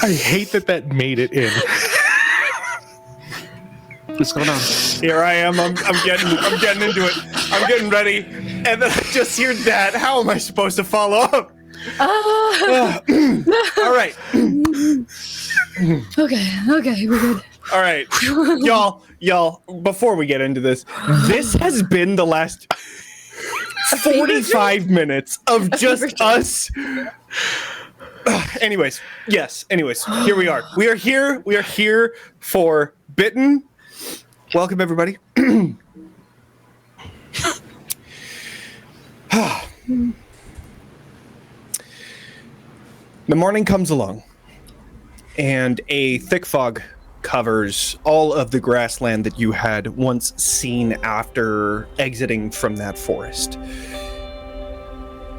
I hate that made it in. What's going on? Here I am. I'm getting into it. I'm getting ready, and then I just hear that. How am I supposed to follow up? All right. Okay, we're good. All right, y'all. Before we get into this has been the last 45 minutes of just us. Anyways, here we are. We are here for Bitten. Welcome, everybody. The morning comes along, and a thick fog covers all of the grassland that you had once seen after exiting from that forest.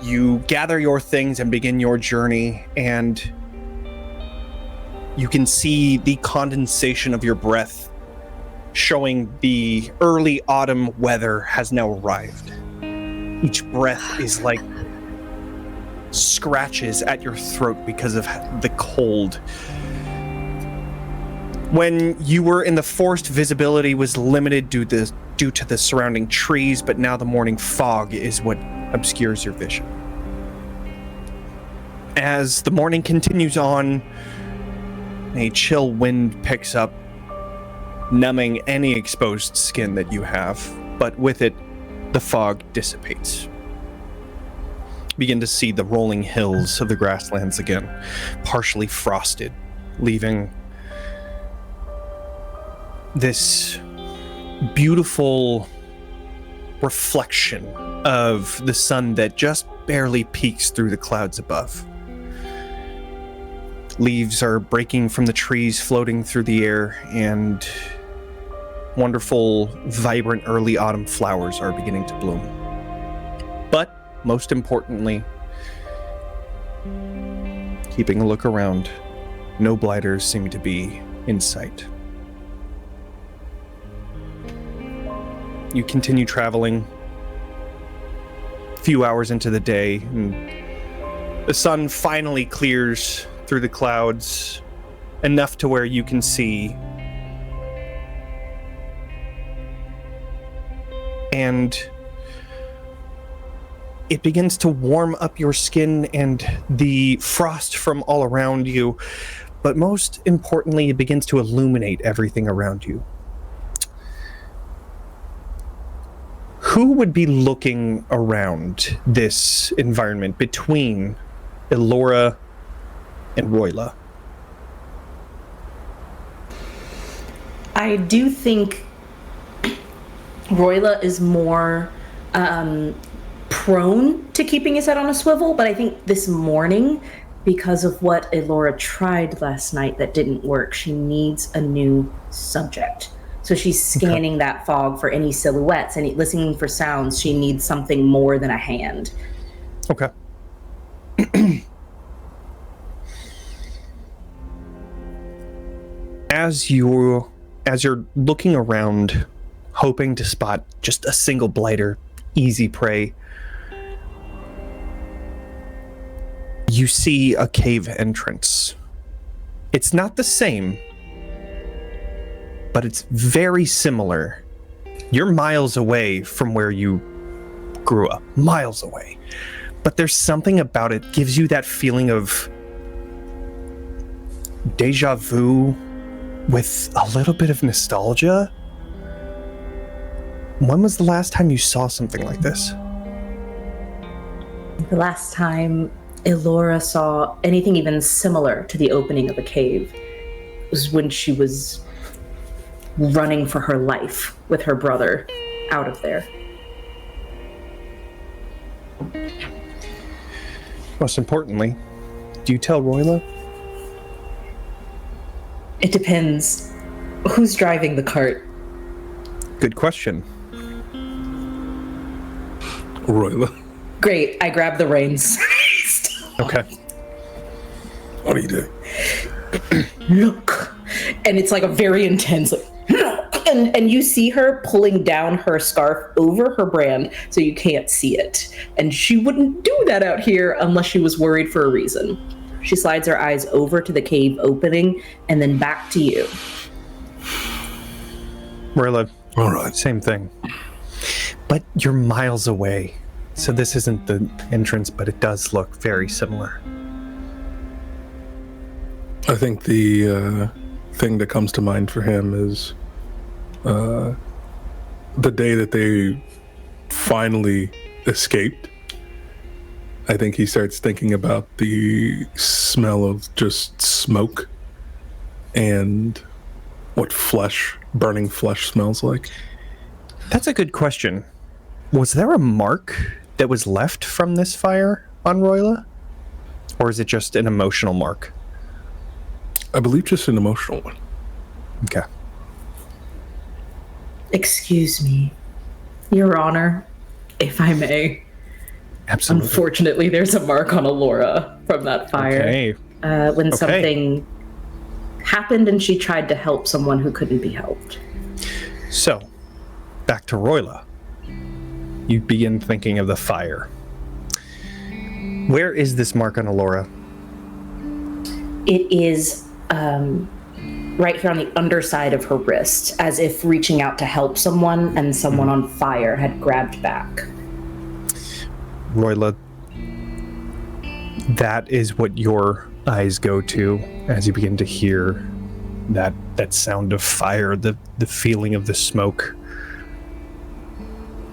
You gather your things and begin your journey, and you can see the condensation of your breath showing the early autumn weather has now arrived. Each breath is like scratches at your throat because of the cold. When you were in the forest, visibility was limited due to the surrounding trees, but now the morning fog is what obscures your vision. As the morning continues on, a chill wind picks up, numbing any exposed skin that you have, but with it, the fog dissipates. Begin to see the rolling hills of the grasslands again, partially frosted, leaving this beautiful reflection of the sun that just barely peeks through the clouds above. Leaves are breaking from the trees, floating through the air, and wonderful, vibrant early autumn flowers are beginning to bloom. But most importantly, keeping a look around, no blighters seem to be in sight. You continue traveling. A few hours into the day, and the sun finally clears through the clouds enough to where you can see. And it begins to warm up your skin and the frost from all around you, but most importantly, it begins to illuminate everything around you. Who would be looking around this environment between Ilora and Roila? I do think Roila is more prone to keeping his head on a swivel, but I think this morning, because of what Ilora tried last night that didn't work, she needs a new subject. So she's scanning that fog for any silhouettes and listening for sounds. She needs something more than a hand. Okay. As you're looking around, hoping to spot just a single blighter, easy prey, you see a cave entrance. It's not the same, but it's very similar. You're miles away from where you grew up, miles away. But there's something about it gives you that feeling of deja vu with a little bit of nostalgia. When was the last time you saw something like this? The last time Ilora saw anything even similar to the opening of a cave was when she was running for her life with her brother out of there. Most importantly, do you tell Roila? It depends. Who's driving the cart? Good question. Roila. Great, I grab the reins. Okay. What do you do? Look. And it's like a very intense, like, look. And you see her pulling down her scarf over her brand so you can't see it. And she wouldn't do that out here unless she was worried for a reason. She slides her eyes over to the cave opening and then back to you. Roila, All right. same thing. But you're miles away. So this isn't the entrance, but it does look very similar. I think the thing that comes to mind for him is the day that they finally escaped. I think he starts thinking about the smell of just smoke and what burning flesh smells like. That's a good question. Was there a mark that was left from this fire on Roila? Or is it just an emotional mark? I believe just an emotional one. Okay. Excuse me, Your Honor, if I may. Absolutely. Unfortunately, there's a mark on Ilora from that fire. Okay. When something happened and she tried to help someone who couldn't be helped. So, back to Roila. You begin thinking of the fire. Where is this mark on Ilora? It is right here on the underside of her wrist, as if reaching out to help someone and someone on fire had grabbed back. Roila, that is what your eyes go to as you begin to hear that sound of fire, the feeling of the smoke.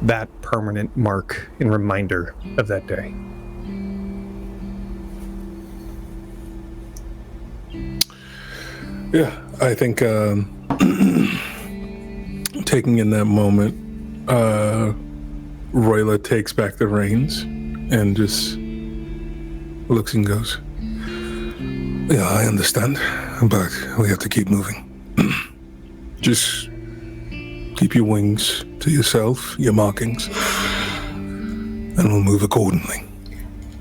That permanent mark and reminder of that day. Yeah, I think taking in that moment, Roila takes back the reins and just looks and goes, yeah, I understand, but we have to keep moving. Just keep your wings to yourself, your markings, and we'll move accordingly.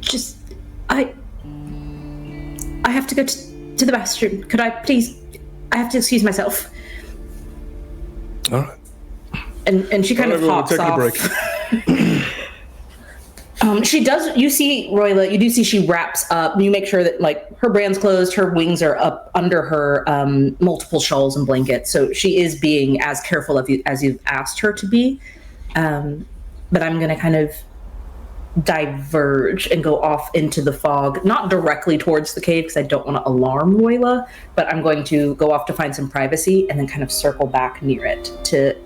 Just, I have to go to the bathroom. Could I please? I have to excuse myself. All right. And she kind of Everyone, hops take a off. break. She does. You see, Roila. You do see she wraps up. You make sure that like her brand's closed. Her wings are up under her multiple shawls and blankets. So she is being as careful of you as you've asked her to be. But I'm going to kind of diverge and go off into the fog, not directly towards the cave because I don't want to alarm Roila, but I'm going to go off to find some privacy and then kind of circle back near it to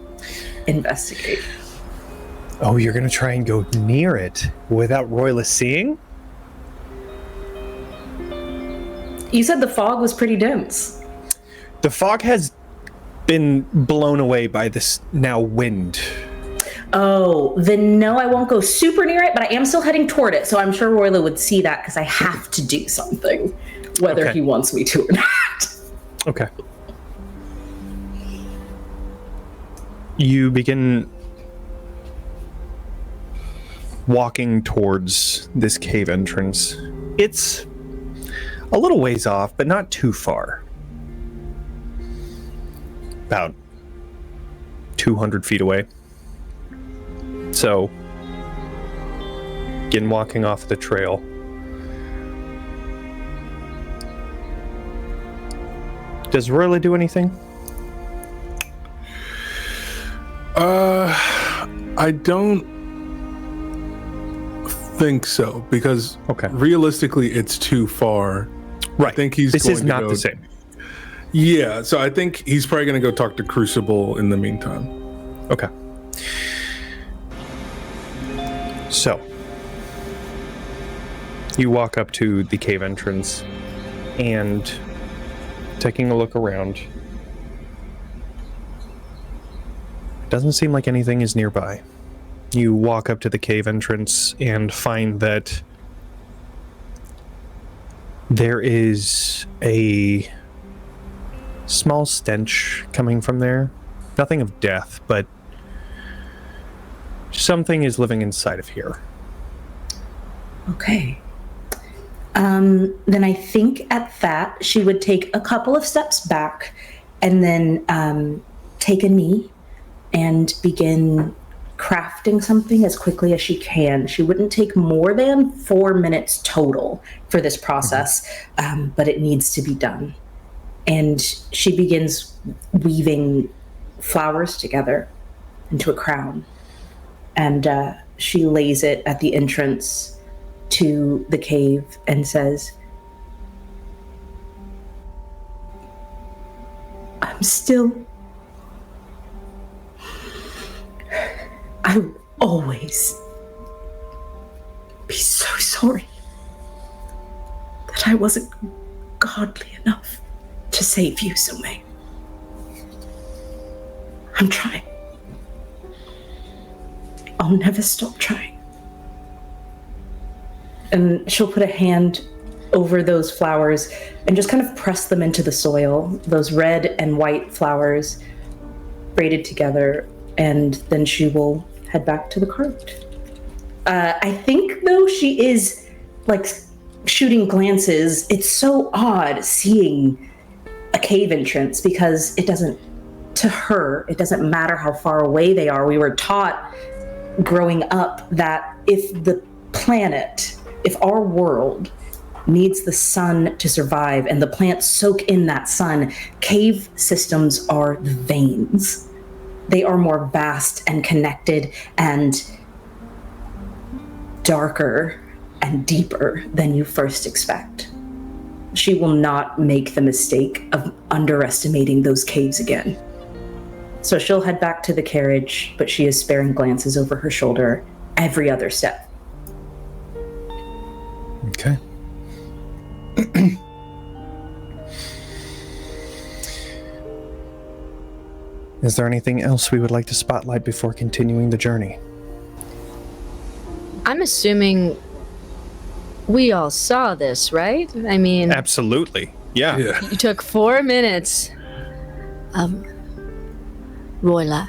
investigate. Oh, you're going to try and go near it without Roila seeing? You said the fog was pretty dense. The fog has been blown away by this now wind. Oh, then no, I won't go super near it, but I am still heading toward it, so I'm sure Roila would see that because I have to do something, whether he wants me to or not. Okay. You begin walking towards this cave entrance. It's a little ways off, but not too far. About 200 feet away. So, begin walking off the trail. Does Roila do anything? I don't think so, because realistically it's too far. Right. I think he's This going is to not go, the same. Yeah, so I think he's probably going to go talk to Crucible in the meantime. Okay. So, you walk up to the cave entrance and taking a look around. Doesn't seem like anything is nearby. You walk up to the cave entrance and find that there is a small stench coming from there. Nothing of death, but something is living inside of here. Okay. Then I think at that, she would take a couple of steps back and then take a knee and begin crafting something as quickly as she can. She wouldn't take more than 4 minutes total for this process, but it needs to be done. And she begins weaving flowers together into a crown. And she lays it at the entrance to the cave and says, I will always be so sorry that I wasn't godly enough to save you, Sume. I'm trying. I'll never stop trying. And she'll put a hand over those flowers and just kind of press them into the soil, those red and white flowers braided together, and then she will head back to the cart. I think, though, she is, like, shooting glances. It's so odd seeing a cave entrance because it doesn't matter how far away they are. We were taught growing up that if our world needs the sun to survive and the plants soak in that sun, cave systems are the veins. They are more vast and connected and darker and deeper than you first expect. She will not make the mistake of underestimating those caves again. So she'll head back to the carriage, but she is sparing glances over her shoulder every other step. Okay. Is there anything else we would like to spotlight before continuing the journey? I'm assuming we all saw this, right? I mean, Absolutely. Yeah. you took 4 minutes. Roila,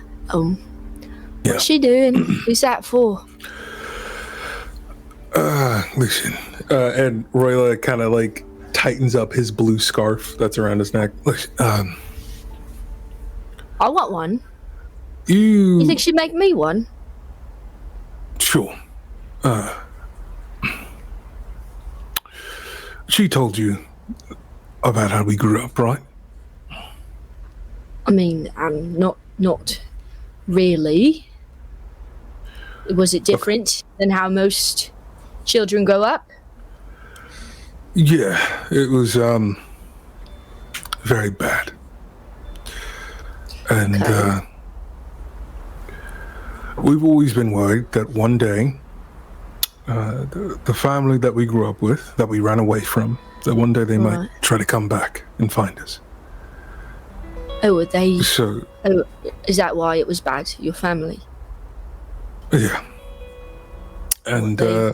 what's she doing? Who's that for? Listen, and Roila kind of like tightens up his blue scarf that's around his neck. Listen, I want one. you You think she'd make me one? sure? She told you about how we grew up, right? I mean, not really. Was it different than how most children grow up? Yeah, it was very bad. And Okay. We've always been worried that one day the family that we grew up with, that we ran away from, that one day they might Right. try to come back and find us. Oh, they. So, Oh, is that why it was bad? Your family? yeah. And They-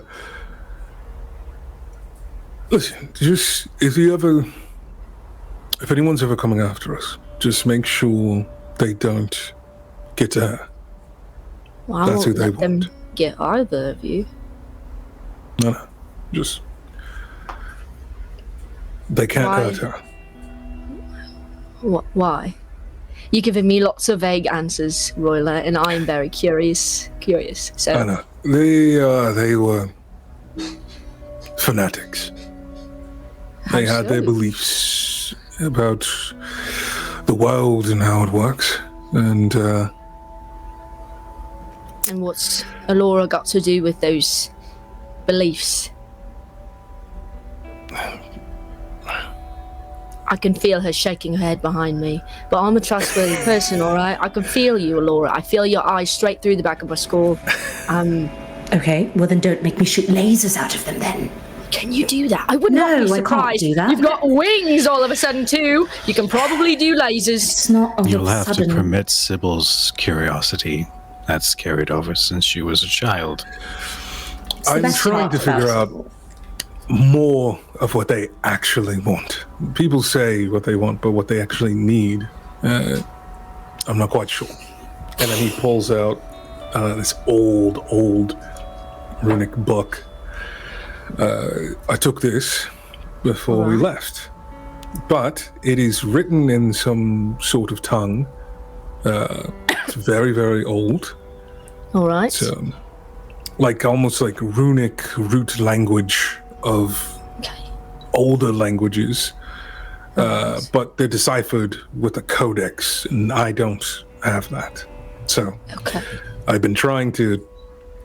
listen, just if anyone's ever coming after us, just make sure they don't get to her. Well, I That's who won't they let them want. get either of you. No, just they can't Why? hurt her. Why? You're giving me lots of vague answers, Roila, and I'm very curious. So I know they were fanatics. how They had their so? beliefs about the world and how it works, and And what's Ilora got to do with those beliefs? I can feel her shaking her head behind me, but I'm a trustworthy person, all right? I can feel you, Ilora. I feel your eyes straight through the back of my skull. Okay, well then don't make me shoot lasers out of them then. Can you do that? I would No, not be I can't surprised. do that. You've got wings all of a sudden too. You can probably do lasers. It's not all You'll of a have sudden. to permit Sybil's curiosity. That's carried over since she was a child. So I'm that's trying not to figure about out Sybil. more of what they actually want. People say what they want, but what they actually need, I'm not quite sure. And then he pulls out this old runic book. I took this before we left, but it is written in some sort of tongue. It's very, very old, All right. It's like almost like runic root language of Okay. older languages, but they're deciphered with a codex, and I don't have that. So Okay. I've been trying to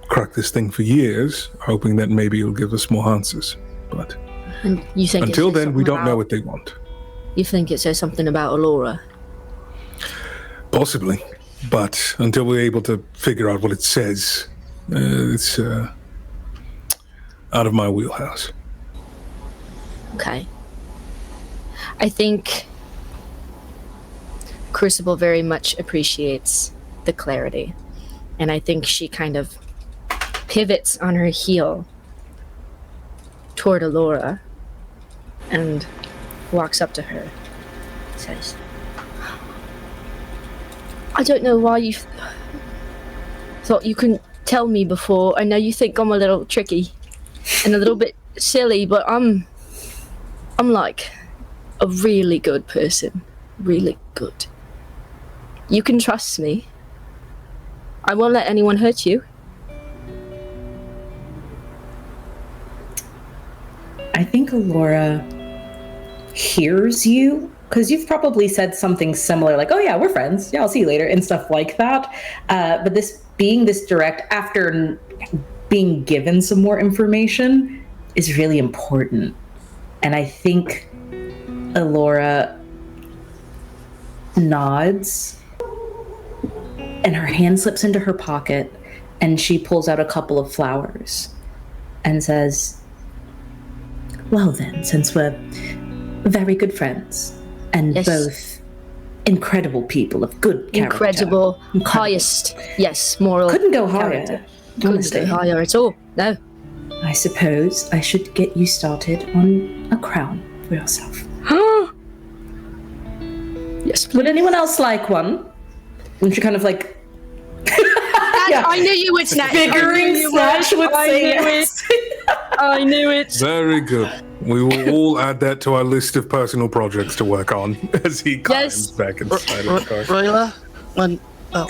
crack this thing for years, hoping that maybe it'll give us more answers. But And you think until it says then, we something don't know about- what they want. You think it says something about Ilora? Possibly, but until we're able to figure out what it says, it's out of my wheelhouse. Okay. I think Crucible very much appreciates the clarity. And I think she kind of pivots on her heel toward Ilora and walks up to her. Says, I don't know why you thought you couldn't tell me before. I know you think I'm a little tricky and a little bit silly, but I'm like a really good person. Really good. You can trust me. I won't let anyone hurt you. I think Ilora hears you, because you've probably said something similar, like, oh yeah, we're friends. Yeah, I'll see you later, and stuff like that. But this being this direct after being given some more information is really important. And I think Ilora nods and her hand slips into her pocket and she pulls out a couple of flowers and says, well then, since we're very good friends and Yes. both incredible people of good character. Incredible. Highest. Yes, moral. Couldn't go higher, character. Couldn't go honestly. higher at all. No. I suppose I should get you started on a crown for yourself. Yes, please. Would anyone else like one? And she kind of like yeah. I knew you would snatch. figuring Snatch would say yes. I knew it. Very good. We will all add that to our list of personal projects to work on as he climbs Yes. back inside of the car. Roila,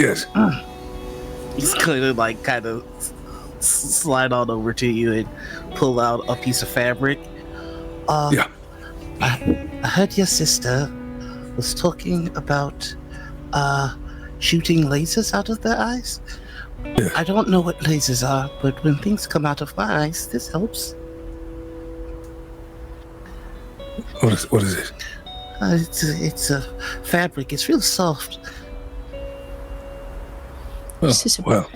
Yes. he's gonna like kind of slide on over to you and pull out a piece of fabric. Yeah. I heard your sister was talking about shooting lasers out of their eyes. Yeah. I don't know what lasers are, but when things come out of my eyes, this helps. What is it? It's a fabric. It's real soft. This is a- Well,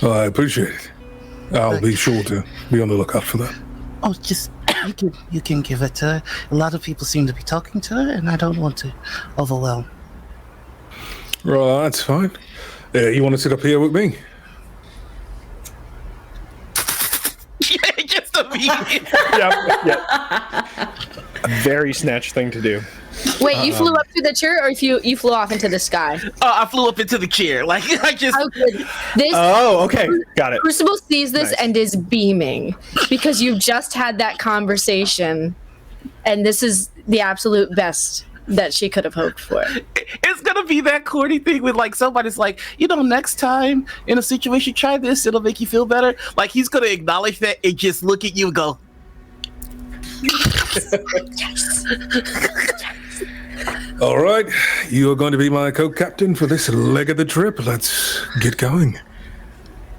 I appreciate it. I'll be sure to be on the lookout for that. Oh, just you can give it to her. A lot of people seem to be talking to her, and I don't want to overwhelm. Right, that's fine. You want to sit up here with me? Just immediate. Very Snatch thing to do. Wait, you flew up to the chair, or if you flew off into the sky? I flew up into the chair. Like I just. Oh, good. This Oh, okay. Got it. Crucible sees this Nice. and is beaming because you've just had that conversation, and this is the absolute best that she could have hoped for. It's gonna be that corny thing with like somebody's like, next time in a situation, try this. It'll make you feel better. Like he's gonna acknowledge that and just look at you and go. All right, you are going to be my co-captain for this leg of the trip. Let's get going.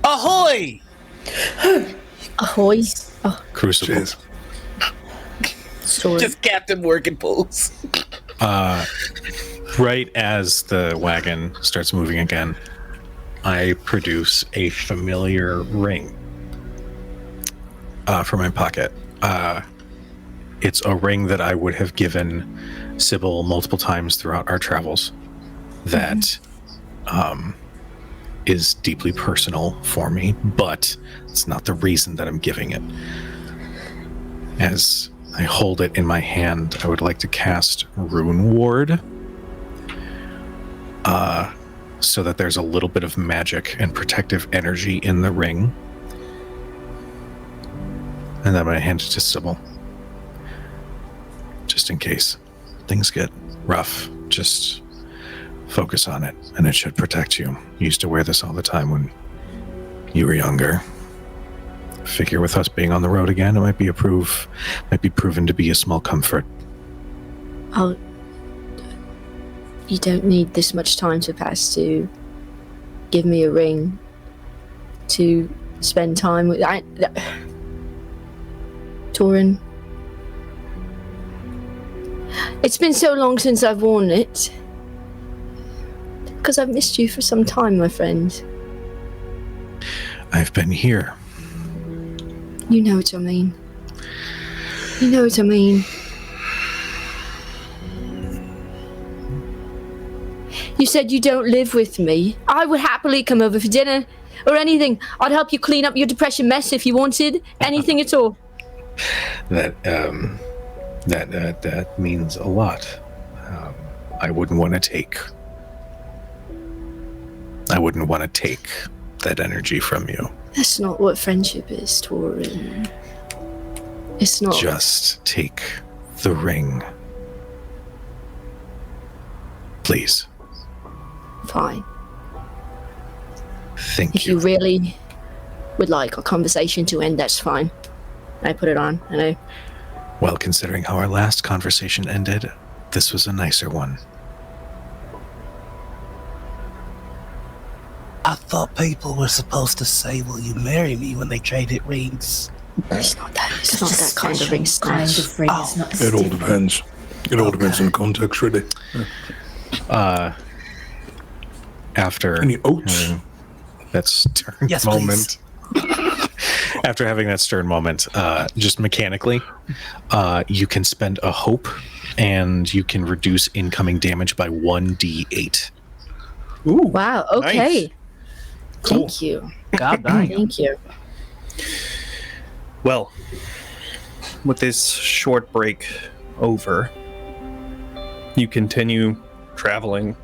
Ahoy! Ahoy! Oh, Crucible. Cheers. sorry. Just Captain Morgan pose. Right as the wagon starts moving again, I produce a familiar ring from my pocket. It's a ring that I would have given Sybil multiple times throughout our travels that is deeply personal for me, but it's not the reason that I'm giving it. As I hold it in my hand, I would like to cast Rune Ward so that there's a little bit of magic and protective energy in the ring. And then I'm going to hand it to Sybil. Just in case things get rough, just focus on it, and it should protect you. You used to wear this all the time when you were younger. Figure with us being on the road again, it might be proven to be a small comfort. Oh, you don't need this much time to pass to give me a ring to spend time with. Torin, it's been so long since I've worn it because I've missed you for some time, my friend. I've been here. You know what I mean. You know what I mean. You said you don't live with me. I would happily come over for dinner or anything. I'd help you clean up your depression mess if you wanted. Anything at all. That means a lot. I wouldn't want to take that energy from you. That's not what friendship is, Torin. It's not. Just take the ring. Please. Fine. Thank If you really would like a conversation to end, that's fine. I put it on, I know. Well, considering how our last conversation ended, this was a nicer one. I thought people were supposed to say, "Will you marry me?" when they traded rings. It's not that. It's not that kind of Special ring, kind Snatch. of ring. It's not It all stiff. depends. It all depends on context, really. After Any oats? having that stern Yes, moment, after having that stern moment, just mechanically, you can spend a hope, and you can reduce incoming damage by 1d8. Ooh, Wow, okay. nice. Cool. Thank you. God dang. Thank you. Well, with this short break over, you continue traveling,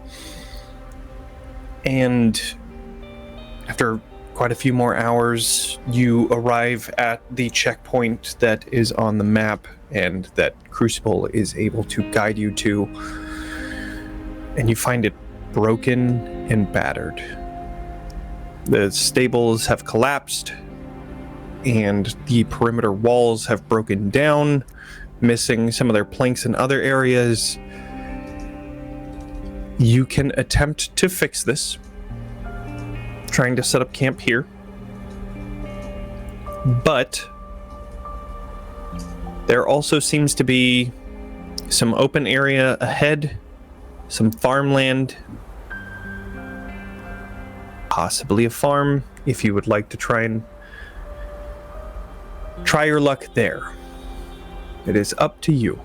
and after quite a few more hours, you arrive at the checkpoint that is on the map and that Crucible is able to guide you to, and you find it broken and battered. The stables have collapsed, and the perimeter walls have broken down, missing some of their planks in other areas. You can attempt to fix this, trying to set up camp here, but there also seems to be some open area ahead, some farmland, possibly a farm, if you would like to try your luck there. It is up to you.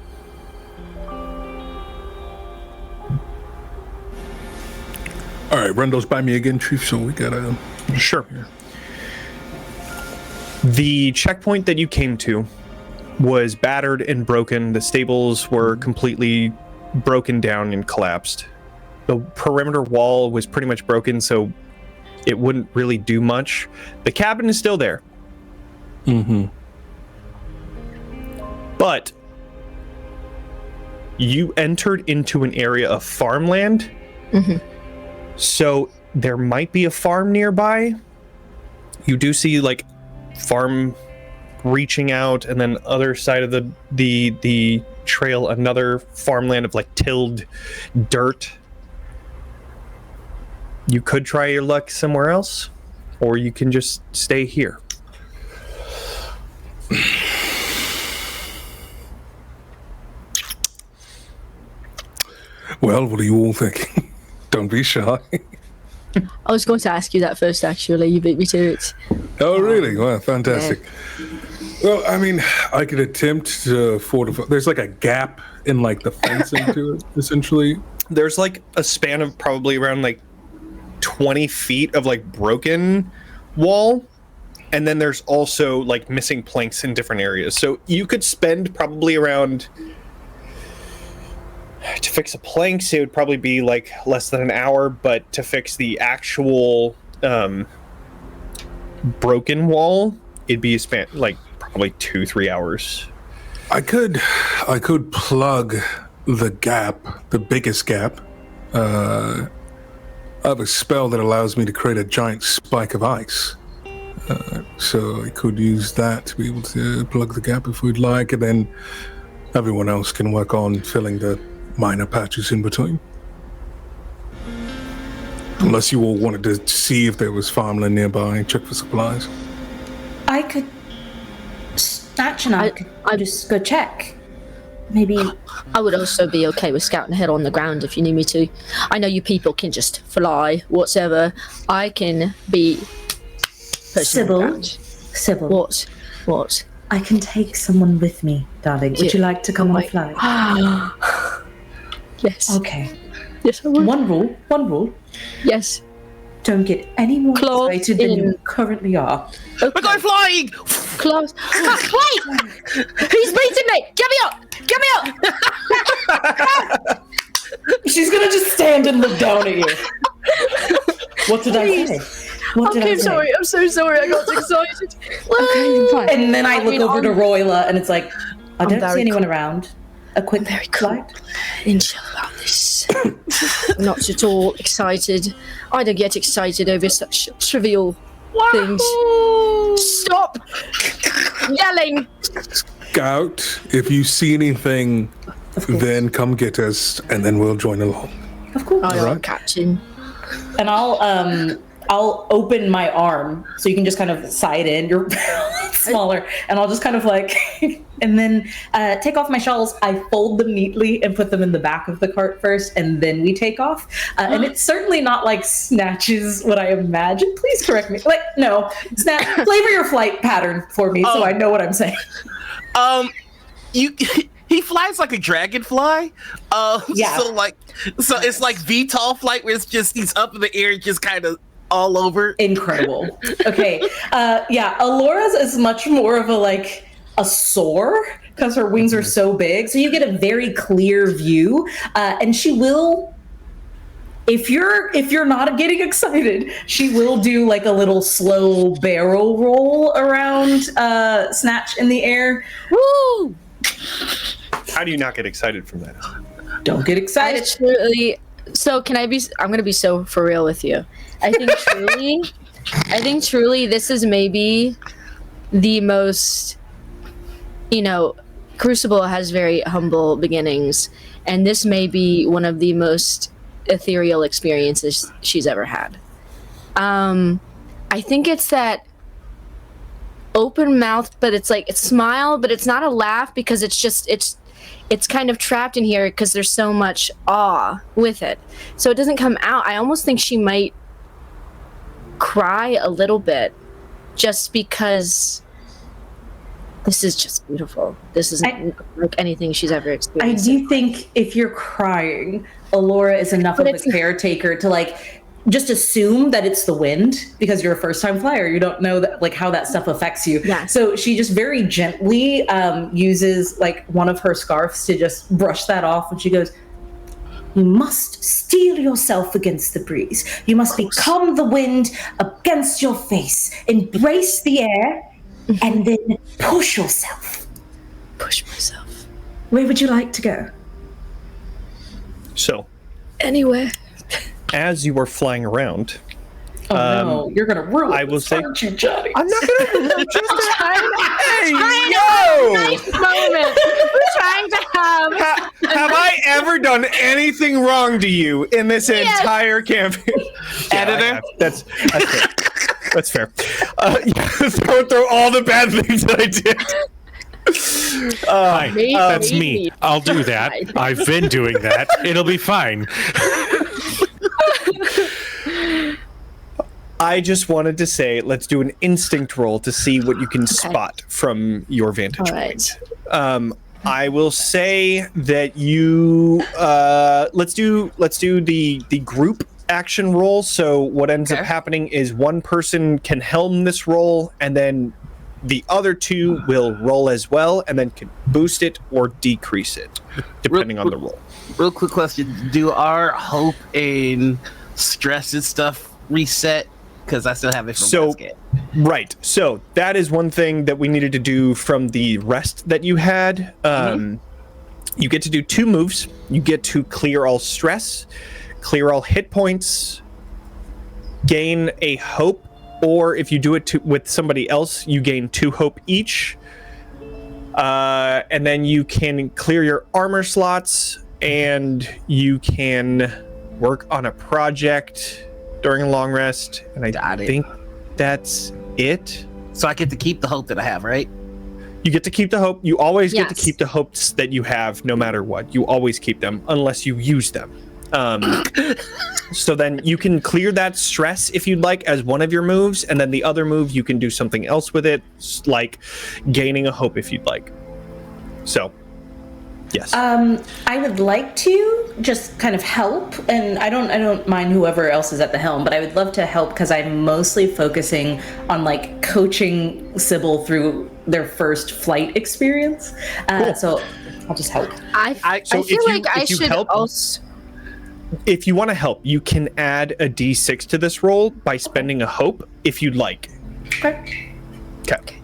All right, run those by me again, Chief. So we gotta. Sure. The checkpoint that you came to was battered and broken. The stables were completely broken down and collapsed. The perimeter wall was pretty much broken, so it wouldn't really do much. The cabin is still there. Mm-hmm. But you entered into an area of farmland. Mm-hmm. So there might be a farm nearby. You do see like farm reaching out, and then other side of the trail, another farmland of like tilled dirt. You could try your luck somewhere else, or you can just stay here. Well, what do you all think? Don't be shy. I was going to ask you that first, actually. You beat me to it. Oh, really? Wow, fantastic. Well, I mean, I could attempt to fortify. There's like a gap in like the fencing to it, essentially. There's like a span of probably around like 20 feet of like broken wall, and then there's also like missing planks in different areas. So you could spend probably around, to fix a planks, it would probably be like less than an hour, but to fix the actual broken wall, it'd be a span like probably 2-3 hours. I could plug the gap, the biggest gap, I have a spell that allows me to create a giant spike of ice. So I could use that to be able to plug the gap if we'd like, and then everyone else can work on filling the minor patches in between. Unless you all wanted to see if there was farmland nearby and check for supplies. I could... Snatch and I could just go check. Maybe... I would also be okay with scouting ahead on the ground if you need me to. I know you people can just fly, whatever. I can be... Sybil. What? I can take someone with me, darling. Would you like to come on a flight? Yes. Okay. Yes, I would. One rule. Yes. Don't get any more Claws excited than in. you currently are. Okay. We're going flying! Close. Wait! He's beating me! Get me up! She's gonna just stand and look down at you. What did I say? What did I say? Sorry. I'm so sorry. I got excited. Okay, fine. And then I look over to Roila, and it's like, I don't see anyone around. A quick very flight. And chill about this. I'm not at all excited. I don't get excited over such trivial things. Stop yelling. Scout, if you see anything, then come get us, and then we'll join along. Of course. I am Captain. And I'll open my arm so you can just kind of side in. You're smaller, and I'll just kind of like, and then take off my shawls. I fold them neatly and put them in the back of the cart first, and then we take off. And it's certainly not like Snatch's what I imagine. Please correct me. Like, no, Snatch, flavor your flight pattern for me so I know what I'm saying. He flies like a dragonfly. Yeah. So it's like VTOL flight where it's just he's up in the air, just kind of all over. Incredible. Okay. Yeah. Elora's is much more of a soar because her wings are so big. So you get a very clear view. And she will, if you're not getting excited, she will do like a little slow barrel roll around Snatch in the air. Woo! How do you not get excited from that? Don't get excited. So I'm going to be so for real with you. I think truly this is maybe the most, Crucible has very humble beginnings, and this may be one of the most ethereal experiences she's ever had. I think it's that open mouth, but it's smile, but it's not a laugh because it's kind of trapped in here because there's so much awe with it. So it doesn't come out. I almost think she might cry a little bit just because this is just beautiful. This isn't like anything she's ever experienced. I do think if you're crying, Ilora is enough of a caretaker to just assume that it's the wind because you're a first-time flyer. You don't know that how that stuff affects you. Yeah. So she just very gently uses one of her scarves to just brush that off, and she goes, "You must steel yourself against the breeze. You must become the wind against your face. Embrace the air, and then push yourself." Push myself. Where would you like to go? So, Anywhere. as you are flying around, no, you're gonna ruin I will this, say, aren't you, Johnny? I'm not gonna just hey, Nice moment. We're trying to have. Have I ever done anything wrong to you in this entire campaign? Editor? That's fair. That's fair. Throw all the bad things that I did. That's me. I'll do that. I've been doing that. It'll be fine. I just wanted to say, let's do an instinct roll to see what you can spot from your vantage point. I will say that you let's do the group action roll. So what ends up happening is one person can helm this roll, and then the other two will roll as well, and then can boost it or decrease it depending on the roll. Real quick question: do our hope and stress and stuff reset? Because I still have it from last game. Right. So that is one thing that we needed to do from the rest that you had. You get to do 2 moves. You get to clear all stress, clear all hit points, gain a hope, or if you do it with somebody else, you gain 2 hope each. And then you can clear your armor slots, and you can work on a project during a long rest. And I think that's it. So I get to keep the hope that I have, right? You get to keep the hope. You always get to Yes. keep the hopes that you have, no matter what. You always keep them, unless you use them. So then you can clear that stress if you'd like as one of your moves, and then the other move you can do something else with it, like gaining a hope if you'd like. So, yes. I would like to just kind of help, and I don't mind whoever else is at the helm, but I would love to help because I'm mostly focusing on like coaching Sybil through their first flight experience. So I'll just help. I so feel if you- like I if you should help- also. If you want to help, you can add a d6 to this roll by spending a hope if you'd like. Okay. Okay.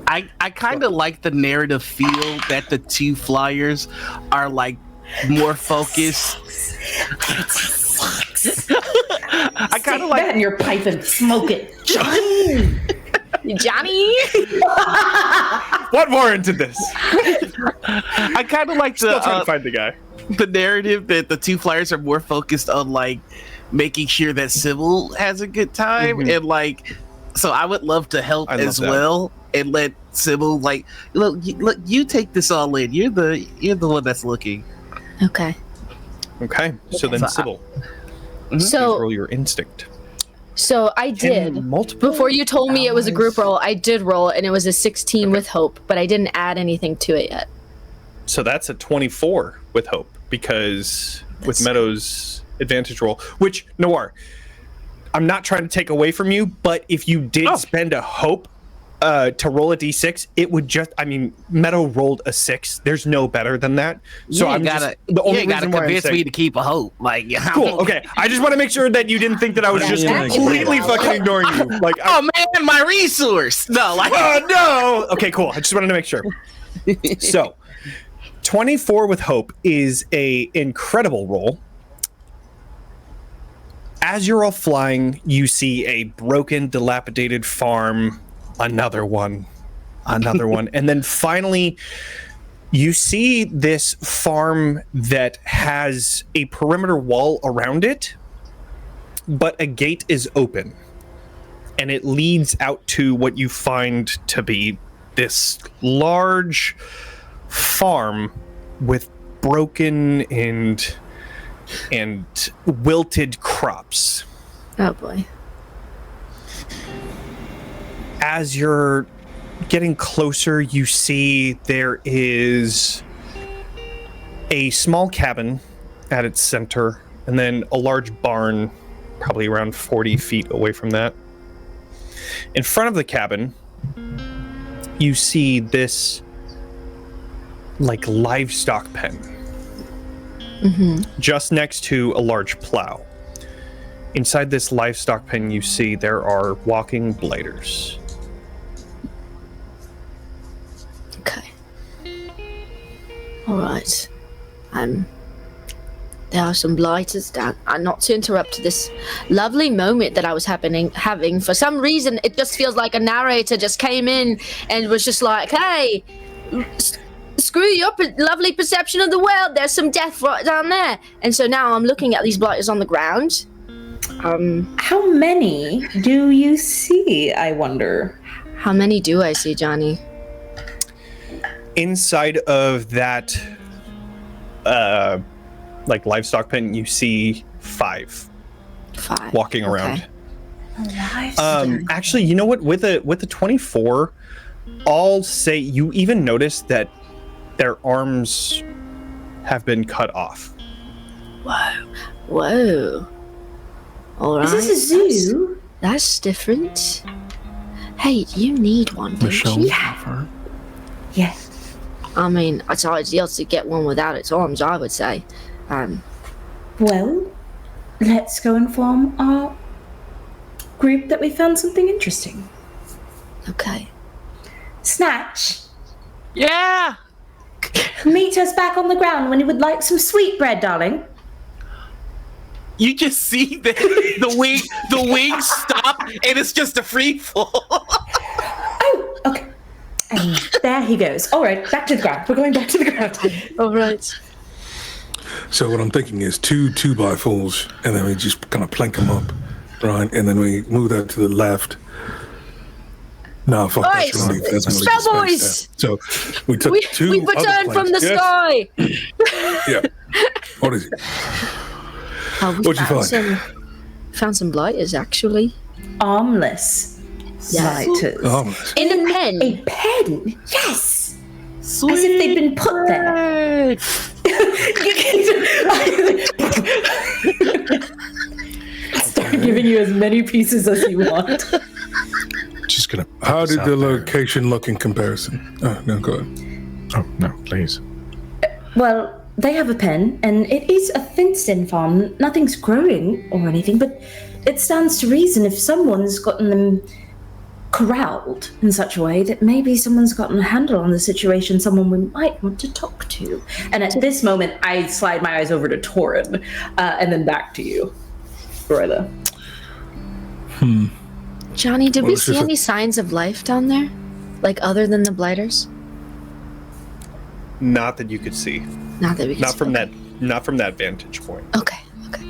I kind of like the narrative feel that the 2 flyers are like more focused. I kind of That like in your pipe and smoke it. Johnny. What warranted this? I kind of like Still trying the to find the guy. the narrative that the 2 flyers are more focused on like making sure that Sybil has a good time and like. So I would love to help I love as that. well and let Sybil like look. You take this all in. You're the one that's looking. Okay. Okay, so then So Sybil, So roll your instinct. So I did. Multiple Before you told me it was a group allies? roll, I did roll, and it was a 16 with hope, but I didn't add anything to it yet. So that's a 24 with hope, because with Meadow's advantage roll, which, Noir, I'm not trying to take away from you, but if you did spend a hope to roll a d6, it would just, I mean, Meadow rolled a 6. There's no better than that. So you I'm gotta, just, the only you gotta reason why I'm convince saying, me to keep a hope. Like, cool, okay. I just want to make sure that you didn't think that I was just completely fucking ignoring you. Like, oh man, my resource. No, like, oh no. Okay, cool. I just wanted to make sure. So, 24 with hope is a incredible roll. As you're all flying, you see a broken, dilapidated farm, another one, and then finally you see this farm that has a perimeter wall around it, but a gate is open, and it leads out to what you find to be this large farm with broken and wilted crops. Oh boy. As you're getting closer, you see there is a small cabin at its center, and then a large barn probably around 40 feet away from that. In front of the cabin, you see this like livestock pen. Just next to a large plow. Inside this livestock pen, you see there are walking blighters. Okay. All right. There are some blighters down. Not to interrupt this lovely moment that I was having. For some reason, it just feels like a narrator just came in and was just like, "Hey, screw your lovely perception of the world. There's some death right down there." And so now I'm looking at these blighters on the ground. How many do you see, I wonder? How many do I see, Johnny? Inside of that like livestock pen, you see 5 5. walking around. Okay. Actually, you know what? With a 24, I'll say you even notice that their arms have been cut off. Whoa. All right. Is this a zoo? That's different. Hey, you need one, don't Michelle. you? Yes. I mean, it's ideal to get one without its arms, I would say. Well, let's go inform our group that we found something interesting. Okay. Snatch, yeah. meet us back on the ground when you would like some sweetbread, darling. you just see the wings stop, and it's just a free fall. Oh, okay. And there he goes. All right, back to the ground. We're going back to the ground. All right. So what I'm thinking is 2 2x4s, and then we just kind of plank them up, right? And then we move that to the left. No, fuck that. Boys! Shouldn't leave. That's gonna leave Spell the boys! space there. So we took 2 We've other returned from the planks. Yes. sky. Yeah. What is it? Oh, we What'd you found some blighters, actually. Armless Yes. lighters. Harmless. In a pen. A pen? Yes! Sweet As if they'd been put there. Start giving you as many pieces as you want. Just gonna. How put this did the out there. location look in comparison? Oh, no, go ahead. Oh no, please. Well, they have a pen, and it is a fenced-in farm. Nothing's growing or anything, but it stands to reason if someone's gotten them corralled in such a way that maybe someone's gotten a handle on the situation, someone we might want to talk to. And at this moment, I slide my eyes over to Torin, and then back to you, Roila. Johnny, did Well, we it's see just a- any signs of life down there? Like, other than the blighters? Not that you could see. Not that we can Not see. from that vantage point. Okay, okay.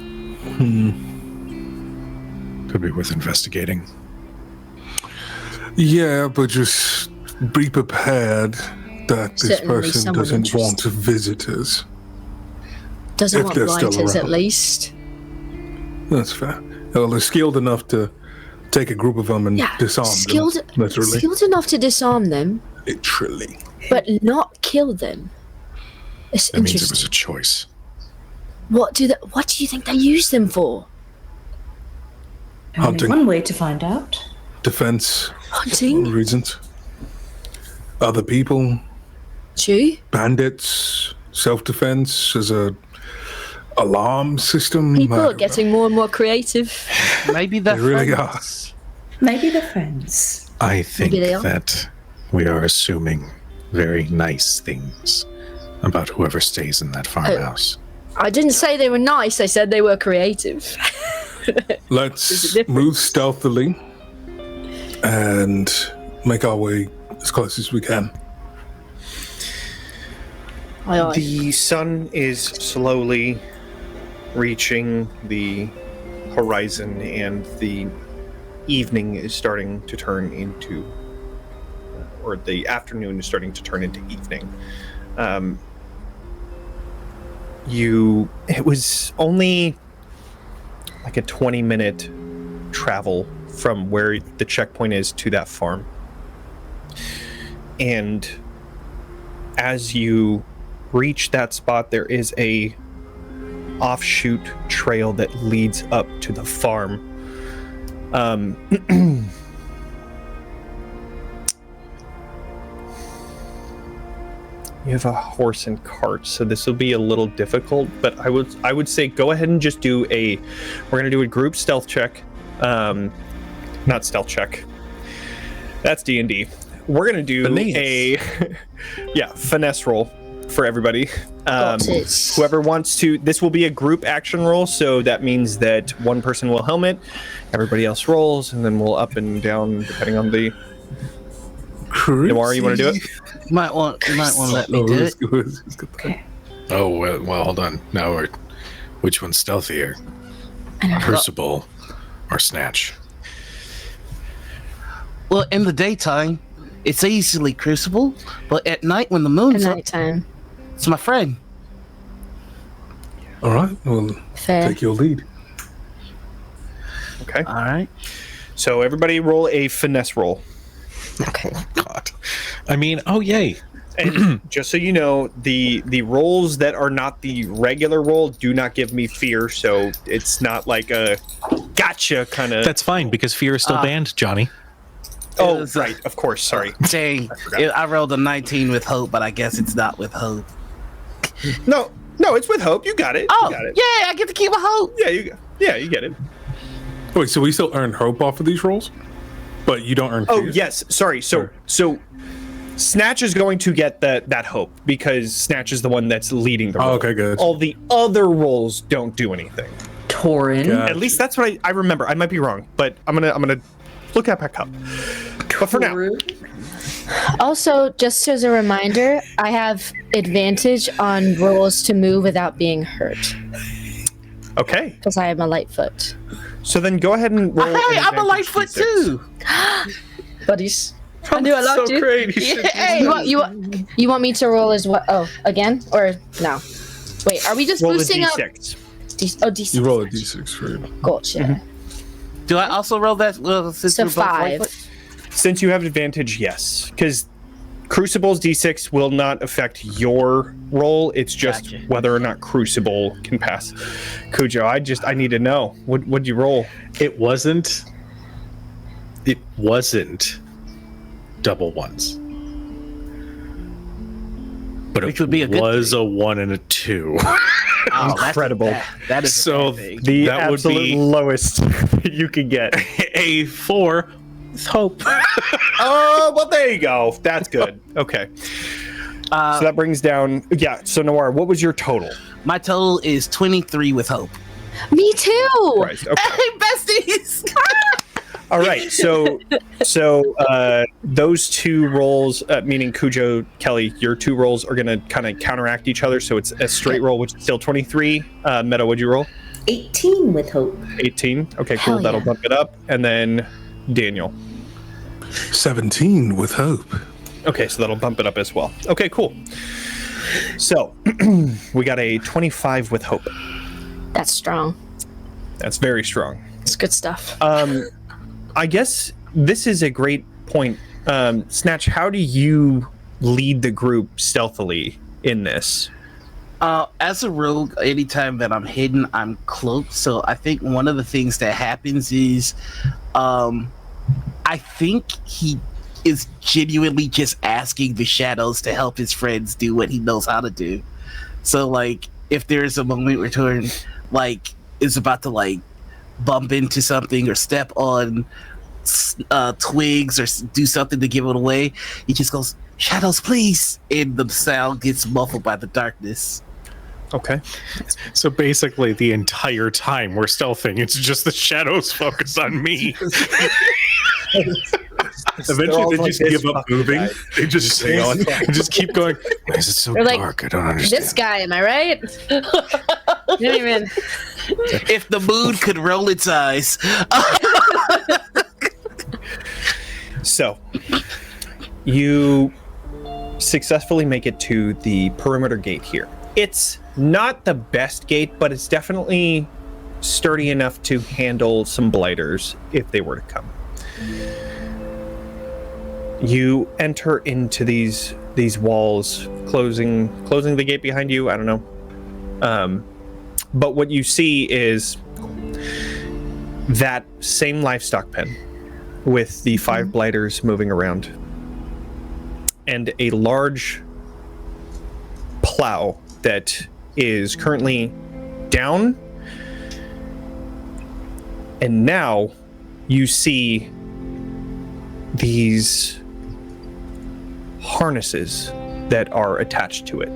Could be worth investigating. Yeah, but just be prepared that this Certainly person someone doesn't interesting. want visitors. Doesn't If want they're still blighters, at around. least. That's fair. Well, they're skilled enough to take a group of them and Yeah, disarm skilled, them. Literally. skilled enough to disarm them, Literally. but not kill them. It's That means it was interesting. a choice. What do you think they use them for? Only Hunting. one way to find out. Defense Hunting? reasons. Other people, Chew? bandits, self-defense as a alarm system. People I are don't getting more and more creative. Maybe they're They really friends. Maybe they're friends. I think Maybe they are. that we are assuming very nice things about whoever stays in that farmhouse. I didn't say they were nice, I said they were creative. Let's There's a difference. move stealthily and make our way as close as we can. Aye, aye. The sun is slowly reaching the horizon, and the evening is starting to turn into, or the afternoon is starting to turn into evening. It was only like a 20-minute travel from where the checkpoint is to that farm. And as you reach that spot, there is a offshoot trail that leads up to the farm. You have a horse and cart, so this will be a little difficult, but I would say go ahead and just we're gonna do a group stealth check. Not stealth check. That's D&D. We're gonna do finesse roll for everybody. Got it. Whoever wants to, this will be a group action roll, so that means that one person will helmet, everybody else rolls, and then we'll up and down depending on the. Noir, you want to do it? You might want to let me do it. Okay. Oh, well, hold on. Now which one's stealthier? Crucible or Snatch? Well, in the daytime, it's easily Crucible, but at night when the At moon's up, night time. it's my friend. All right, we'll Fair. take your lead. Okay. All right. So everybody roll a finesse roll. Okay. God. I mean, oh, yay. And just so you know, the rolls that are not the regular roll do not give me fear, so it's not like a gotcha kind of. That's fine because fear is still banned, Johnny. Oh, right. Of course. Sorry. Dang. I rolled a 19 with hope, but I guess it's not with hope. No, it's with hope. You got it. Oh, you got it. yeah, I get to keep a hope. Yeah, you get it. Wait, so we still earn hope off of these rolls? But you don't earn Oh, fear? yes. Sorry. So Snatch is going to get that hope because Snatch is the one that's leading the roll. Oh, okay, good. All the other rolls don't do anything. Torin. God. At least that's what I remember. I might be wrong, but I'm gonna look that back up. But for now, Also, just as a reminder, I have advantage on rolls to move without being hurt okay. because I am a Lightfoot. So then go ahead and roll. Hey, an I'm a advantage Lightfoot D6. too. Buddies. I knew I loved so you. great. You should You want me to roll as what? Oh, again? Or no? Wait, are we just Roll a boosting up? D6. D6. You roll a d6 for it. Gotcha. Do I also roll that? Well, since So we're both 5. Lightfoot? Since you have advantage, yes, because Crucible's D6 will not affect your roll. It's just Gotcha. whether or not Crucible can pass. Kujo, I need to know. What'd you roll? It wasn't double ones. But Which it would be a good was thing. a 1 and a 2. Oh, that's Incredible. That is So a bad thing. The That would absolute be- lowest you can get. A 4 with hope. Oh, well, there you go. That's good. Okay. So that brings down. Yeah. So Noir, what was your total? My total is 23 with hope. Me too. Christ. Okay. Hey, besties! All right. So those two rolls, meaning Kujo, Kelly, your two rolls are going to kind of counteract each other. So it's a straight roll, which is still 23. Meadow, what'd you roll? 18 with hope. 18. Okay, cool. Hell That'll yeah. bump it up. And then Daniel. 17 with hope. Okay, so that'll bump it up as well. Okay, cool. So we got a 25 with hope. That's strong. That's very strong. It's good stuff. I guess this is a great point. Snatch, how do you lead the group stealthily in this? As a rogue, anytime that I'm hidden, I'm cloaked. So I think one of the things that happens is, I think he is genuinely just asking the shadows to help his friends do what he knows how to do. So, like, if there's a moment where Torin, like, is about to, like, bump into something or step on twigs or do something to give it away, he just goes, "Shadows, please!" And the sound gets muffled by the darkness. Okay. So basically, the entire time we're stealthing, it's just the shadows focus on me. Eventually, they just give up moving. They just stay on and just keep going. Why is it so They're like, dark? I don't understand. This guy, am I right? You don't even. If the moon could roll its eyes. So you successfully make it to the perimeter gate here. It's not the best gate, but it's definitely sturdy enough to handle some blighters if they were to come. You enter into these walls, closing the gate behind you. I don't know. But what you see is that same livestock pen with the 5 blighters moving around and a large plow that is currently down. And now you see these harnesses that are attached to it.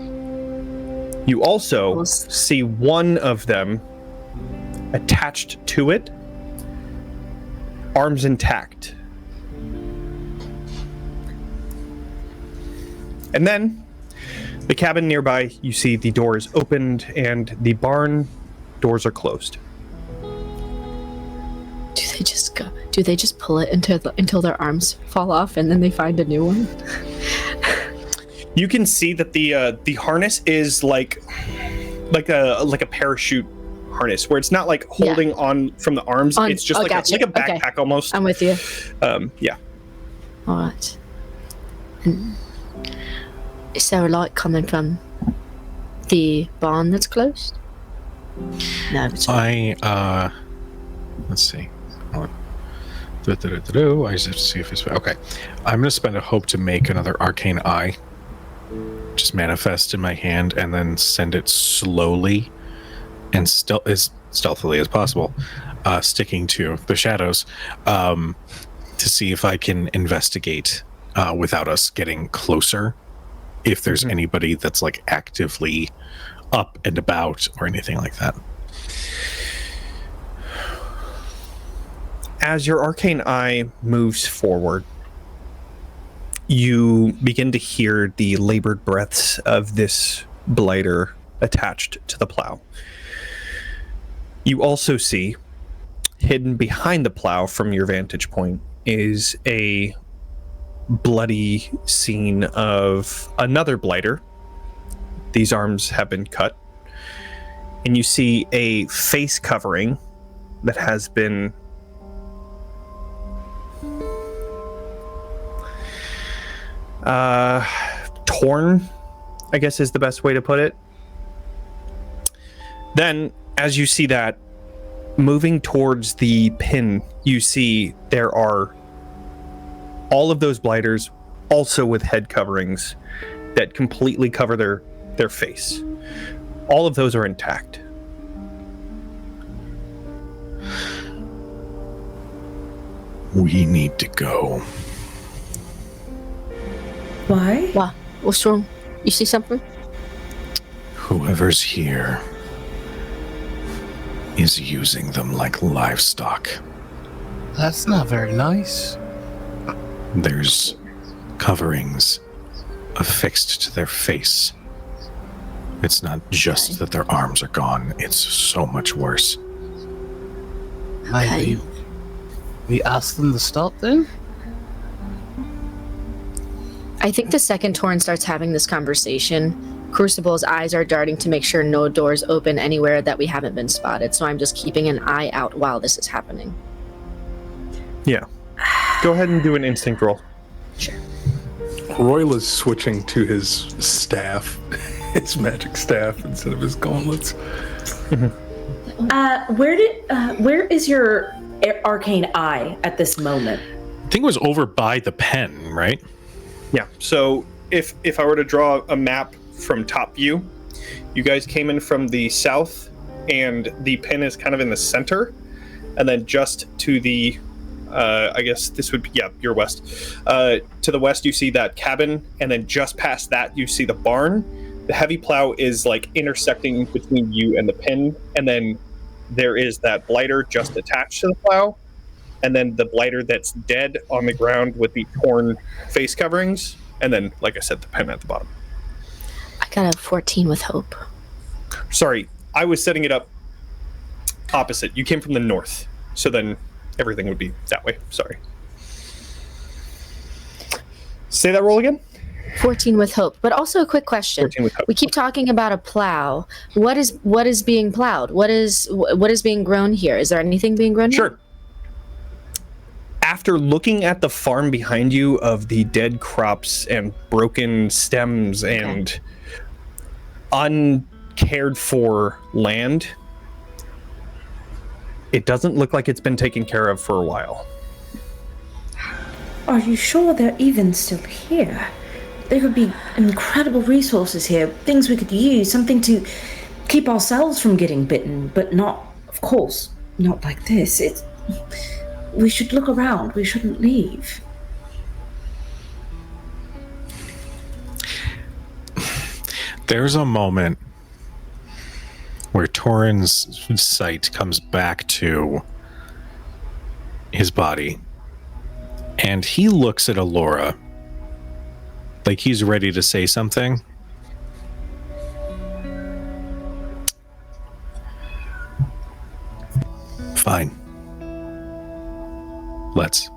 You also see one of them attached to it, arms intact. And then the cabin nearby, you see the doors opened and the barn doors are closed. Do they just pull it until their arms fall off and then they find a new one? You can see that the harness is like a parachute harness where it's not like holding on from the arms. It's just gotcha. like a backpack Okay. almost. I'm with you. Yeah. All right. Is there a light coming from the barn that's closed? No, it's not. Let's see. Hold on. I just have to see if it's okay. I'm gonna spend a hope to make another arcane eye. Just manifest in my hand and then send it slowly and as stealthily as possible, sticking to the shadows, to see if I can investigate without us getting closer. If there's anybody that's like actively up and about or anything like that. As your arcane eye moves forward, you begin to hear the labored breaths of this blighter attached to the plow. You also see, hidden behind the plow from your vantage point, is a bloody scene of another blighter. These arms have been cut. And you see a face covering that has been torn, I guess is the best way to put it. Then, as you see that, moving towards the pin, you see there are all of those blighters, also with head coverings that completely cover their face. All of those are intact. We need to go. Why? Wow. What's wrong? You see something? Whoever's here is using them like livestock. That's not very nice. There's coverings affixed to their face. It's not just that their arms are gone, it's so much worse. Maybe we ask them to stop then? I think the second Torin starts having this conversation, Crucible's eyes are darting to make sure no doors open anywhere that we haven't been spotted, so I'm just keeping an eye out while this is happening. Yeah. Go ahead and do an instinct roll. Sure. Roila's switching to his staff, his magic staff instead of his gauntlets. Where is your arcane eye at this moment? I think it was over by the pen, right? Yeah. So if I were to draw a map from top view, you guys came in from the south, and the pin is kind of in the center, and then just to the I guess this would be, your west. To the west, you see that cabin, and then just past that, you see the barn. The heavy plow is like intersecting between you and the pin, and then there is that blighter just attached to the plow, and then the blighter that's dead on the ground with the torn face coverings, and then, like I said, the pin at the bottom. I got a 14 with hope. Sorry, I was setting it up opposite. You came from the north, so then everything would be that way. Sorry. Say that roll again. 14 with hope. But also a quick question. 14 with hope. We keep talking about a plow. What is being plowed? What is being grown here? Is there anything being grown here? Sure. After looking at the farm behind you of the dead crops and broken stems and uncared for land, it doesn't look like it's been taken care of for a while. Are you sure they're even still here? There could be incredible resources here, things we could use, something to keep ourselves from getting bitten, but not, of course, not like this. We should look around. We shouldn't leave. There's a moment where Torin's sight comes back to his body, and he looks at Ilora like he's ready to say something. Fine. Let's.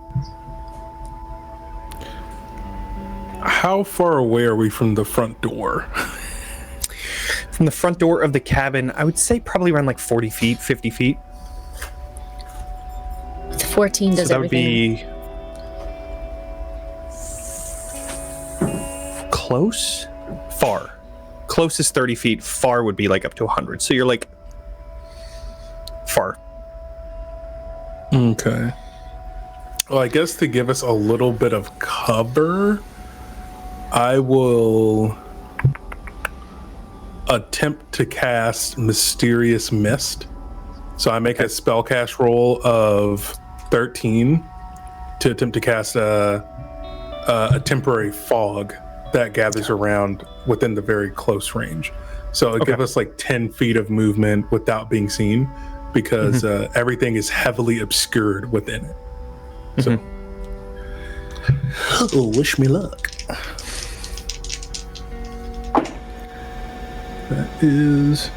How far away are we from the front door? From the front door of the cabin, I would say probably around like 40 feet, 50 feet. The 14 does So that would everything. be close? Far. Close is 30 feet. Far would be like up to 100. So you're like far. Okay. Well, I guess to give us a little bit of cover, I will attempt to cast Mysterious Mist. So I make a spellcast roll of 13 to attempt to cast a temporary fog that gathers around within the very close range. So it'll give us like 10 feet of movement without being seen, because everything is heavily obscured within it. So, wish me luck. That is.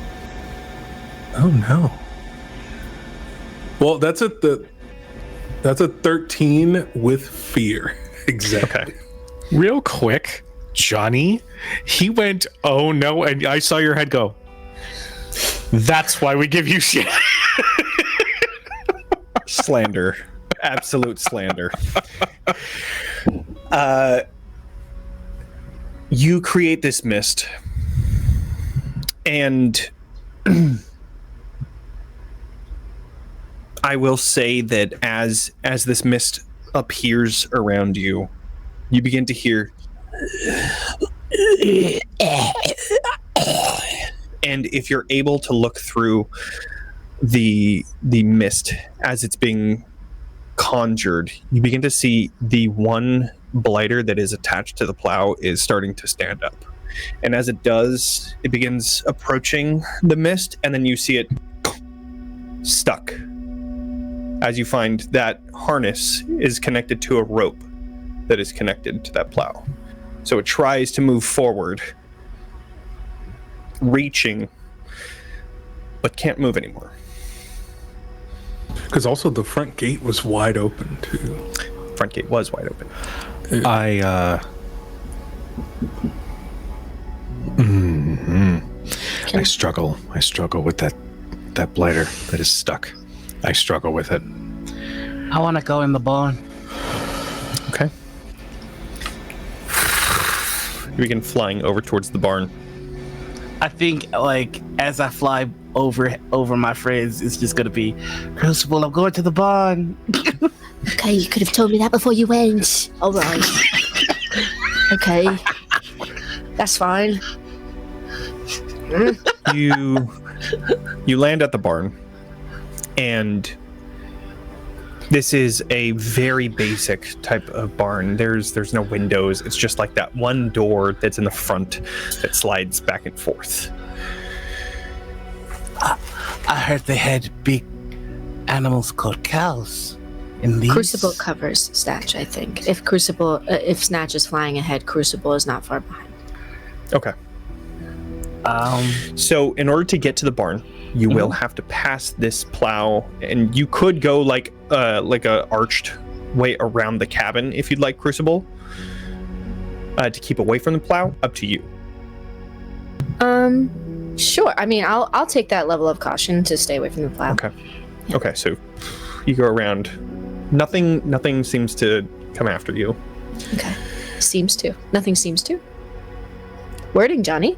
Oh no. Well, that's a 13 with fear. Exactly. Okay. Real quick, Jonny, he went, oh no, and I saw your head go. That's why we give you shit. Slander. Absolute slander. You create this mist, and I will say that as this mist appears around you, you begin to hear, and if you're able to look through the mist as it's being conjured, you begin to see the one blighter that is attached to the plow is starting to stand up. And as it does, it begins approaching the mist, and then you see it stuck. As you find that harness is connected to a rope that is connected to that plow. So it tries to move forward, reaching, but can't move anymore. Because also the front gate was wide open too. Front gate was wide open. I struggle with that blighter that is stuck. I struggle with it. I want to go in the barn. Okay. You begin flying over towards the barn. I think, like, as I fly over my friends, it's just gonna be, Crucible, I'm going to the barn. Okay, you could have told me that before you went. All right. Okay. That's fine. You land at the barn, and this is a very basic type of barn. There's no windows. It's just like that one door that's in the front that slides back and forth. I heard they had big animals called cows in these. Crucible covers Snatch, I think. If Snatch is flying ahead, Crucible is not far behind. Okay. So in order to get to the barn, you will have to pass this plow, and you could go like a arched way around the cabin if you'd like, Crucible, to keep away from the plow. Up to you. Sure. I mean, I'll take that level of caution to stay away from the plow. Okay. Okay, so you go around. Nothing seems to come after you. Okay. Seems to. Nothing seems to. Wording, Jonny.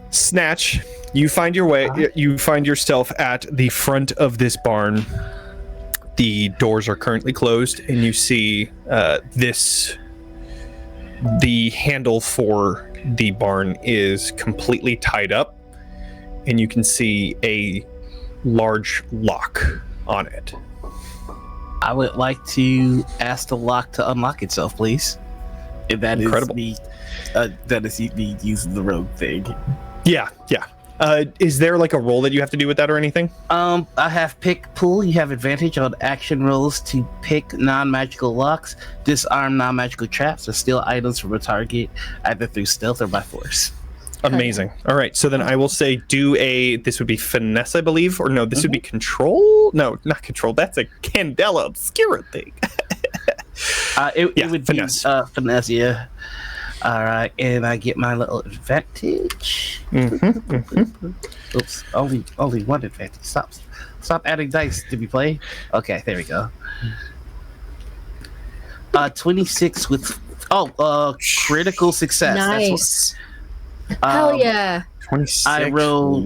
Snatch, you find your way. You find yourself at the front of this barn. The doors are currently closed, and you see the handle for the barn is completely tied up, and you can see a large lock on it. I would like to ask the lock to unlock itself, please. If that Incredible. is me using the rogue thing. Yeah. Is there like a roll that you have to do with that or anything? I have pick pool. You have advantage on action rolls to pick non-magical locks, disarm non-magical traps, or steal items from a target, either through stealth or by force. Amazing. All right, so then I will say this would be finesse, I believe, or no, this would be control. No, not control. That's a Candela Obscura thing. It would finesse. be finesse, yeah. All right, and I get my little advantage. Oops, only one advantage. Stop adding dice to be played. Okay, there we go. 26 with critical success. Nice. Hell yeah. 26. I rolled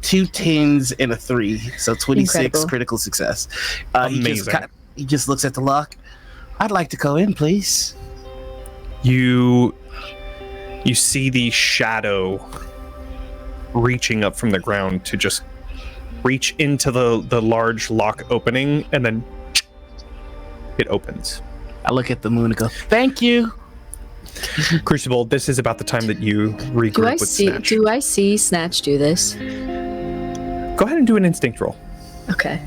2 10s and a 3, so 26 Incredible. critical success. Amazing. He just looks at the lock. I'd like to go in, please. You see the shadow reaching up from the ground to just reach into the large lock opening, and then it opens. I look at the moon and go, "Thank you." Crucible, this is about the time that you regroup with Snatch. Do I see Snatch do this? Go ahead and do an instinct roll. Okay.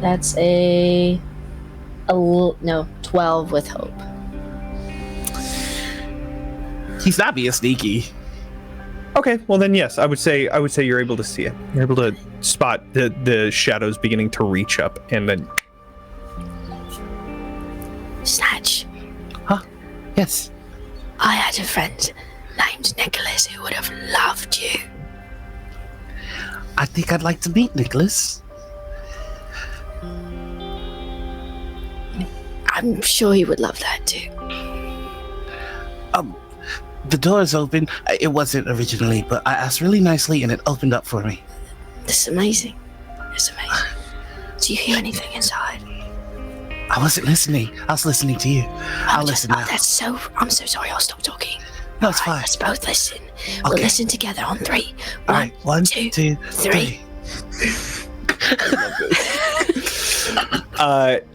That's a 12 with hope. He's not being sneaky. Okay, well then yes, I would say you're able to see it. You're able to spot the shadows beginning to reach up, and then Snatch. Huh? Yes. I had a friend named Nicholas who would have loved you. I think I'd like to meet Nicholas. I'm sure he would love that too. The door is open. It wasn't originally, but I asked really nicely and it opened up for me. This is amazing. It's amazing. Do you hear anything inside? I wasn't listening. I was listening to you. I'll listen now. I'm so sorry. I'll stop talking. No, it's fine. Let's both listen. We'll listen together on 3. All right. 1, 2, 3.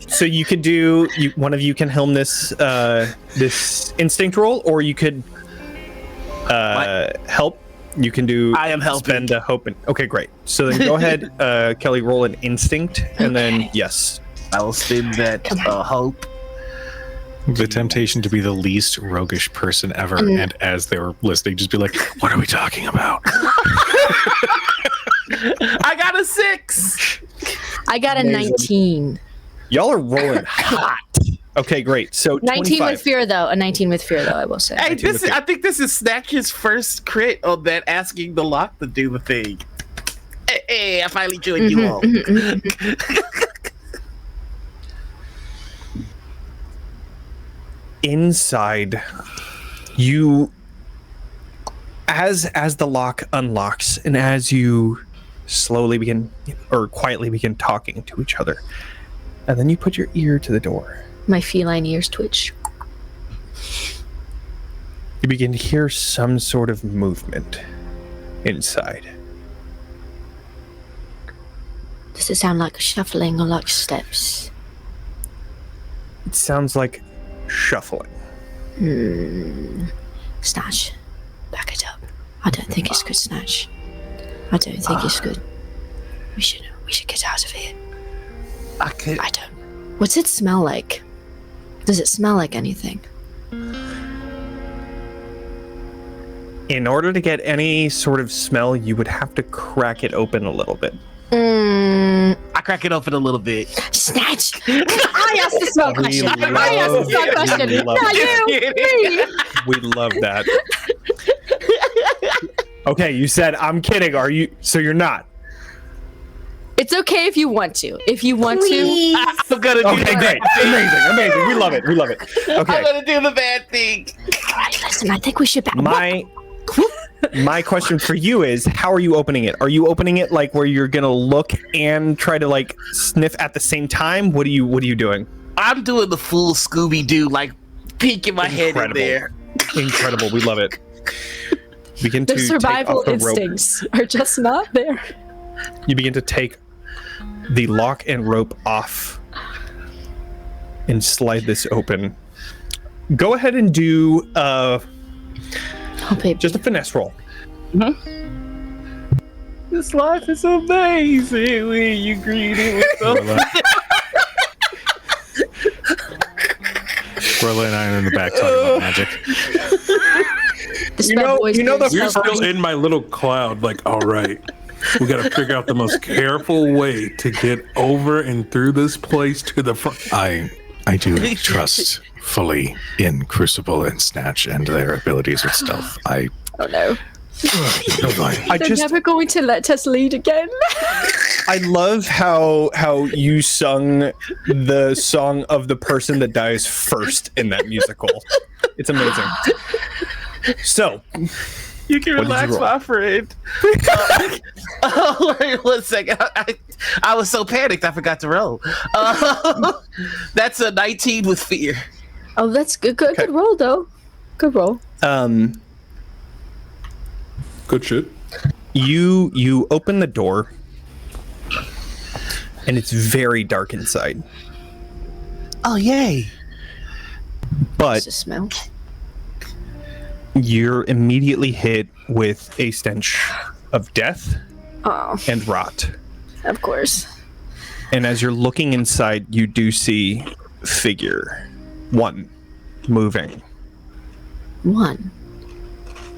So you could do. One of you can helm this this instinct roll, or you could help. You can do. I am helping. Spend a hope. Okay, great. So then go ahead, Kelly. Roll an instinct, and then yes. I will spend that hope. The temptation to be the least roguish person ever, and as they were listening, just be like, "What are we talking about?" I got a 6. I got a 19. Y'all are rolling hot. Okay, great. So 19 25. with fear, though. A 19 with fear, though. I will say. Hey, I think this is Snatch's first crit on that asking the lock to do the thing. Hey, I finally joined you all. Inside, you, as the lock unlocks, and as you slowly begin or quietly begin talking to each other, and then you put your ear to the door. My feline ears twitch. You begin to hear some sort of movement inside. Does it sound like shuffling or like steps? It sounds like shuffling. Snatch, back it up. I don't think it's good, Snatch. I don't think it's good. We should get out of here. I don't. What's it smell like? Does it smell like anything? In order to get any sort of smell, you would have to crack it open a little bit. I crack it open a little bit. Snatch! I asked the smell question. I asked the smell question. Not you. Me. We love that. Okay, you said I'm kidding. Are you? So you're not. It's okay if you want to. If you want Please. I'm gonna do Okay, great. Amazing. We love it. Okay. I'm gonna do the bad thing. All right, listen. I think we should back. My question for you is, how are you opening it? Are you opening it like where you're gonna look and try to like sniff at the same time? What are you doing? I'm doing the full Scooby-Doo, like peeking my head in there. Incredible. We love it. Begin to The survival take off the rope. instincts are just not there. You begin to take the lock and rope off and slide this open. Go ahead and do just a finesse roll. This life is amazing when you greet it with Roila and I are in the back talking about magic. You're still in my little cloud, like, all right, we got to figure out the most careful way to get over and through this place to the front. I do trust fully in Crucible and Snatch and their abilities with stealth. Oh no. They're never going to let us lead again. I love how you sung the song of the person that dies first in that musical. It's amazing. So, you can relax, my friend. Wait 1 second. I was so panicked I forgot to roll. That's a 19 with fear. Oh, that's good. Good roll, though. Good roll. Good shit. You open the door, and it's very dark inside. Oh, yay. But What's the smell? you're immediately hit with a stench of death Oh, and rot. of course. And as you're looking inside, you do see figure 1 moving. 1.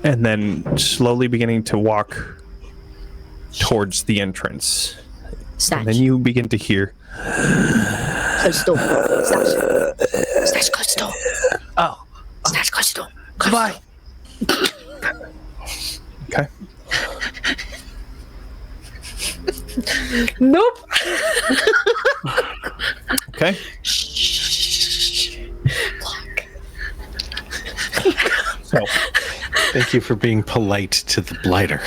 And then slowly beginning to walk towards the entrance. Snatch. And then you begin to hear, Close the door. Snatch. Snatch, close the door. Oh, Snatch, close the door. goodbye. okay, Nope. okay. So, Thank you for being polite to the blighter.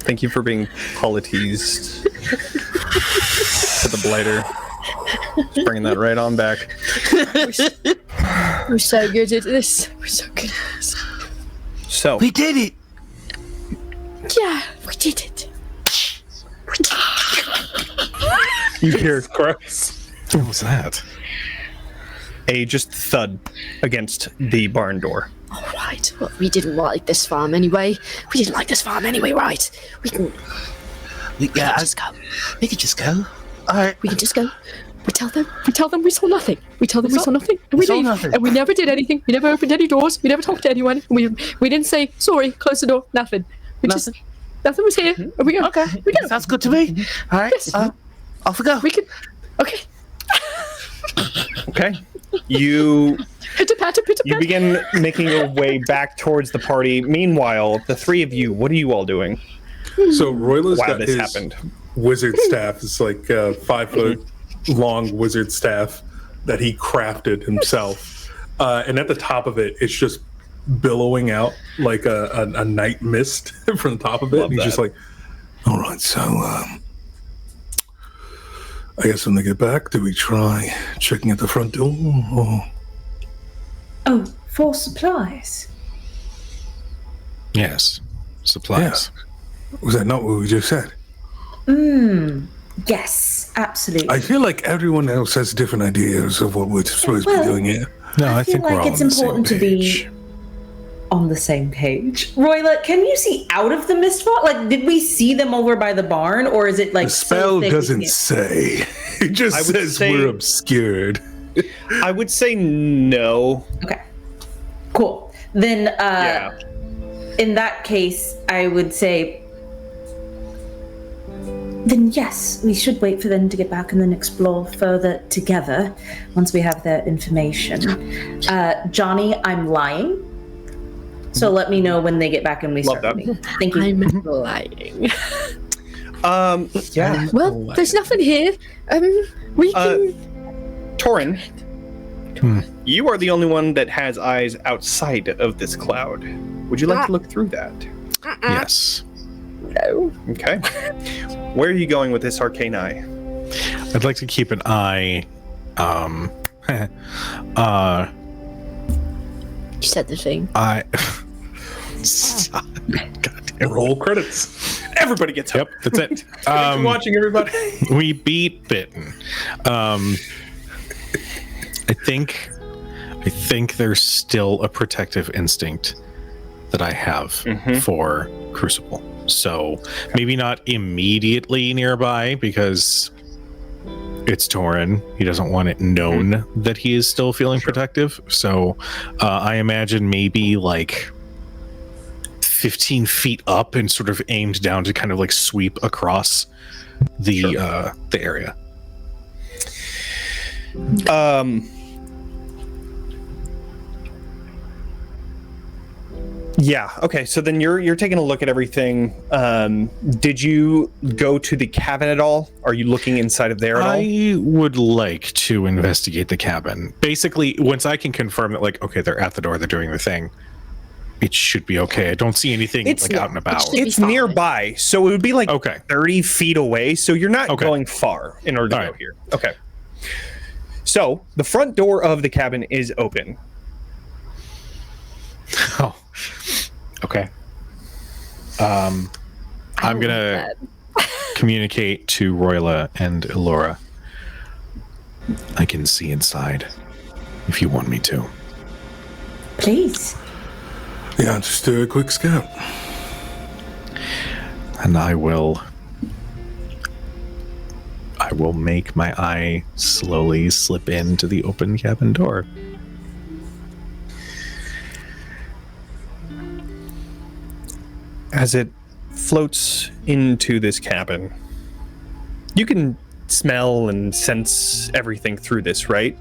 thank you for being politised to the blighter. Just bringing that right on back. We're so good at this. We're so good at this. So, We did it. Yeah, we did it. you hear What was that? a just thud against the barn door. All right. Well, we didn't like this farm anyway. Right? We can Yeah, just go. we could just go. All right. We can just go. We tell them we saw nothing. We tell them we saw nothing, and we saw leave. nothing. And we never did anything. We never opened any doors. We never talked to anyone. We didn't say sorry. Close the door. Nothing. We just nothing was here. And we go. Okay. We go. Sounds good to me. All right. Yes. Off we go. We can. Okay. Okay. You Pitter patter. Pitter you patter. begin making your way back towards the party. Meanwhile, the 3 of you, what are you all doing So Roila's while got this his happened? wizard staff. It's like a 5 foot long wizard staff that he crafted himself. And at the top of it, it's just billowing out like a night mist from the top of it. Love And he's that. just like, all right, so I guess when they get back, do we try checking at the front door? Or... Oh, for supplies. Yes. Supplies. Was that not what we just said? Yes, absolutely. I feel like everyone else has different ideas of what we're supposed to be Well, doing here. No, I feel think we're like all it's on the same important to page. be on the same page. Roila, can you see out of the mist fog? Like, did we see them over by the barn, or is it like The spell so thick we doesn't can't- say. It just I would says say- we're obscured. I would say no. Okay, cool. Then, Yeah. in that case, I would say, then yes, we should wait for them to get back and then explore further together once we have their information. Jonny, I'm lying. So let me know when they get back and we Love start that. moving. Thank you. I'm lying. Yeah. Well, there's nothing here. We can. Torin, you are the only one that has eyes outside of this cloud. Would you like to look through that? Yes. No. Okay. Where are you going with this arcane eye? I'd like to keep an eye. You said the thing. God damn. Roll credits. Everybody gets Yep, that's it. Thanks for watching, everybody. We beat Bitten. I think there's still a protective instinct that I have for Crucible. So maybe not immediately nearby because it's Torin. He doesn't want it known that he is still feeling protective. So I imagine maybe like 15 feet up and sort of aimed down to kind of like sweep across the area. Yeah. Okay. So then you're taking a look at everything. Did you go to the cabin at all? Are you looking inside of there at all? I would like to investigate the cabin. Basically, once I can confirm that, like, okay, they're at the door, they're doing their thing, it should be okay. I don't see anything It's like out and about. should be It's fine. nearby, so it would be like Okay. 30 feet away. So you're not Okay. going far in order to All go right. here. Okay. So the front door of the cabin is open. Oh, okay. I'm gonna communicate to Roila and Ilora. I can see inside if you want me to. Please. Yeah, just do a quick scout. And I will make my eye slowly slip into the open cabin door. As it floats into this cabin, you can smell and sense everything through this, right?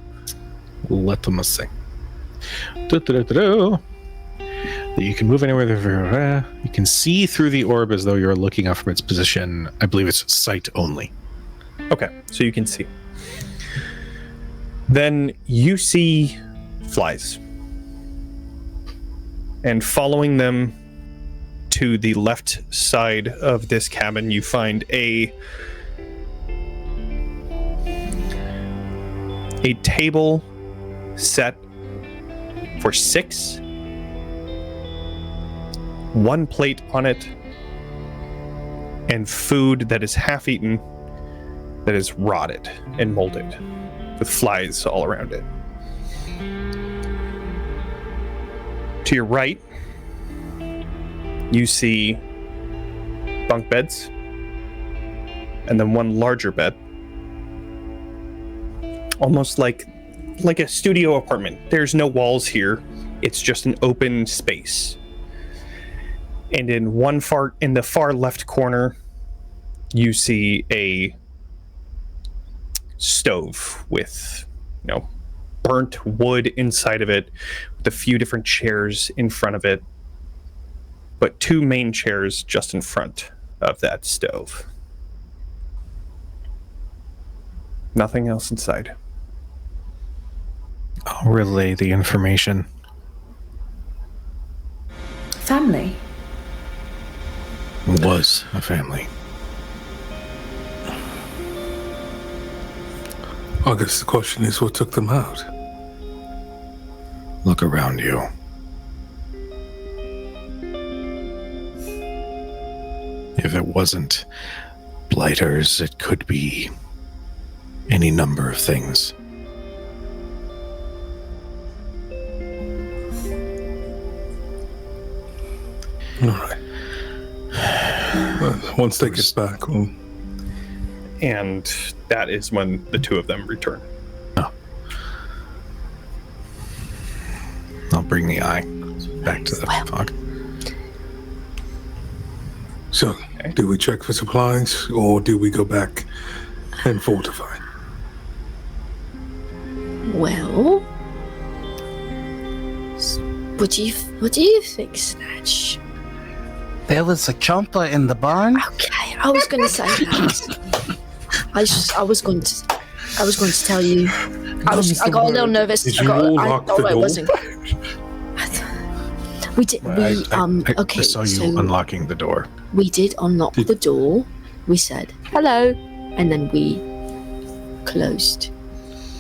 Let them see. That you can move anywhere. You can see through the orb as though you're looking up from its position. I believe it's sight only. Okay, so you can see. Then you see flies. And following them to the left side of this cabin, you find a table set for 6, 1 plate on it, and food that is half eaten, that is rotted and molded, with flies all around it. To your right, you see bunk beds, and then 1 larger bed, almost like a studio apartment. There's no walls here. It's just an open space. And in the far left corner, you see a stove with, burnt wood inside of it, with a few different chairs in front of it, but 2 main chairs just in front of that stove. Nothing else inside. I'll relay the information. Family. Was a family. I guess the question is, what took them out? Look around you. If it wasn't blighters, it could be any number of things. All right. Well, once they get back, we'll... And that is when the 2 of them return. Oh. I'll bring the eye back to the fog. So, do we check for supplies, or do we go back and fortify? Well, what do you think, Snatch? There was a chomper in the barn. Okay, I was going to say that. I was going to tell you. I got a little nervous. Did you all lock the door? We did. Okay. I saw you unlocking the door. We did unlock the door. We said hello, and then we closed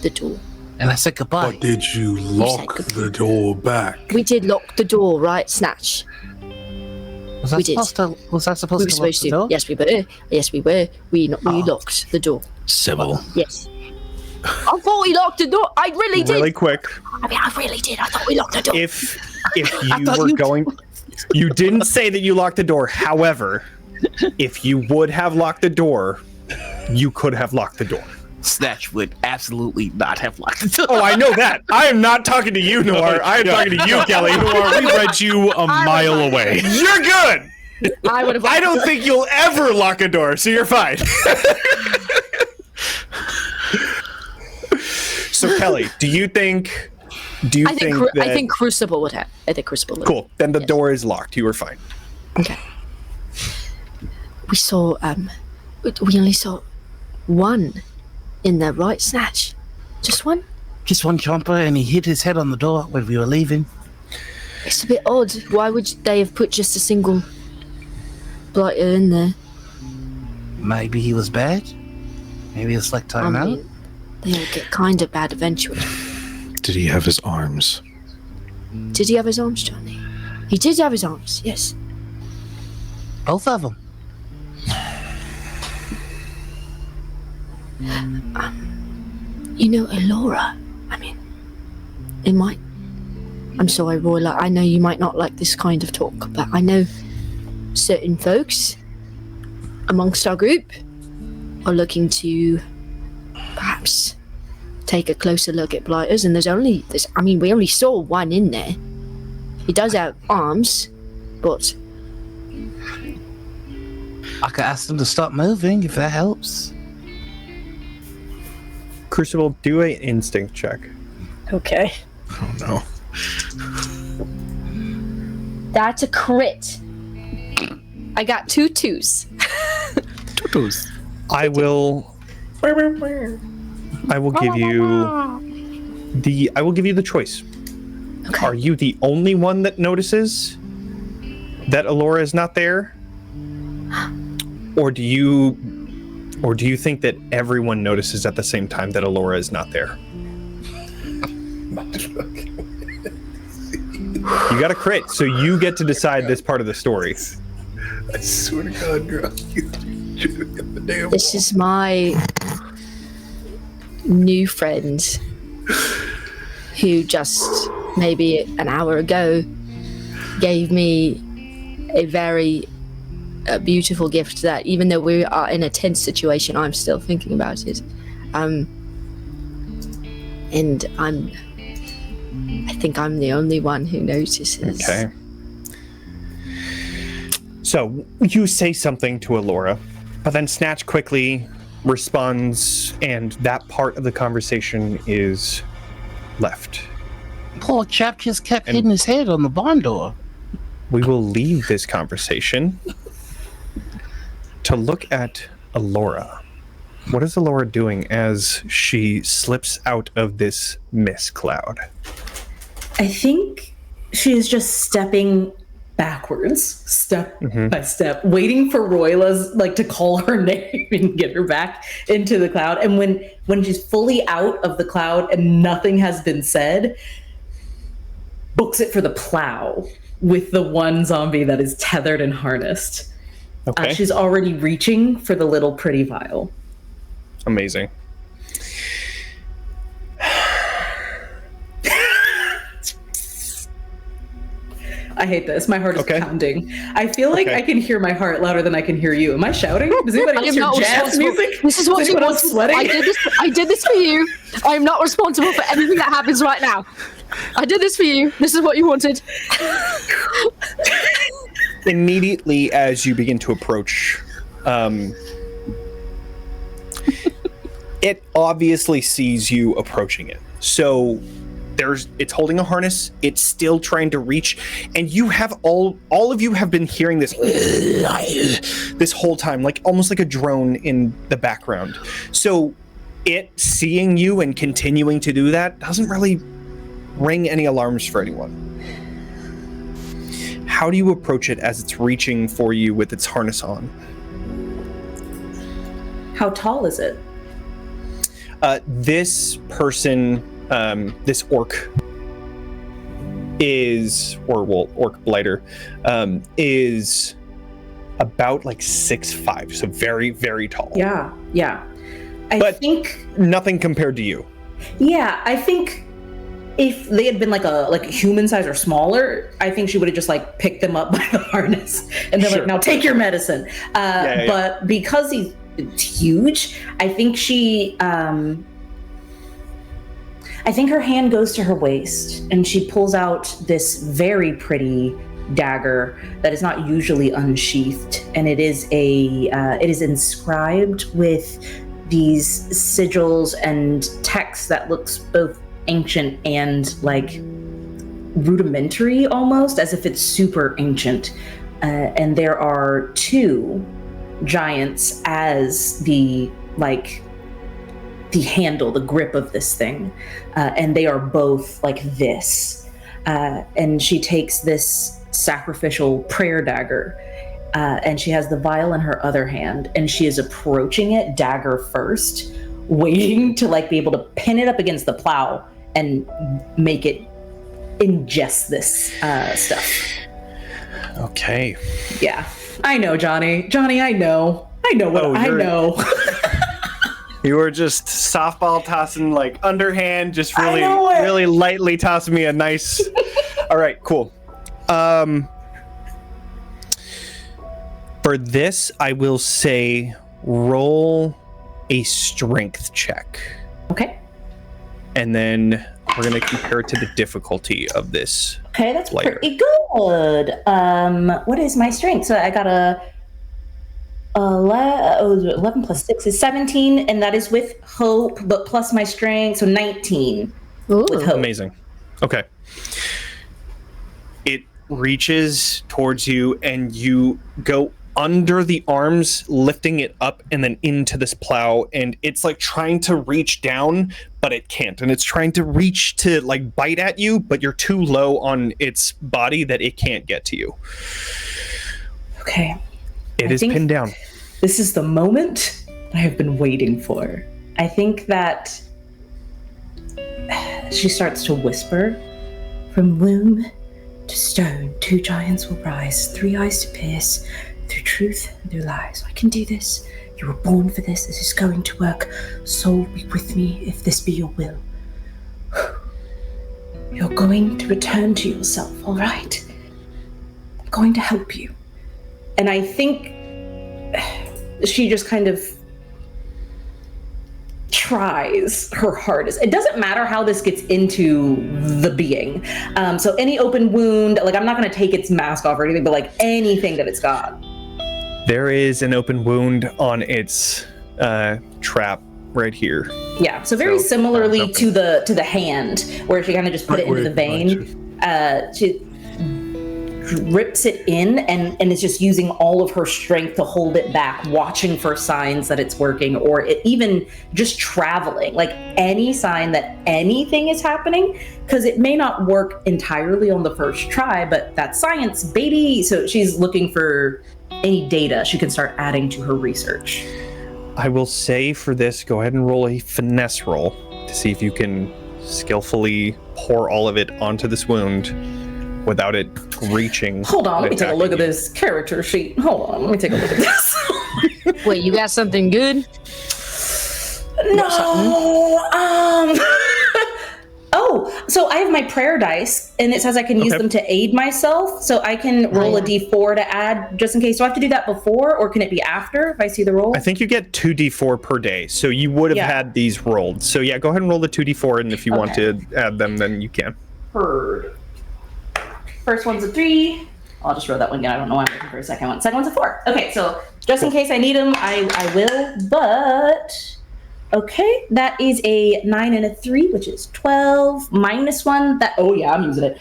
the door. And I said goodbye. But did you lock the door back? We did lock the door, right, Snatch? Was I supposed to lock the door? Yes, we were. Yes, we were. We locked the door. Civil. Yes. I thought we locked the door. I really did. Really quick. I mean, I really did. I thought we locked the door. If you were going... You didn't say that you locked the door. However, if you would have locked the door, you could have locked the door. Snatch would absolutely not have locked the door. Oh, I know that. I am not talking to you, Noir. I am talking to you, Kelly. Noir, we read you a mile away. You're good. I would have. I don't think you'll ever lock a door, so you're fine. So, Kelly, do you think that... I think Crucible would have. I think Crucible would. Cool. Then the door is locked. You were fine. Okay. We saw. We only saw 1 in there, right, Snatch? Just 1? Just 1 chomper, and he hit his head on the door when we were leaving. It's a bit odd. Why would they have put just a single blighter in there? Maybe he was bad. Maybe it's like time out. They all get kind of bad eventually. Did he have his arms? Did he have his arms, Jonny? He did have his arms, yes. Both of them. You know, Ilora, I mean, it might... I'm sorry, Roila, I know you might not like this kind of talk, but I know certain folks amongst our group are looking to perhaps take a closer look at blighters, and we only saw one in there. He does have arms, but... I could ask them to stop moving if that helps. Crucible, do an instinct check. Okay. Oh no. That's a crit. I got 2 2s. Tutus. I will give you the choice. Okay. Are you the only one that notices that Ilora is not there? Or do you think that everyone notices at the same time that Ilora is not there? You got a crit, so you get to decide this part of the story. I swear to God, girl, you should get the damn This is my new friend who just maybe an hour ago gave me a very beautiful gift that even though we are in a tense situation, I'm still thinking about it. And I think I'm the only one who notices. Okay. So you say something to Ilora, but then Snatch quickly responds, and that part of the conversation is left. Poor chap just kept hitting his head on the barn door. We will leave this conversation to look at Ilora. What is Ilora doing as she slips out of this mist cloud? I think she is just stepping backwards, step by step, waiting for Roila's to call her name and get her back into the cloud. And when she's fully out of the cloud and nothing has been said, books it for the plow with the one zombie that is tethered and harnessed. Okay. She's already reaching for the little pretty vial. Amazing. I hate this. My heart is pounding. I feel like I can hear my heart louder than I can hear you. Am I shouting? Does anybody else hear jazz music? This is what you want. Sweating? I did this for you. I am not responsible for anything that happens right now. I did this for you. This is what you wanted. Immediately as you begin to approach, it obviously sees you approaching it. So it's holding a harness, it's still trying to reach, and you have all of you have been hearing this this whole time, almost like a drone in the background. So it seeing you and continuing to do that doesn't really ring any alarms for anyone. How do you approach it as it's reaching for you with its harness on? How tall is it? This person, this orc orc blighter, is about 6'5", so very, very tall. Yeah. I think nothing compared to you. Yeah, I think if they had been like a human size or smaller, I think she would have just picked them up by the harness and they're now take your medicine. But because he's huge, I think I think her hand goes to her waist and she pulls out this very pretty dagger that is not usually unsheathed, and it is inscribed with these sigils and text that looks both ancient and rudimentary, almost as if it's super ancient. And there are 2 giants as the handle, the grip of this thing, and they are both this. And she takes this sacrificial prayer dagger, and she has the vial in her other hand, and she is approaching it dagger first, waiting to be able to pin it up against the plow and make it ingest this stuff. Okay. Yeah, I know, Jonny. I know what I know. You were just softball tossing, like, underhand, just really, I know it. really lightly tossing me a nice... All right, cool. For this, I will say roll a strength check. Okay. And then we're going to compare it to the difficulty of this. Okay, that's layer. pretty good. What is my strength? So I got a 11 plus 6 is 17, and that is with hope, but plus my strength, so 19 with hope. Amazing. Okay. It reaches towards you, and you go under the arms, lifting it up and then into this plow, and it's like trying to reach down, but it can't. And it's trying to reach to like bite at you, but you're too low on its body that it can't get to you. Okay. It is pinned down. This is the moment I have been waiting for. I think that she starts to whisper, "From womb to stone, 2 giants will rise, 3 eyes to pierce, through truth and through lies. I can do this. You were born for this. This is going to work. Soul, be with me if this be your will. You're going to return to yourself, all right? I'm going to help you." And I think she just kind of tries her hardest. It doesn't matter how this gets into the being. So any open wound, like I'm not going to take its mask off or anything, but like anything that it's got. There is an open wound on its trap right here. Yeah, so very similarly to the hand, where she kind of just put it into the vein. She rips it in and is just using all of her strength to hold it back, watching for signs that it's working, or even just traveling, like any sign that anything is happening, because it may not work entirely on the first try, but that's science, baby. So she's looking for any data she can start adding to her research. I will say for this, go ahead and roll a finesse roll to see if you can skillfully pour all of it onto this wound without it reaching. Hold on, let me take a look at this character sheet. Hold on, let me take a look at this. Wait, you got something good? No, oh, so I have my prayer dice, and it says I can use them to aid myself, so I can roll a d4 to add just in case. Do I have to do that before, or can it be after if I see the roll? I think you get 2d4 per day, so you would have had these rolled. So yeah, go ahead and roll the 2d4, and if you want to add them, then you can. Heard. First one's a 3. I'll just roll that one again. I don't know why I'm looking for a second one. Second one's a 4. Okay, so just in case I need them, I will, but... Okay, that is a 9 and a 3, which is 12, minus 1. That, oh yeah, I'm using it.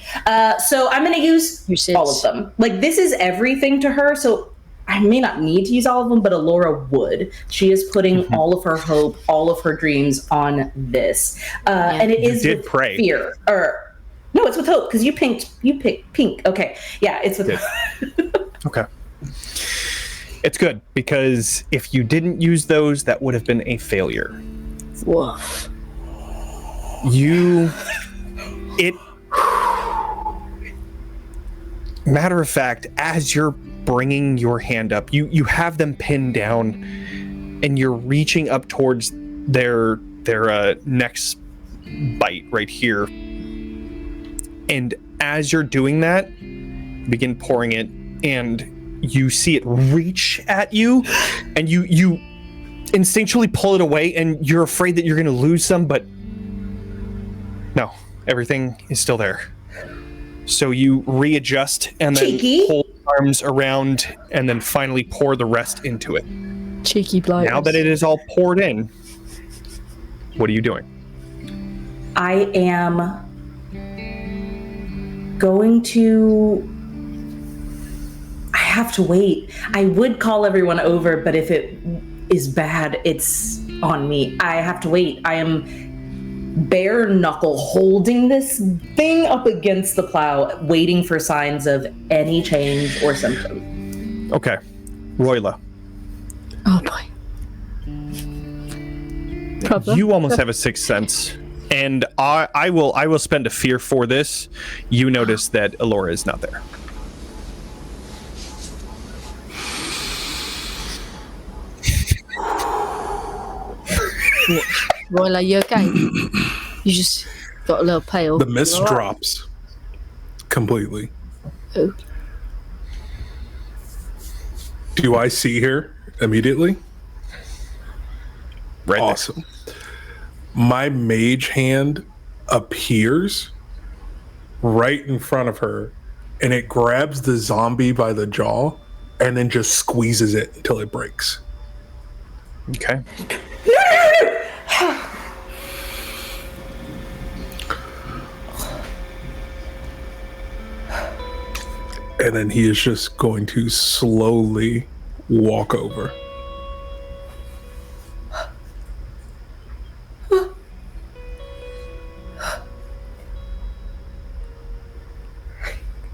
So I'm going to use all of them. Like, this is everything to her, so I may not need to use all of them, but Ilora would. She is putting all of her hope, all of her dreams on this. And it is with fear. No, it's with hope, because you picked pink. Okay, yeah, it's with Okay. It's good, because if you didn't use those, that would have been a failure. Woof. Matter of fact, as you're bringing your hand up, you have them pinned down, and you're reaching up towards their next bite right here. And as you're doing that, begin pouring it, and you see it reach at you, and you instinctually pull it away, and you're afraid that you're going to lose some, but no, everything is still there. So you readjust and then pull arms around, and then finally pour the rest into it. Cheeky blighters. Now that it is all poured in, what are you doing? I am going to... I have to wait. I would call everyone over, but if it is bad, it's on me. I have to wait. I am bare knuckle holding this thing up against the plow, waiting for signs of any change or symptom. Okay. Roila. Oh boy. Problem? You almost have a sixth sense, and I will spend a fear for this. You notice that Ilora is not there. Roila, you okay? You just got a little pale. The mist You all right? drops completely. Oh. Do I see her immediately? Right there. Awesome. My mage hand appears right in front of her, and it grabs the zombie by the jaw and then just squeezes it until it breaks. Okay. And then he is just going to slowly walk over.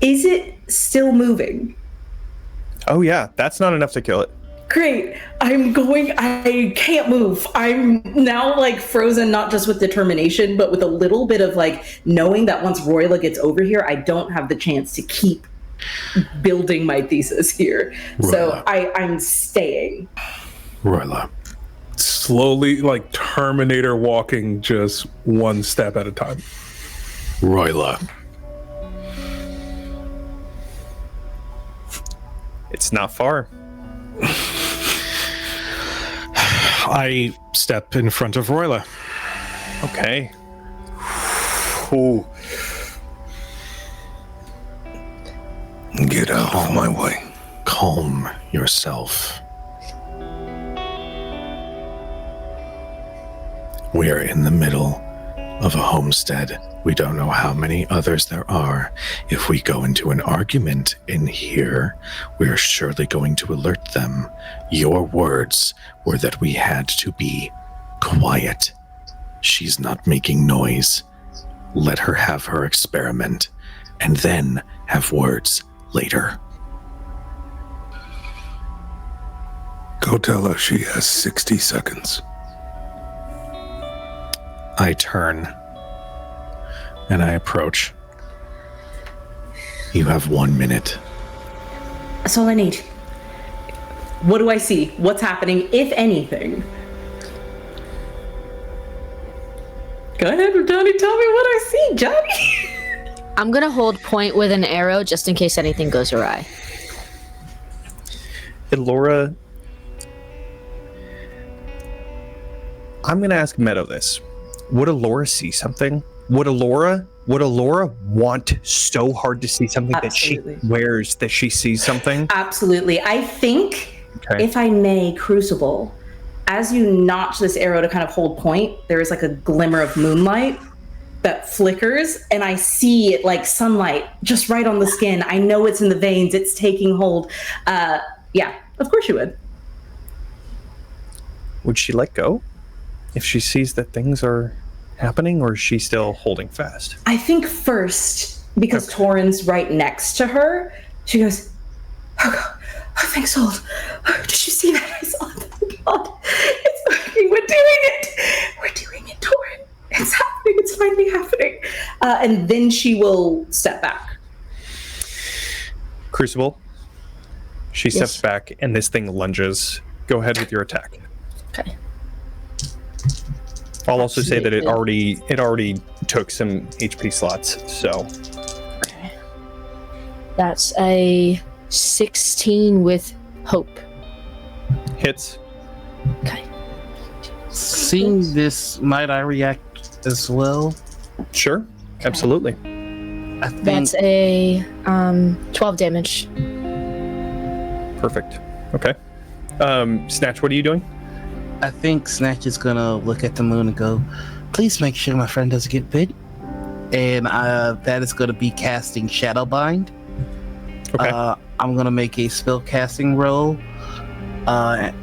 Is it still moving? Oh yeah, that's not enough to kill it. Great. I can't move. I'm now like frozen, not just with determination, but with a little bit of like knowing that once Roila gets over here, I don't have the chance to keep building my thesis here. So I'm staying. Roila. Slowly, like Terminator walking, just one step at a time. Roila. It's not far. I step in front of Roila. Okay. Ooh. Get out of my way. Calm yourself. We are in the middle of a homestead. We don't know how many others there are. If we go into an argument in here, we are surely going to alert them. Your words were that we had to be quiet. She's not making noise. Let her have her experiment, and then have words later. Go tell her she has 60 seconds. I turn and I approach. You have 1 minute. That's all I need. What do I see? What's happening, if anything? Go ahead, Johnny. Tell me what I see, Johnny. I'm gonna hold point with an arrow just in case anything goes awry. Ilora, I'm gonna ask Meadow this. Would Ilora see something? Would Ilora want so hard to see something Absolutely. that she wears that she sees something? Absolutely. I think, Okay. if I may, Crucible, as you notch this arrow to kind of hold point, there is like a glimmer of moonlight that flickers, and I see it like sunlight just right on the skin. I know it's in the veins. It's taking hold. Yeah, of course you would. Would she let go if she sees that things are happening, or is she still holding fast? I think first, because Torin's right next to her, she goes, oh God, oh, thanks, Old. Oh, did you see that? I saw it. Oh God, it's working. We're doing it. We're doing it, Torin. It's happening. It's finally happening. And then she will step back. Crucible, she steps back and this thing lunges. Go ahead with your attack. Okay. I'll also say that it Absolutely. already took some HP slots, so That's a 16 with hope. hits. Okay. Seeing this, might I react as well? Sure, absolutely. I think That's a 12 damage. Perfect. Okay. Snatch, what are you doing? I think Snatch is gonna look at the moon and go, please make sure my friend doesn't get bit. And that is gonna be casting Shadowbind. Okay. I'm gonna make a spell casting roll. And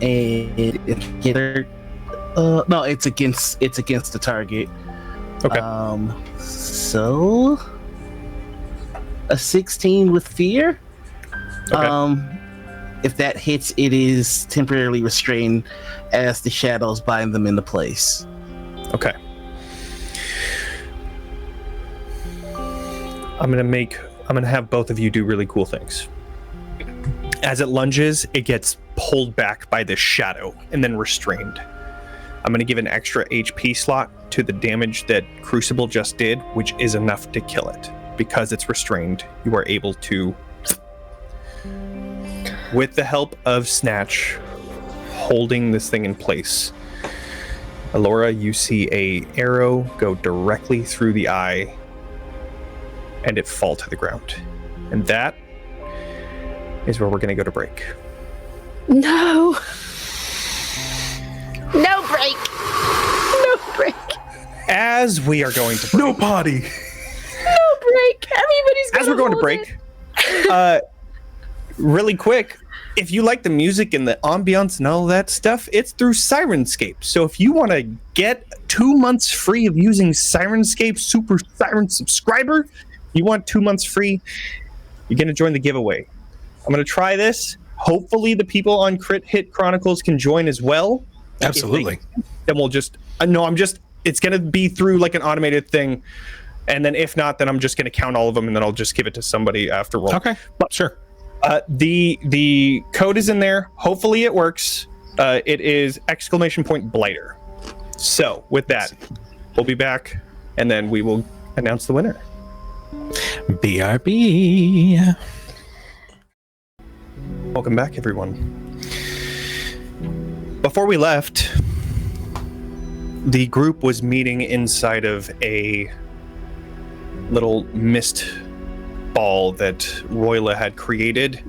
no, it's against the target. Okay. So a 16 with fear. Okay. If that hits, it is temporarily restrained as the shadows bind them into place. Okay. I'm gonna have both of you do really cool things. As it lunges, it gets pulled back by this shadow and then restrained. I'm going to give an extra HP slot to the damage that Crucible just did, which is enough to kill it. Because it's restrained, you are able to, with the help of Snatch, holding this thing in place. Ilora, you see a arrow go directly through the eye, and it fall to the ground. And that is where we're going to go to break. No. No break. No break. As we are going to break. No potty. No break. Everybody's As we're going to break, really quick, if you like the music and the ambiance and all that stuff, it's through Sirenscape. So if you want to get 2 months free of using Sirenscape Super Siren subscriber, you want 2 months free, you're going to join the giveaway. I'm going to try this. Hopefully the people on Crit Hit Chronicles can join as well. Absolutely. Then we'll just, it's going to be through like an automated thing. And then if not, then I'm just going to count all of them and then I'll just give it to somebody afterward. Okay, sure. The code is in there. Hopefully it works. It is !Blighter. So with that, we'll be back and then we will announce the winner. BRB. Welcome back, everyone. Before we left, the group was meeting inside of a little mist ball that Roila had created.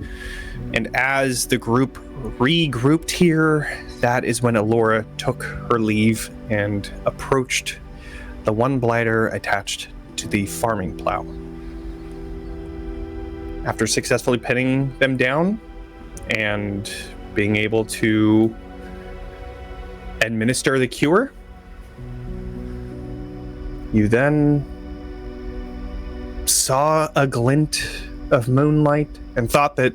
And as the group regrouped here, that is when Ilora took her leave and approached the one blighter attached to the farming plow. After successfully pinning them down and being able to administer the cure, you then saw a glint of moonlight and thought that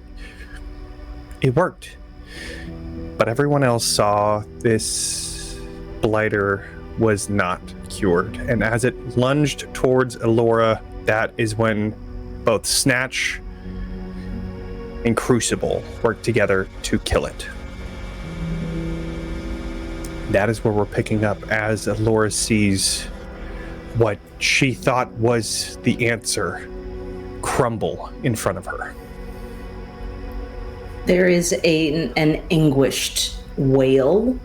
it worked. But everyone else saw this blighter was not cured. And as it lunged towards Ilora, that is when both Snatch and Crucible worked together to kill it. That is where we're picking up as Ilora sees what she thought was the answer crumble in front of her. There is an anguished wail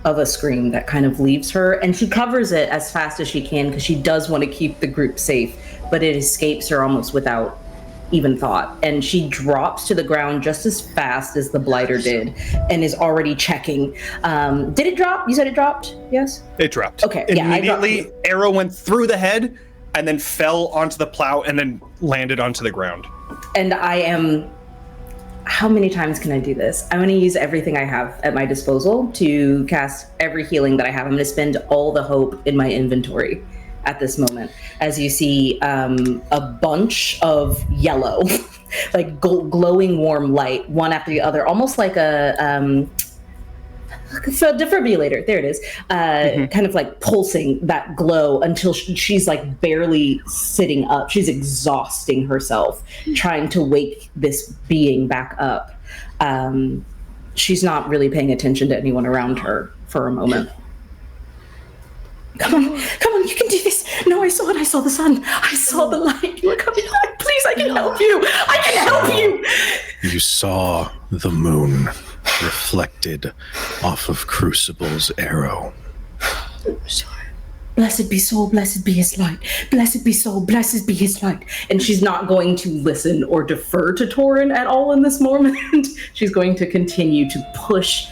of a scream that kind of leaves her, and she covers it as fast as she can because she does want to keep the group safe, but it escapes her almost without even thought, and she drops to the ground just as fast as the blighter did and is already checking. Did it drop? You said it dropped? Yes? It dropped. Okay. Immediately, arrow went through the head and then fell onto the plow and then landed onto the ground. And I am... How many times can I do this? I'm going to use everything I have at my disposal to cast every healing that I have. I'm going to spend all the hope in my inventory at this moment. As you see a bunch of yellow, like glowing warm light, one after the other, almost like a defibrillator. There it is. Kind of like pulsing that glow until she's like barely sitting up. She's exhausting herself trying to wake this being back up. She's not really paying attention to anyone around her for a moment. Come on, you can do this. No, I saw it. I saw the sun. I saw the light. You are coming back. Please, I can help you. I can help you. You saw the moon reflected off of Crucible's arrow. Sorry. Blessed be soul, blessed be his light. Blessed be soul, blessed be his light. And she's not going to listen or defer to Torin at all in this moment. She's going to continue to push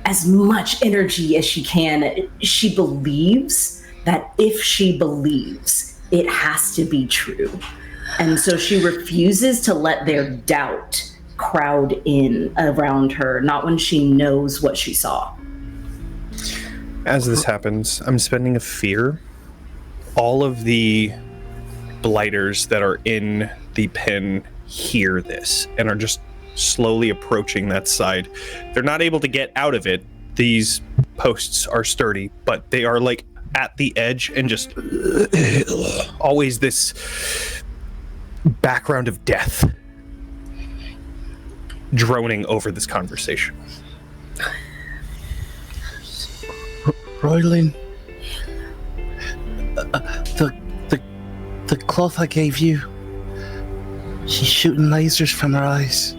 as much energy as she can. She believes that if she believes, it has to be true. And so she refuses to let their doubt crowd in around her, not when she knows what she saw. As this happens, I'm spending a fear. All of the blighters that are in the pen hear this and are just slowly approaching that side. They're not able to get out of it. These posts are sturdy, but they are like at the edge and just always this background of death droning over this conversation. Roila, the cloth I gave you. She's shooting lasers from her eyes.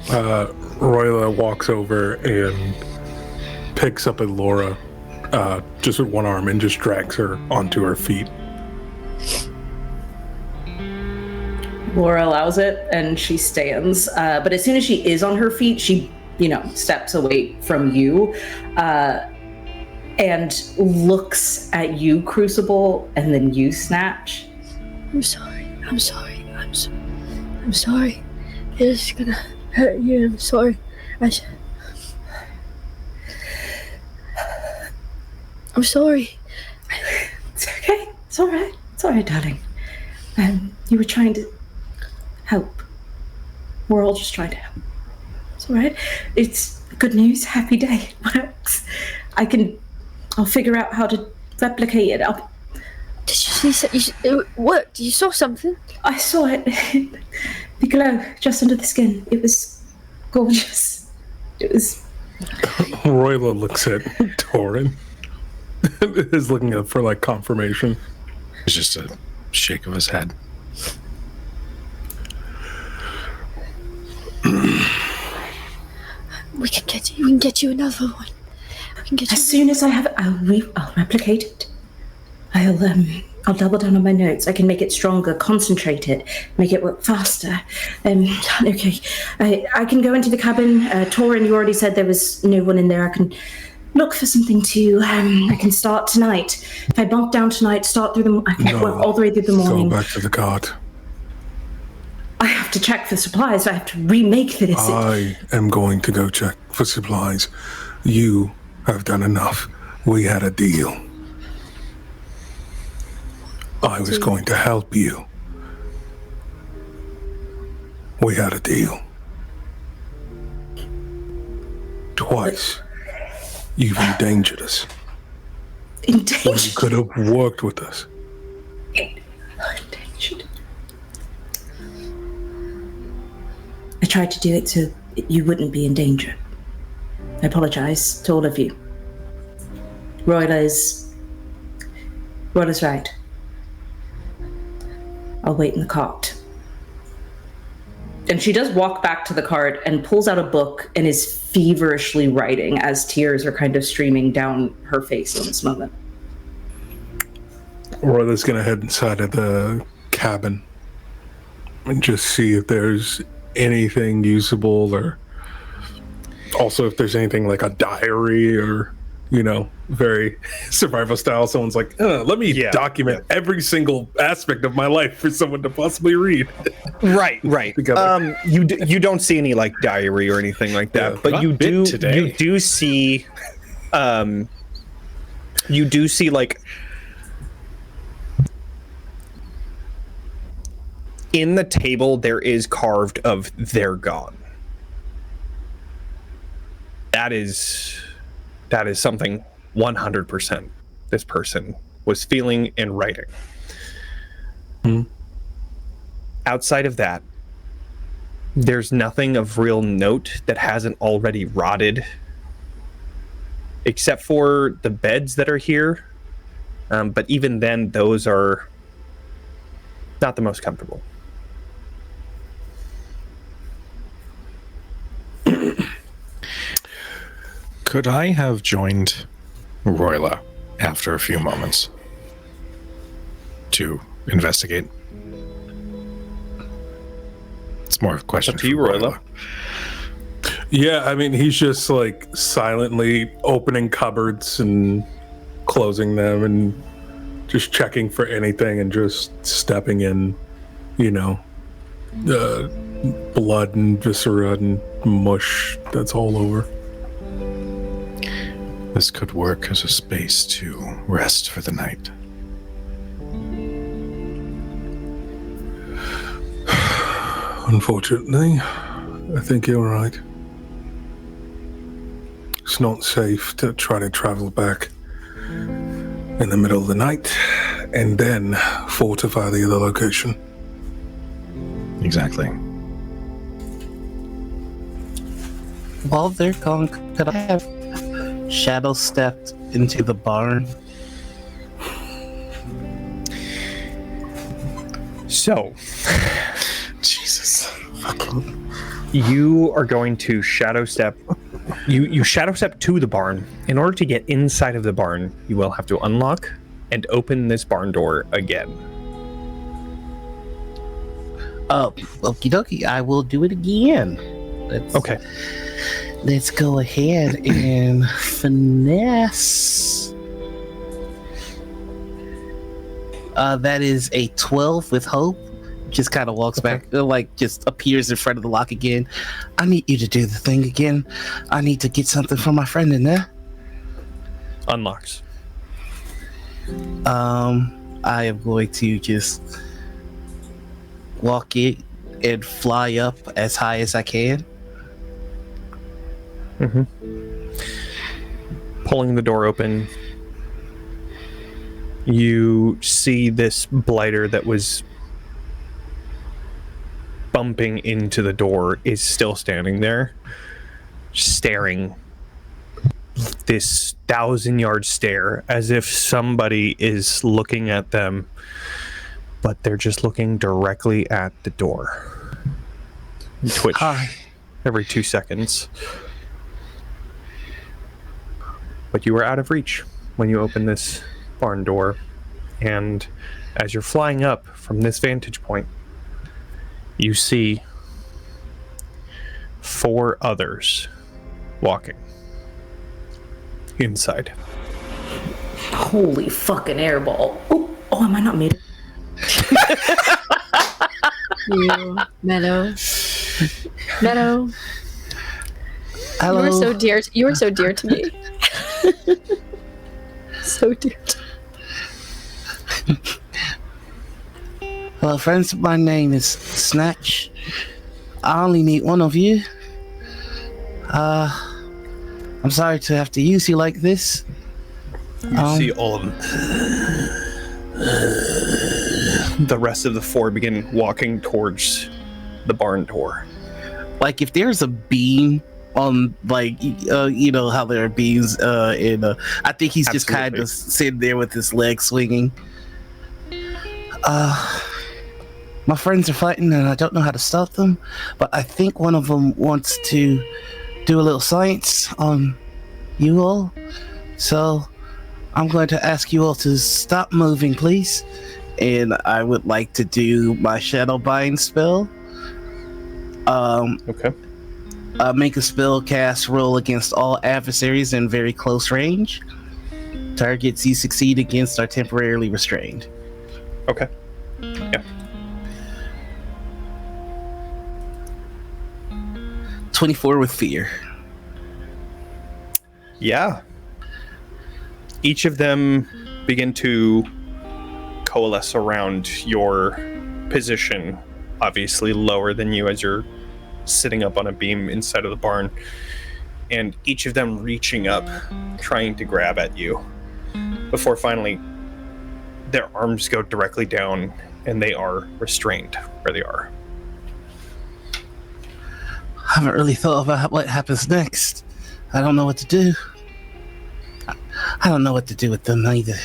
Roila walks over and picks up Ilora, just with one arm, and just drags her onto her feet. Laura allows it, and she stands. But as soon as she is on her feet, she, steps away from you, and looks at you, Crucible, and then you, Snatch. I'm sorry. It's gonna hurt you. I'm sorry. I'm sorry. It's okay. It's all right. It's all right, darling. You were trying to help. We're all just trying to help. It's all right. It's good news. Happy day. It works. I'll figure out how to replicate it. Did you see? It worked. You saw something? I saw it. The glow just under the skin. It was gorgeous. It was... Roila looks at Torin. Is looking up for, confirmation. It's just a shake of his head. We can get you another one. As soon as I have it, I'll replicate it. I'll double down on my notes. I can make it stronger, concentrate it, make it work faster. Okay. I can go into the cabin. Torin, you already said there was no one in there. I can look for something to... I can start tonight. If I bunk down tonight, start through I can work all the way through the morning. Go back to the cart. I have to check for supplies. I have to remake this. I am going to go check for supplies. You have done enough. We had a deal. I was going to help you. We had a deal. Twice. You've endangered us. Endangered? When you could have worked with us. Endangered? I tried to do it so you wouldn't be in danger. I apologize to all of you. Roila's right. I'll wait in the cart. And she does walk back to the cart and pulls out a book and is feverishly writing as tears are kind of streaming down her face in this moment. Roila's gonna head inside of the cabin and just see if there's anything usable, or also if there's anything like a diary or, very survival style. Someone's like, let me document every single aspect of my life for someone to possibly read. Right. You don't see any diary or anything like that, but you do see in the table there is carved of "they're gone." That is something 100% this person was feeling and writing. Outside of that, there's nothing of real note that hasn't already rotted, except for the beds that are here. But even then, those are not the most comfortable. Could I have joined Roila after a few moments to investigate? It's more of a question to you, Roila. Yeah, I mean, he's just silently opening cupboards and closing them and just checking for anything and just stepping in, blood and viscera and mush that's all over. This could work as a space to rest for the night. Unfortunately, I think you're right. It's not safe to try to travel back in the middle of the night and then fortify the other location. Exactly. While they're gone, could I have shadow stepped into the barn. So, Jesus. you are going to shadow step. You shadow step to the barn. In order to get inside of the barn, you will have to unlock and open this barn door again. Okie dokie, I will do it again. Okay. Let's go ahead and finesse. That is a 12 with hope. Just kind of walks back, like just appears in front of the lock again. I need you to do the thing again. I need to get something from my friend in there. Unlocks. I am going to just walk it and fly up as high as I can. Pulling the door open, you see this blighter that was bumping into the door is still standing there, staring this 1,000-yard stare as if somebody is looking at them, but they're just looking directly at the door. You twitch every 2 seconds. But you are out of reach when you open this barn door, and as you're flying up from this vantage point, you see 4 others walking inside. Holy fucking airball. Oh, am I not Meadow? You, Meadow. Meadow. Hello. You are so dear to me. So dear to me. Hello, friends. My name is Snatch. I only need one of you. I'm sorry to have to use you like this. You see all of them. The rest of the 4 begin walking towards the barn door. Like, if there's a beam on, like, you know how there are beams in I think he's just kind of sitting there with his legs swinging. My friends are fighting and I don't know how to stop them, but I think one of them wants to do a little science on you all. So I'm going to ask you all to stop moving, please. And I would like to do my shadow bind spell. Okay. Make a spell cast roll against all adversaries in very close range. Targets you succeed against are temporarily restrained. Okay. Yeah. 24 with fear. Yeah. Each of them begin to coalesce around your position, obviously lower than you as you're sitting up on a beam inside of the barn, and each of them reaching up, trying to grab at you, before finally their arms go directly down and they are restrained where they are. I haven't really thought about what happens next. I don't know what to do. I don't know what to do with them either.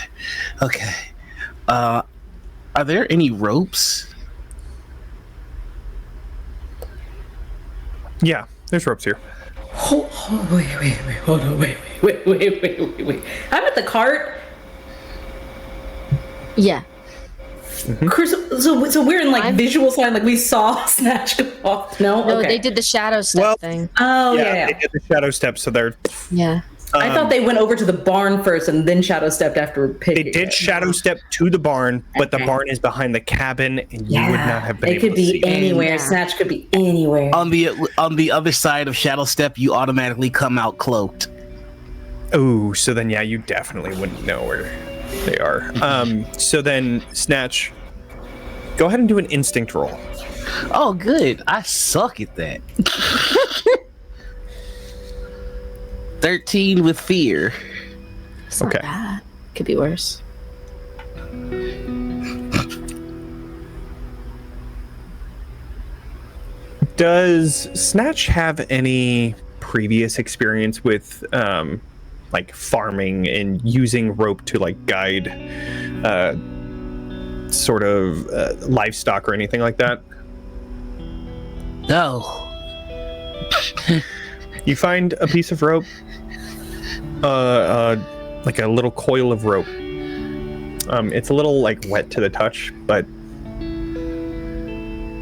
Okay. Are there any ropes? Yeah, there's ropes here. Oh, wait, hold on, wait. I'm at the cart. Yeah. Crucible. So we're in like visual sign, like we saw Snatch go off. No, No, okay. they did the shadow step thing. Oh yeah. They did the shadow step, so they're. Yeah. I thought they went over to the barn first and then shadow stepped after pig. They did shadow step to the barn, but the barn is behind the cabin, and you would not have been They able could to be see. anywhere. Yeah. Snatch could be anywhere. On the other side of shadow step, you automatically come out cloaked. Oh, so then you definitely wouldn't know where they are. So then, Snatch, go ahead and do an instinct roll. Oh, good. I suck at that. 13 with fear. It's not bad. Could be worse. Does Snatch have any previous experience with like farming and using rope to like guide sort of livestock or anything like that? No. You find a piece of rope, like a little coil of rope. It's a little like wet to the touch, but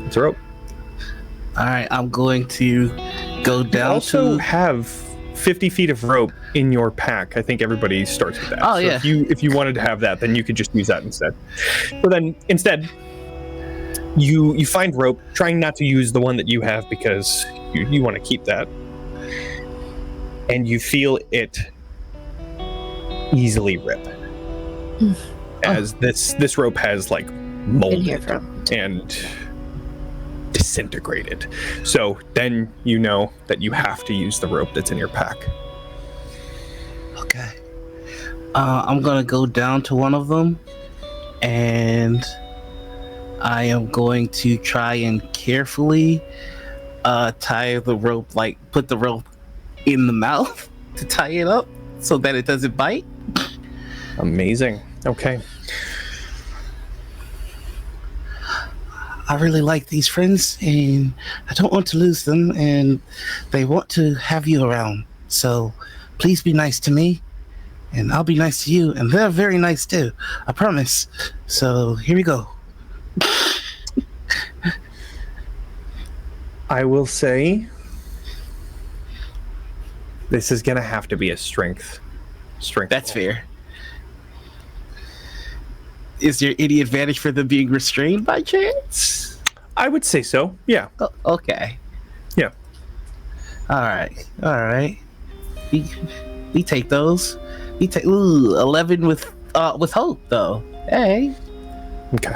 it's a rope. All right, I'm going to go down. You also have 50 feet of rope in your pack. I think everybody starts with that. Oh, yeah. If you wanted to have that, then you could just use that instead. But then instead, you find rope, trying not to use the one that you have because you want to keep that. And you feel it easily rip. As this rope has like molded and disintegrated. So then you know that you have to use the rope that's in your pack. Okay. I'm gonna go down to one of them, and I am going to try and carefully tie the rope, like put the rope in the mouth to tie it up so that it doesn't bite. Amazing. Okay. I really like these friends, and I don't want to lose them, and they want to have you around. So please be nice to me, and I'll be nice to you, and they're very nice too. I promise. So here we go. I will say this is gonna have to be a strength. That's fair. Is there any advantage for them being restrained by chance? I would say so. Yeah. Oh, okay. Yeah. All right. We take those. We take 11 with hope though. Hey. Okay.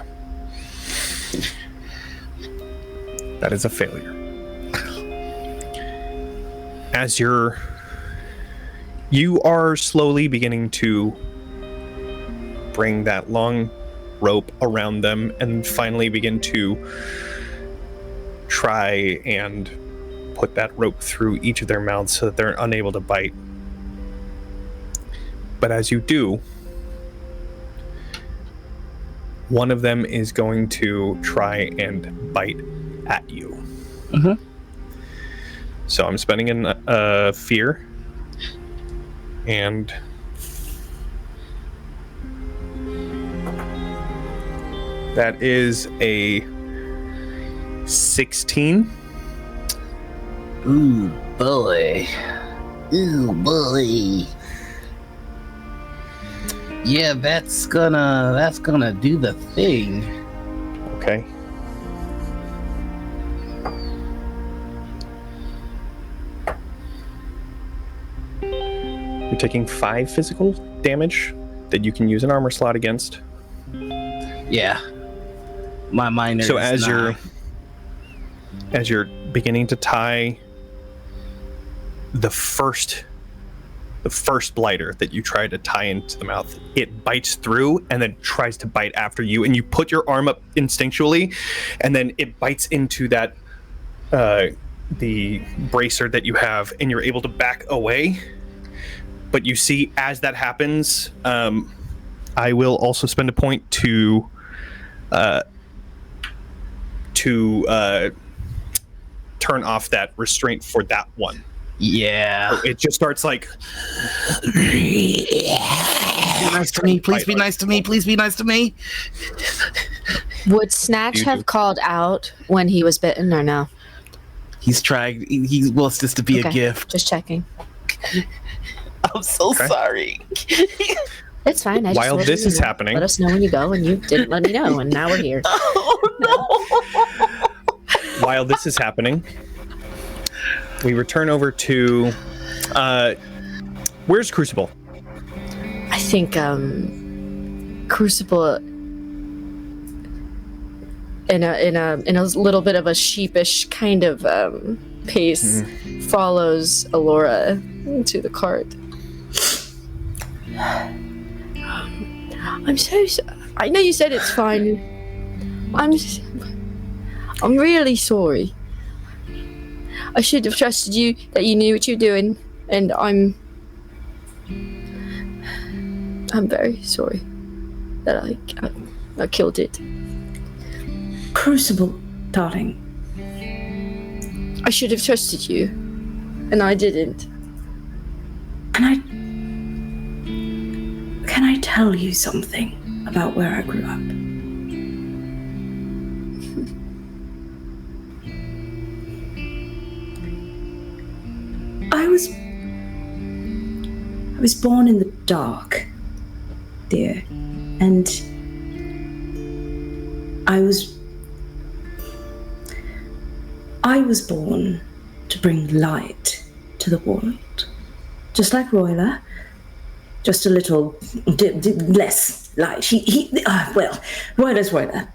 That is a failure. As you are slowly beginning to bring that long rope around them and finally begin to try and put that rope through each of their mouths so that they're unable to bite. But as you do, one of them is going to try and bite at you. Mm-hmm. So I'm spending a fear, and that is a 16. Ooh boy. Yeah, that's gonna do the thing. Okay. You're taking 5 physical damage that you can use an armor slot against. Yeah. My minor. So is as you're beginning to tie the first blighter that you try to tie into the mouth, it bites through and then tries to bite after you, and you put your arm up instinctually, and then it bites into that the bracer that you have, and you're able to back away. But you see, as that happens, I will also spend a point to turn off that restraint for that one. Yeah. So it just starts like, be nice to me. Please be nice to me. Please be nice to me. Would Snatch have called out when he was bitten or no? He's trying. He wants this to be a gift. Just checking. I'm so sorry. It's fine. While this is happening, let us know when you go, and you didn't let me know, and now we're here. Oh no! While this is happening, we return over to where's Crucible? I think Crucible, in a little bit of a sheepish kind of pace, follows Ilora to the cart. I'm so I know you said it's fine. I'm really sorry. I should have trusted you that you knew what you're doing, and I'm I'm very sorry that I killed it. Crucible, darling. I should have trusted you, and I didn't. Can I tell you something about where I grew up? I was born in the dark, dear, and I was born to bring light to the world, just like Roila, just a little less light. Roila's Roila.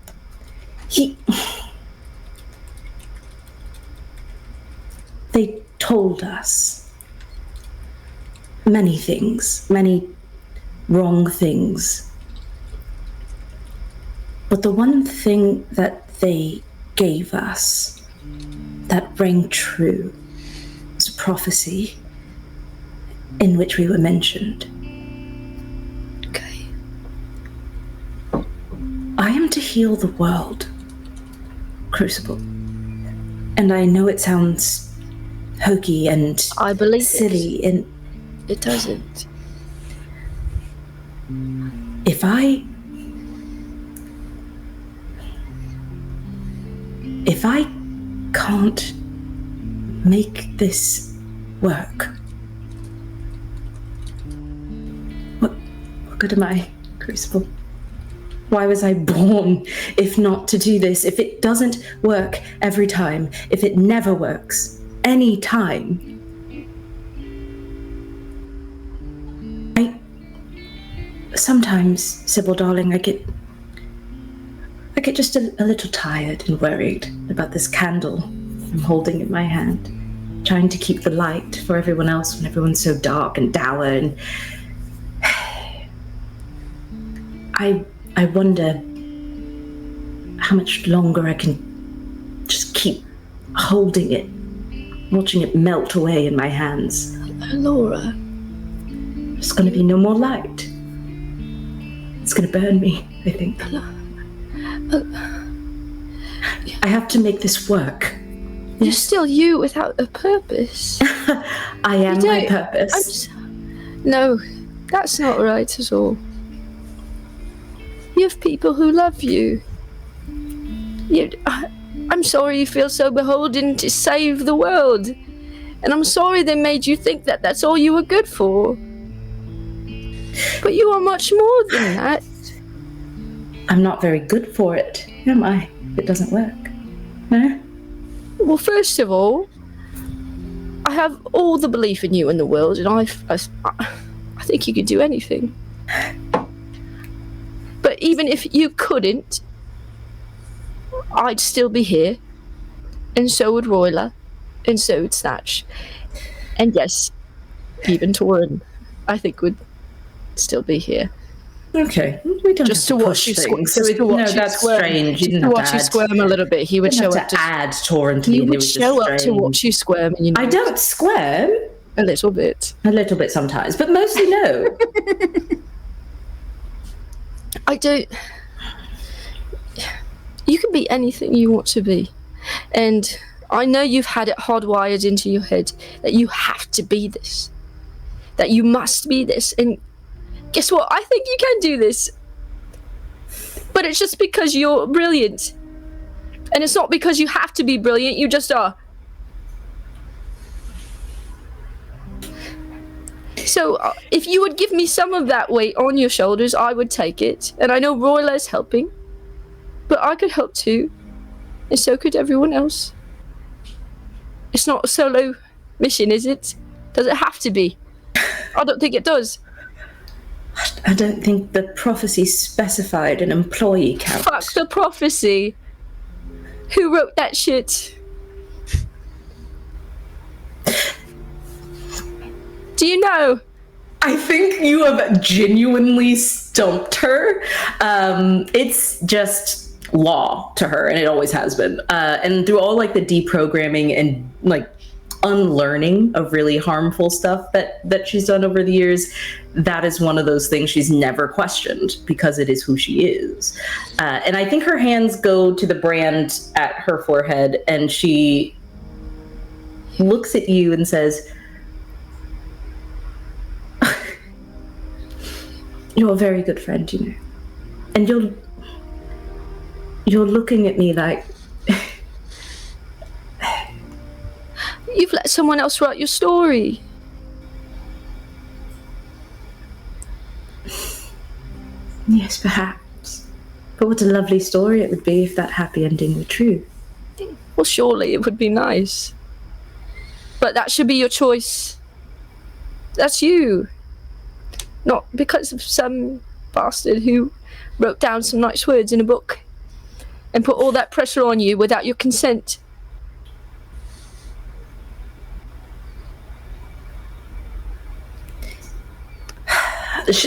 They told us many things, many wrong things. But the one thing that they gave us that rang true was a prophecy in which we were mentioned. Okay. I am to heal the world, Crucible. And I know it sounds hokey and I believe silly, and it doesn't. if I can't make this work, what good am I, Crucible? Why was I born if not to do this? If it doesn't work every time, if it never works any time, sometimes, Sybil darling, I get just a little tired and worried about this candle I'm holding in my hand, trying to keep the light for everyone else when everyone's so dark and dour, and I wonder how much longer I can just keep holding it, watching it melt away in my hands. Ilora. There's going to be no more light. It's going to burn me, I think. I have to make this work. You're still you without a purpose. I am my purpose. No, that's not right at all. You have people who love you. I'm sorry you feel so beholden to save the world. And I'm sorry they made you think that that's all you were good for. But you are much more than that. I'm not very good for it, am I? If it doesn't work. No? Well, first of all, I have all the belief in you in the world, and I think you could do anything. But even if you couldn't, I'd still be here. And so would Roila. And so would Snatch. And yes, even Torin, I think, would still be here. Okay, we don't just have to to watch you things. that's strange. You didn't to have watch to you squirm a little bit. He would show up to add Torin to He me. would show up to watch you squirm, and I don't squirm. A little bit. A little bit sometimes, but mostly no. I don't. You can be anything you want to be, and I know you've had it hardwired into your head that you have to be this, that you must be this, and guess what? I think you can do this. But it's just because you're brilliant. And it's not because you have to be brilliant, you just are. So if you would give me some of that weight on your shoulders, I would take it. And I know Roila is helping, but I could help too. And so could everyone else. It's not a solo mission, is it? Does it have to be? I don't think it does. I don't think the prophecy specified an employee count. Fuck the prophecy. Who wrote that shit? Do you know? I think you have genuinely stumped her. It's just law to her, and it always has been. And through all like the deprogramming and like unlearning of really harmful stuff that she's done over the years, that is one of those things she's never questioned because it is who she is. And I think her hands go to the brand at her forehead, and she looks at you and says, "You're a very good friend, you know. And you're looking at me like..." You've let someone else write your story. Yes, perhaps. But what a lovely story it would be if that happy ending were true. Well, surely it would be nice. But that should be your choice. That's you. Not because of some bastard who wrote down some nice words in a book and put all that pressure on you without your consent.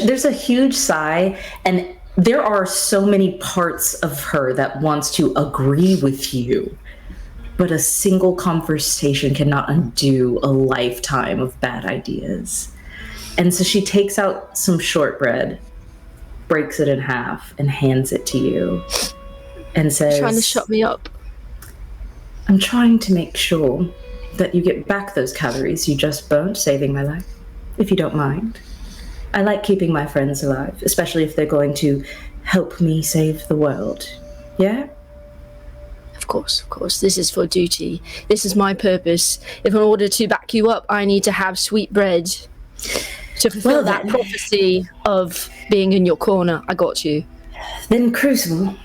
There's a huge sigh, and there are so many parts of her that wants to agree with you, but a single conversation cannot undo a lifetime of bad ideas. And so she takes out some shortbread, breaks it in half, and hands it to you, and says, Trying to shut me up. "I'm trying to make sure that you get back those calories you just burnt, saving my life, if you don't mind. I like keeping my friends alive, especially if they're going to help me save the world. Yeah?" Of course. This is for duty. This is my purpose. If in order to back you up, I need to have sweet bread to fulfill Well, that then. prophecy of being in your corner. I got you. Then Crucible,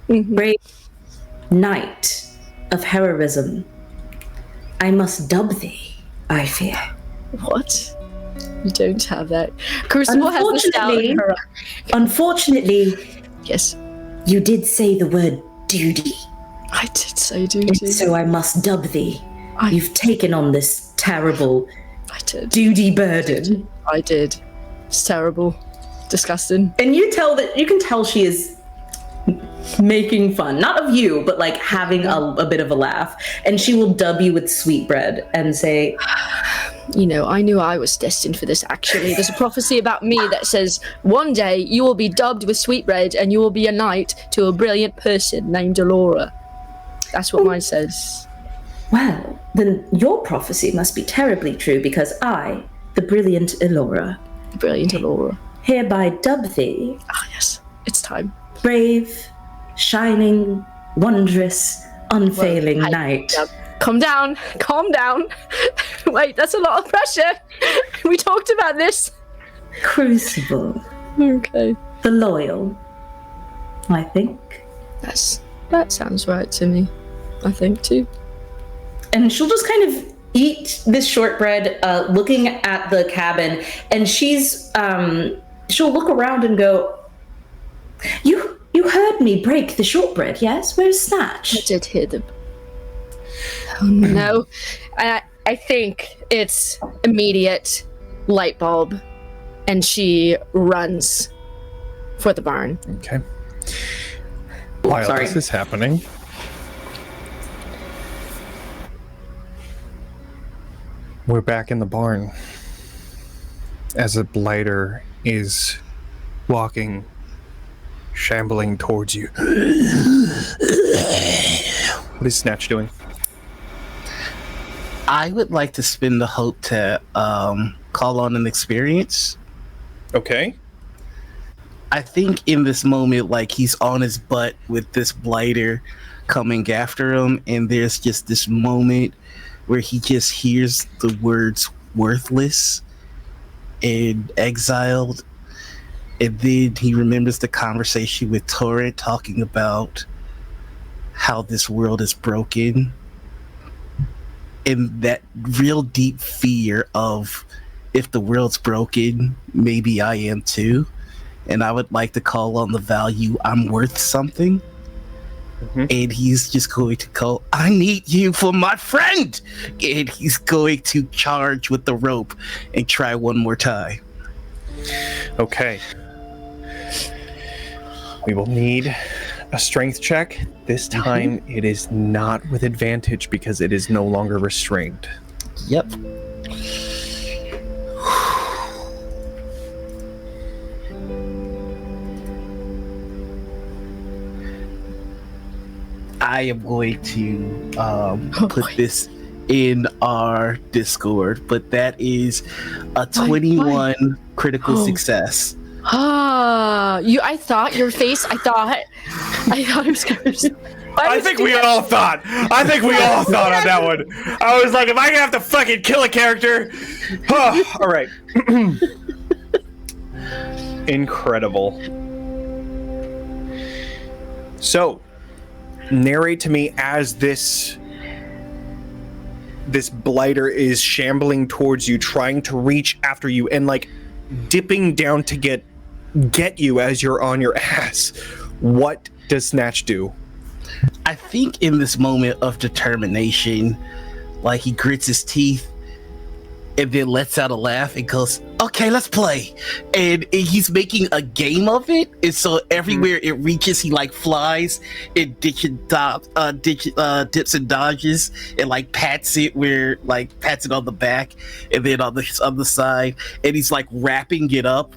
brave knight of heroism, I must dub thee, I fear. What? You don't have that. Crucible has the stout in her. Unfortunately, Yes, you did say the word duty, I did say duty. and so I must dub thee. You've taken on this terrible I did. duty burden. I did. It's terrible. Disgusting. And you can tell she is making fun, not of you, but like having a bit of a laugh. And she will dub you with sweetbread and say, You know, I knew I was destined for this, actually. There's a prophecy about me that says, one day you will be dubbed with sweetbread and you will be a knight to a brilliant person named Ilora. That's what mine says. "Well, then your prophecy must be terribly true, because I, the brilliant Ilora, Brilliant Ilora. hereby dub thee Ah, yes. It's time. brave, shining, wondrous, unfailing Well, knight." Calm down. Calm down. Wait, that's a lot of pressure. We talked about this. Crucible, Okay. the loyal, I think. That sounds right to me. I think too. And she'll just kind of eat this shortbread, looking at the cabin, and she'll look around and go, You heard me break the shortbread, yes? Where's Snatch?" I did hear them. Oh no. I think it's immediate light bulb, and she runs for the barn. Okay. While sorry. this is happening, we're back in the barn as a blighter is walking, shambling towards you. What is Snatch doing? I would like to spin the hope to call on an experience. Okay. I think in this moment, like, he's on his butt with this blighter coming after him, and there's just this moment where he just hears the words worthless and exiled, and then he remembers the conversation with Torin talking about how this world is broken, and that real deep fear of, if the world's broken, maybe I am too. And I would like to call on the value I'm worth something. And he's just going to go, I need you for my friend. And he's going to charge with the rope and try one more time. Okay. We will need a strength check. This time it is not with advantage because it is no longer restrained. Yep. I am going to put this in our Discord, but that is a 21 critical success. I thought your face. I thought it was gonna. I think we all thought on that one. I was like, if I have to fucking kill a character. All right. Incredible. So, narrate to me as this blighter is shambling towards you, trying to reach after you, and like dipping down to get you as you're on your ass. What does Snatch do? I think in this moment of determination, like he grits his teeth and then lets out a laugh and goes, okay, let's play. And he's making a game of it. And so everywhere it reaches, he like flies and dips and dodges and like pats it on the back and then on the other side. And he's like wrapping it up.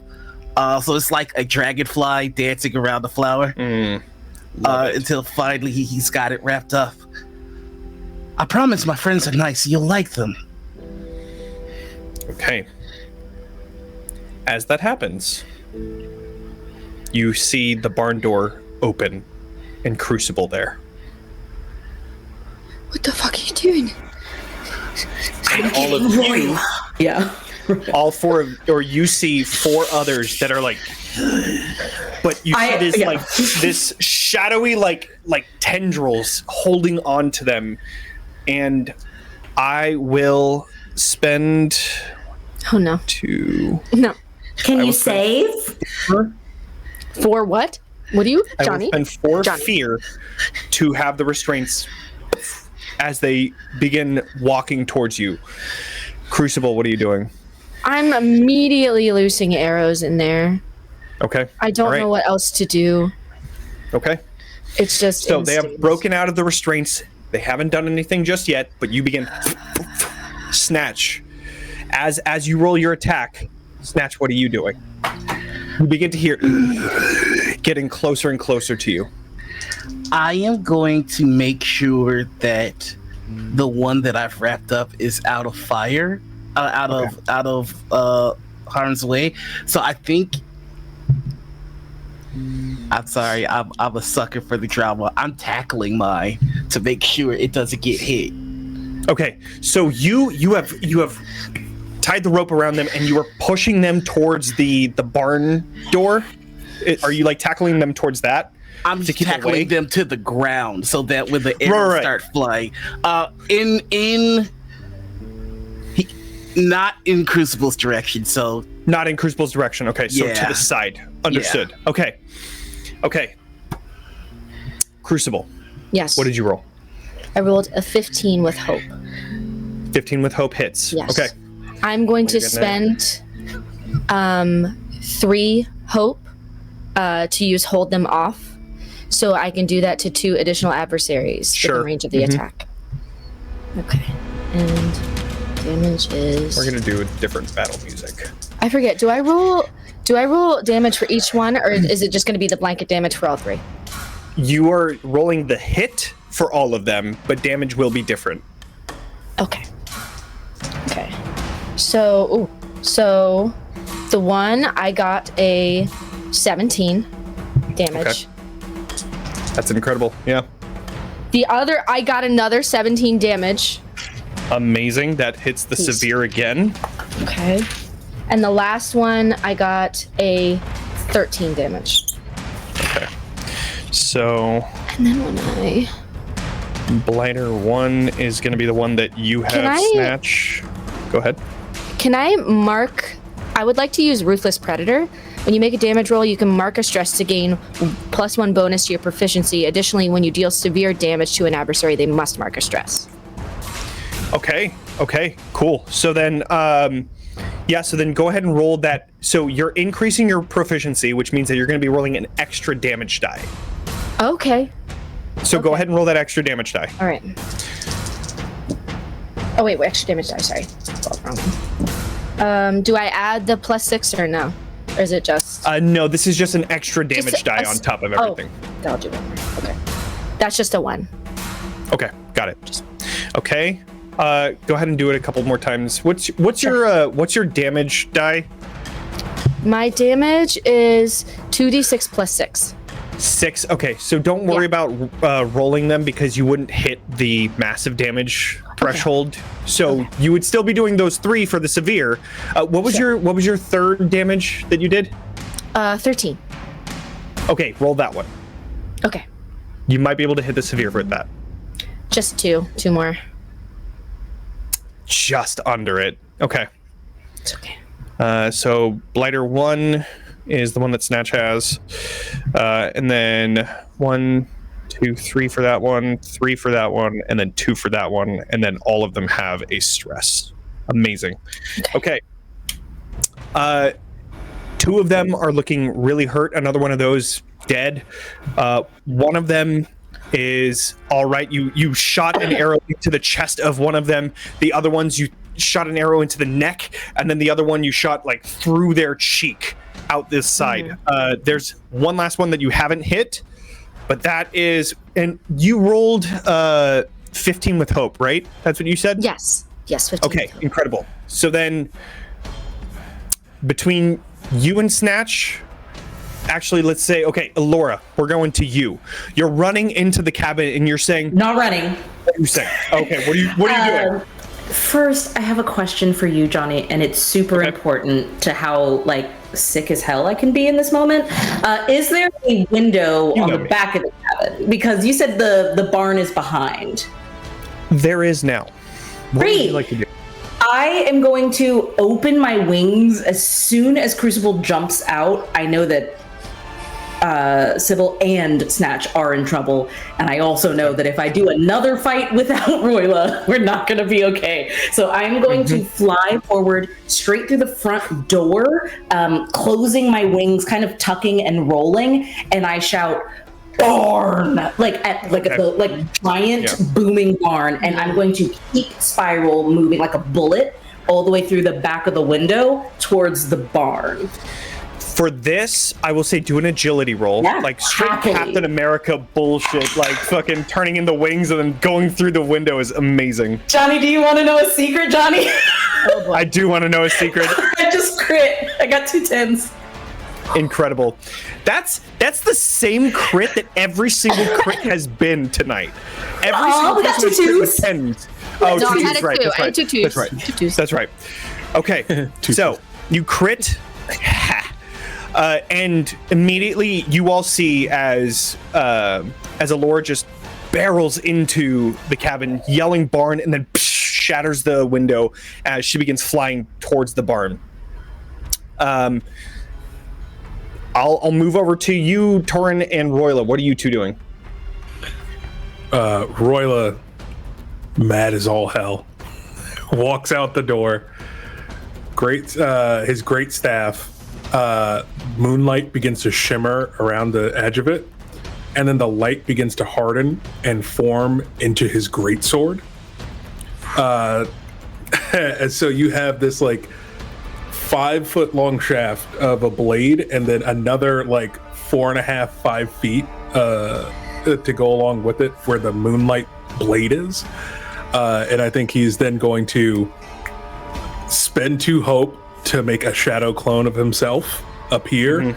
So it's like a dragonfly dancing around the flower. Until finally he's got it wrapped up. I promise my friends are nice. You'll like them. Okay. As that happens, you see the barn door open and Crucible there. What the fuck are you doing? And all of you, Yeah. all four of, or you see four others that are like, but you see this like this shadowy like tendrils holding on to them, and I will spend. Oh no! No. Can you save? For what? What do you, Johnny? I will spend 4 fear to have the restraints as they begin walking towards you. Crucible, what are you doing? I'm immediately loosing arrows in there. Okay. I don't know what else to do. Okay. It's just so they have broken out of the restraints. They haven't done anything just yet, but you begin Snatch. As you roll your attack, Snatch, what are you doing? You begin to hear getting closer and closer to you. I am going to make sure that the one that I've wrapped up is out of fire, out of harm's way. So I think. I'm sorry, I'm a sucker for the drama. I'm tackling mine to make sure it doesn't get hit. Okay, so you have tied the rope around them and you are pushing them towards the barn door. Are you like tackling them towards that? I'm tackling them to the ground so that when the arrows start flying, not in Crucible's direction. So not in Crucible's direction. Okay, so to the side. Understood. Yeah. Okay. Crucible. Yes. What did you roll? I rolled a 15 with hope. 15 with hope hits. Yes. Okay. I'm going to spend 3 hope to use hold them off, so I can do that to 2 additional adversaries within range of the attack. Okay. And damage is. We're gonna do a different battle music. I forget. Do I roll damage for each one, or is it just going to be the blanket damage for all 3? You are rolling the hit for all of them, but damage will be different. Okay. So the one I got a 17 damage. Okay. That's incredible. Yeah. The other I got another 17 damage. Amazing. That hits the severe again. Okay. And the last one I got a 13 damage. Okay. So. And then when I. Blighter 1 is going to be the one that you have, Snatch. Go ahead. Can I mark? I would like to use Ruthless Predator. When you make a damage roll, you can mark a stress to gain +1 bonus to your proficiency. Additionally, when you deal severe damage to an adversary, they must mark a stress. Okay, cool. So then, so then go ahead and roll that. So you're increasing your proficiency, which means that you're going to be rolling an extra damage die. Okay. So go ahead and roll that extra damage die. All right. Oh wait, extra damage die. Sorry, that's wrong. Do I add the +6 or no? Or is it just? No, this is just an extra damage Just die on top of everything. Oh, that'll do one more. Okay, that's just a 1. Okay, got it. Okay, go ahead and do it a couple more times. What's your damage die? My damage is 2d6 + 6. 6. Okay, so don't worry about rolling them because you wouldn't hit the massive damage threshold. So you would still be doing those 3 for the severe. What was your third damage that you did? 13. Okay, roll that one. Okay, You might be able to hit the severe for that. just 2 more. Just under it. Okay. It's okay. So Blighter 1 is the one that Snatch has. And then 1, 2, 3 for that one, 3 for that one, and then 2 for that one. And then all of them have a stress. Amazing. Okay. 2 of them are looking really hurt. Another one of those dead. One of them is all right. You shot an arrow into the chest of one of them. The other ones you shot an arrow into the neck, and then the other one you shot like through their cheek out this side. There's one last one that you haven't hit, but that is, and you rolled 15 with hope, right? That's what you said? Yes, 15. Okay, incredible. So then between you and Snatch, actually, let's say, okay, Ilora, we're going to you. You're running into the cabin and you're saying, Not running. what are you saying? Okay, what are you doing? First, I have a question for you, Jonny, and it's super Okay. important to how like sick as hell I can be in this moment. Is there a window on know the me. back of the cabin? Because you said the barn is behind. There is now. What would you Great. like to do? I am going to open my wings as soon as Crucible jumps out. I know that Sybil and Snatch are in trouble, and I also know that if I do another fight without Roila, we're not going to be okay. So I'm going to fly forward straight through the front door, closing my wings, kind of tucking and rolling, and I shout, "Barn!" like giant booming barn, and I'm going to keep spiral moving like a bullet all the way through the back of the window towards the barn. For this, I will say do an agility roll. Yeah, like straight happily. Captain America bullshit, like fucking turning in the wings and then going through the window is amazing. Johnny, do you want to know a secret, Johnny? I do want to know a secret. I just crit. I got 2 10s. Incredible. That's the same crit that every single crit has been tonight. Every single we got person 2 has crit with twos. 10s. Oh, No, I 2 had twos, a right. 2. That's I right. had 2 twos. That's right. 2 twos. That's right. Okay. So you crit, and immediately you all see as Ilora just barrels into the cabin, yelling "barn," and then shatters the window as she begins flying towards the barn. I'll move over to you, Torin and Roila. What are you two doing? Roila, mad as all hell, walks out the door. His great staff. Moonlight begins to shimmer around the edge of it, and then the light begins to harden and form into his greatsword. And so you have this like 5-foot long shaft of a blade, and then another like 4.5, 5 feet to go along with it, where the moonlight blade is. And I think he's then going to spend 2 hope to make a shadow clone of himself appear,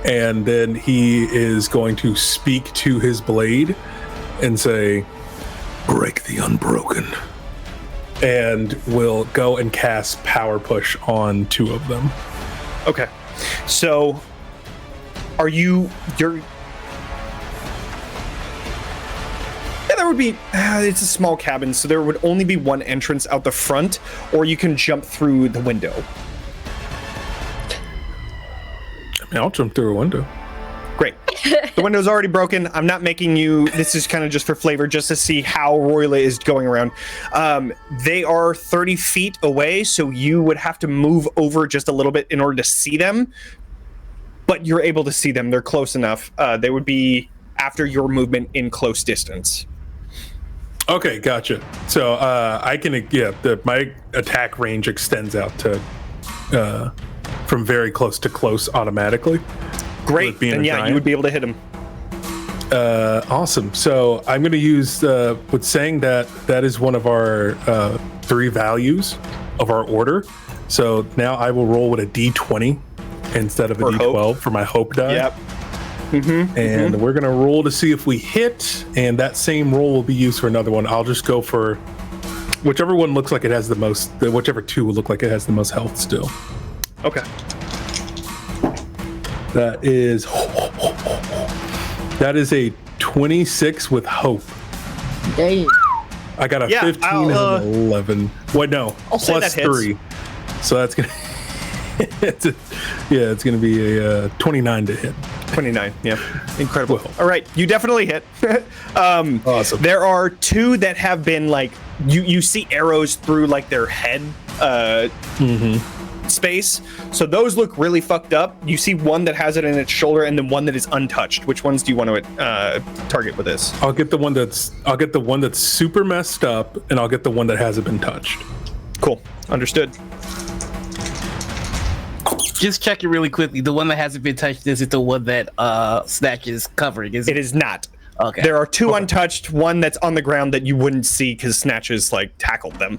and then he is going to speak to his blade and say, "Break the unbroken," and will go and cast Power Push on 2 of them. Okay. So you're there would be it's a small cabin, so there would only be one entrance out the front, or you can jump through the window. I mean, I'll jump through a window. Great. The window's already broken. I'm not making you, this is kind of just for flavor, just to see how Roila is going around. They are 30 feet away, so you would have to move over just a little bit in order to see them, but you're able to see them. They're close enough. They would be after your movement in close distance. Okay, gotcha. So I can my attack range extends out to from very close to close automatically. Great. Then yeah, you would be able to hit him. Awesome. So I'm going to use with saying that is one of our 3 values of our order. So now I will roll with a D20 instead of a D12 hope. For my hope die. Yep. And we're going to roll to see if we hit, and that same roll will be used for another one. I'll just go for whichever one looks like it has the most, whichever 2 will look like it has the most health still. Okay. That is a 26 with hope. Dang. I got a 15 and an 11. Wait, no, I'll say plus that hits. 3. So that's gonna it's gonna be a 29 to hit. 29. Yeah. Incredible. Well, all right, you definitely hit. Awesome. There are 2 that have been like you see arrows through like their head space. So those look really fucked up. You see one that has it in its shoulder and then one that is untouched. Which ones do you want to target with this? I'll get the one that's super messed up, and I'll get the one that hasn't been touched. Cool. Understood. Just check it really quickly. The one that hasn't been touched, is it the one that Snatch is covering? It is not. Okay. There are 2 untouched, one that's on the ground that you wouldn't see because Snatch has like tackled them.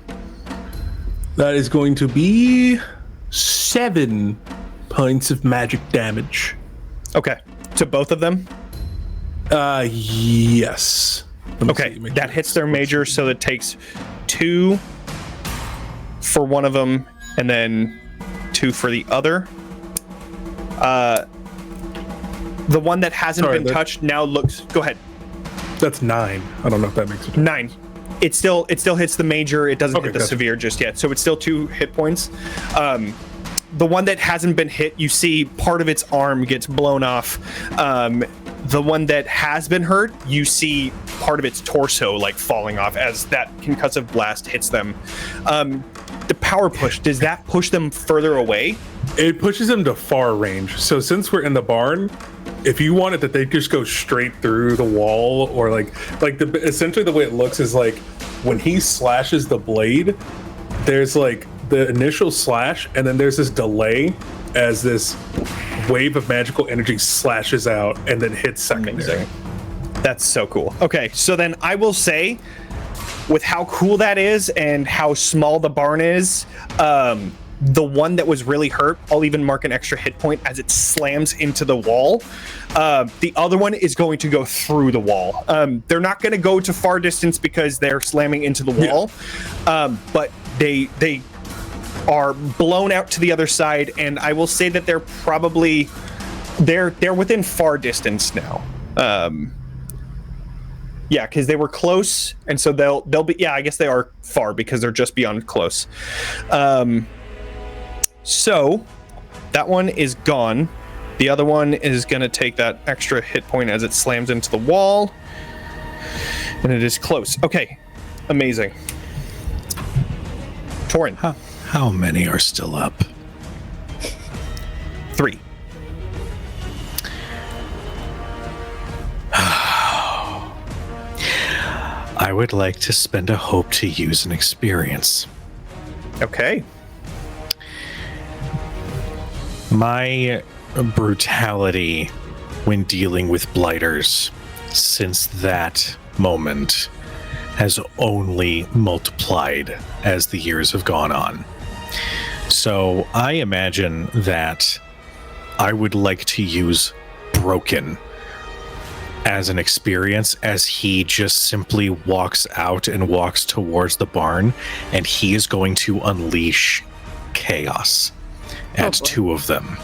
That is going to be 7 points of magic damage. Okay. To both of them? Yes. Okay. That hits their major, so it takes 2 for one of them and then 2 for the other. The one that hasn't been touched now looks. Go ahead. That's 9. I don't know if that makes a difference. 9. It still hits the major. It doesn't hit the severe just yet. So it's still 2 hit points. The one that hasn't been hit, you see part of its arm gets blown off. The one that has been hurt, you see part of its torso like falling off as that concussive blast hits them. The power push, does that push them further away? It pushes them to far range. So since we're in the barn, if you wanted that, they just go straight through the wall, or essentially the way it looks is like when he slashes the blade, there's like the initial slash, and then there's this delay as this wave of magical energy slashes out and then hits secondary. That's so cool. Okay, so then I will say, with how cool that is and how small the barn is, the one that was really hurt, I'll even mark an extra hit point as it slams into the wall. The other one is going to go through the wall. They're not going to go to far distance because they're slamming into the wall, but they are blown out to the other side, and I will say that they're probably they're within far distance now. Yeah, because they were close, and so they'll be. Yeah, I guess they are far because they're just beyond close. So that one is gone. The other one is going to take that extra hit point as it slams into the wall, and it is close. Okay, amazing. Torin. How many are still up? 3. I would like to spend a hope to use an experience. Okay. My brutality when dealing with blighters since that moment has only multiplied as the years have gone on. So I imagine that I would like to use Broken as an experience, as he just simply walks out and walks towards the barn, and he is going to unleash chaos at 2 of them.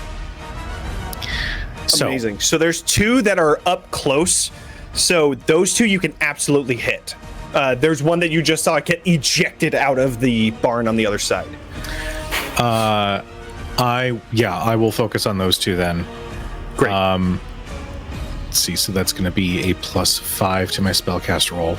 Amazing. So there's 2 that are up close. So those 2 you can absolutely hit. There's one that you just saw get ejected out of the barn on the other side. I will focus on those 2 then. Great. Let's see, so that's going to be a +5 to my spellcast roll.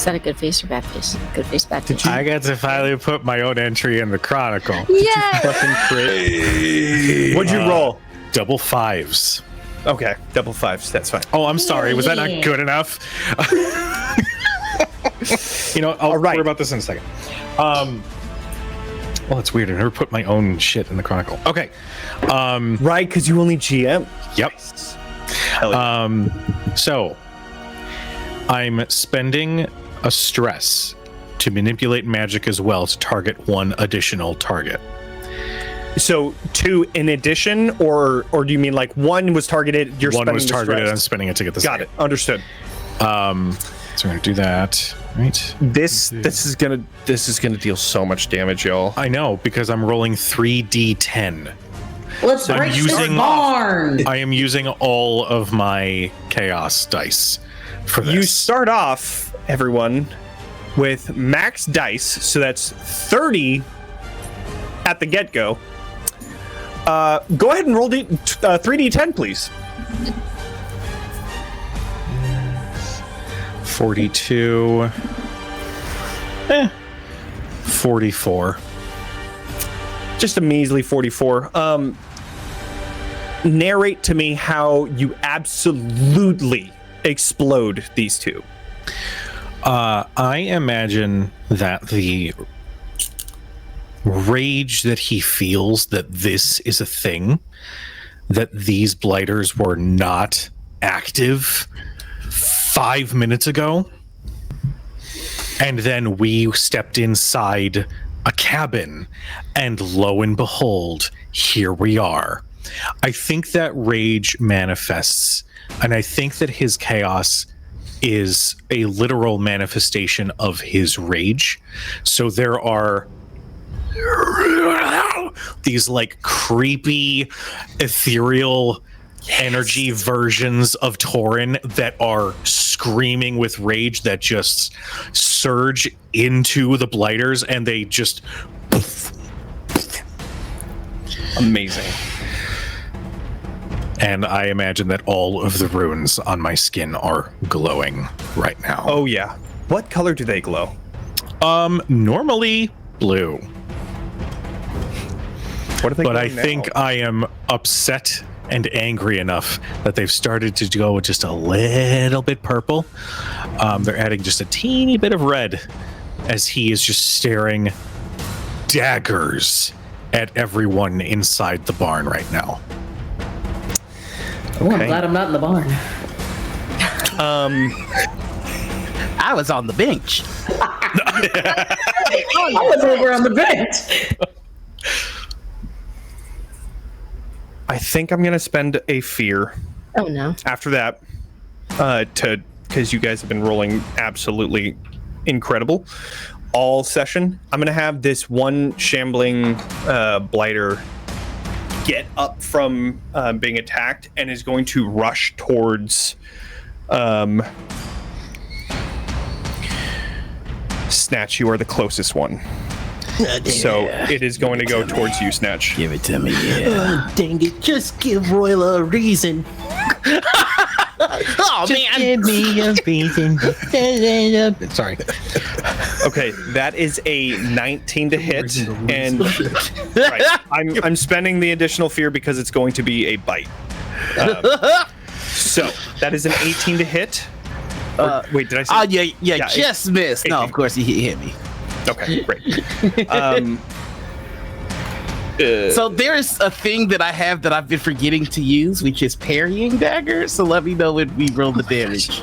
Is that a good face or bad face? Good face, bad face. I got to finally put my own entry in the Chronicle. Yeah. Fucking crit. What'd you roll? Double fives. Okay, double fives. That's fine. Oh, I'm sorry. Was that not good enough? I'll worry about this in a second. Well, it's weird. I never put my own shit in the Chronicle. Okay. Right, because you only GM. Yep. Hell yeah. So I'm spending a stress to manipulate magic as well to target one additional target. So 2 in addition, or do you mean like 1 was targeted? You're One was spending the targeted. stress? I'm spending it to get the Got it. Understood. So I'm going to do that. Right. This is gonna deal so much damage, y'all. I know, because I'm rolling 3d10. Let's I'm break this using- barn. I am using all of my chaos dice for this. You start off, everyone, with max dice, so that's 30 at the get-go. Go ahead and roll 3d10, please. 42. 44. Just a measly 44. Narrate to me how you absolutely explode these two. I imagine that the rage that he feels that this is a thing, that these blighters were not active 5 minutes ago, and then we stepped inside a cabin, and lo and behold, here we are. I think that rage manifests, and I think that his chaos is a literal manifestation of his rage. So there are these like creepy, ethereal energy versions of Torin that are screaming with rage that just surge into the blighters, and they just Amazing. and I imagine that all of the runes on my skin are glowing right now. Oh yeah. What color do they glow? Normally blue. What are they But I glowing now? think I am upset and angry enough that they've started to go just a little bit purple. They're adding just a teeny bit of red as he is just staring daggers at everyone inside the barn right now. Oh, I'm glad I'm not in the barn. I was on the bench. I was over on the bench. I think I'm gonna spend a fear Oh no. after that, because you guys have been rolling absolutely incredible all session. I'm gonna have this one shambling blighter get up from being attacked and is going to rush towards Snatch. You are the closest one, so it is going to go towards you, Snatch. Give it to me, yeah. Dang it, just give Roila a reason. Oh, man. Give me a reason. Sorry. Okay, that is a 19 to hit, and right, I'm spending the additional fear because it's going to be a bite. So that is an 18 to hit. Wait, did I say? Oh, yeah, just missed. No, 18. of course, he hit me. Okay, great. So there's a thing that I have that I've been forgetting to use, which is parrying dagger. So let me know when we roll the damage.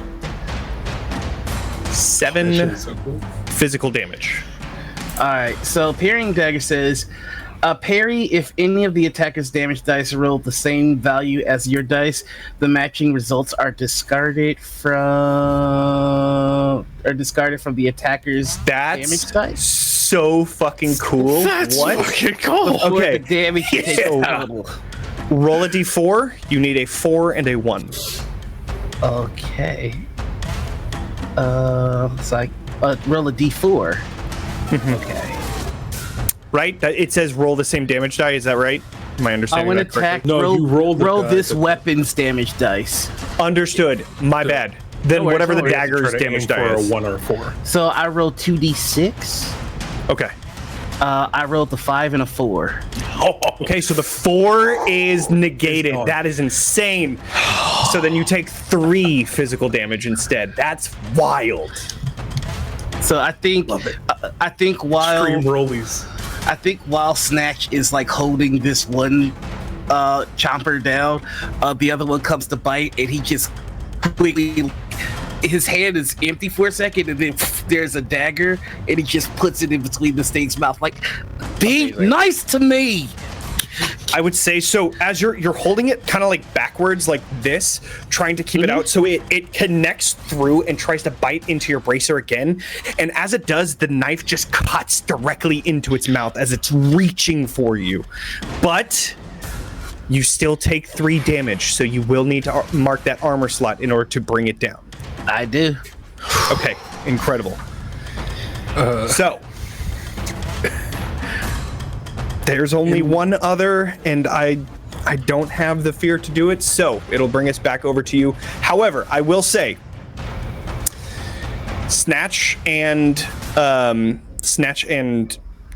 7 physical damage. All right. So parrying dagger says, parry if any of the attacker's damage dice roll the same value as your dice. The matching results are discarded from the attacker's damage That's dice. so fucking cool. What? Fucking cool. Before Okay. the damage you take Yeah. total. Roll a d4. You need a 4 and a 1. Okay. It's like roll a d4. Okay. Right? It says roll the same damage die. Is that right? Am I I understanding want to that correctly? attack. No, you rolled the roll die, this but- weapon's damage dice. Understood. My bad. Then No, whatever the we have to dagger's try to damage aim die for is. a 1 or a 4. So I rolled 2d6. Okay. I rolled the 5 and a 4. Okay, so the 4 is negated. gone. That is insane. So then you take 3 physical damage instead. That's wild. So I think I think Extreme rollies. while Snatch is like holding this one chomper down, the other one comes to bite, and he just quickly, his hand is empty for a second, and then there's a dagger, and he just puts it in between the snake's mouth, like, be nice to me. I would say so. As you're holding it kind of like backwards, like this, trying to keep it out, so it connects through and tries to bite into your bracer again. And as it does, the knife just cuts directly into its mouth as it's reaching for you. But you still take 3 damage, so you will need to mark that armor slot in order to bring it down. I do. Okay, incredible. So there's only one other, and I don't have the fear to do it, so it'll bring us back over to you. However, I will say, Snatch and oh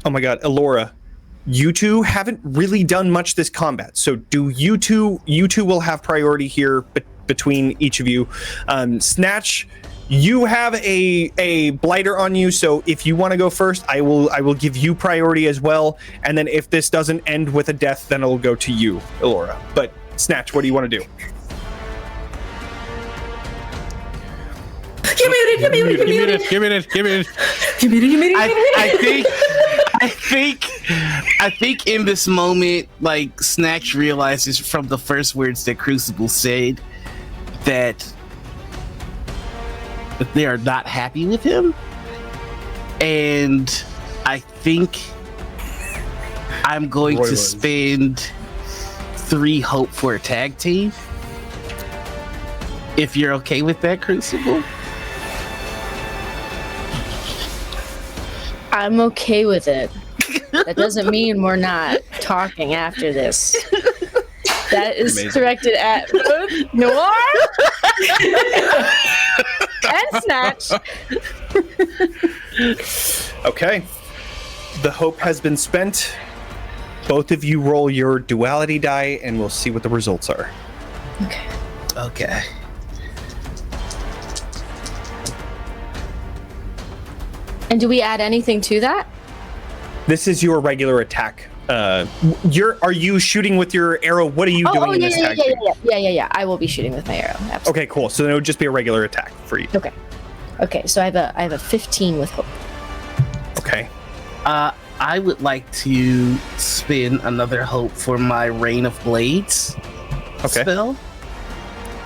my god, Ilora, you two haven't really done much this combat. So do you two will have priority here between each of you. Snatch, you have a blighter on you, so if you want to go first, I will give you priority as well. And then if this doesn't end with a death, then it'll go to you, Ilora. But Snatch, what do you want to do? Give me it. I think in this moment, like, Snatch realizes from the first words that Crucible said that they are not happy with him, and I think I'm going to spend 3 hope for a tag team. If you're okay with that, Crucible. I'm okay with it. That doesn't mean we're not talking after this. That is directed at both Noir and Snatch. Okay. The hope has been spent. Both of you roll your duality die, and we'll see what the results are. Okay. And do we add anything to that? This is your regular attack. Are you shooting with your arrow? What are you doing in this tag? Yeah. I will be shooting with my arrow. Absolutely. Okay, cool. So then it would just be a regular attack for you. Okay. So I have a 15 with hope. Okay. I would like to spin another hope for my Rain of Blades spell.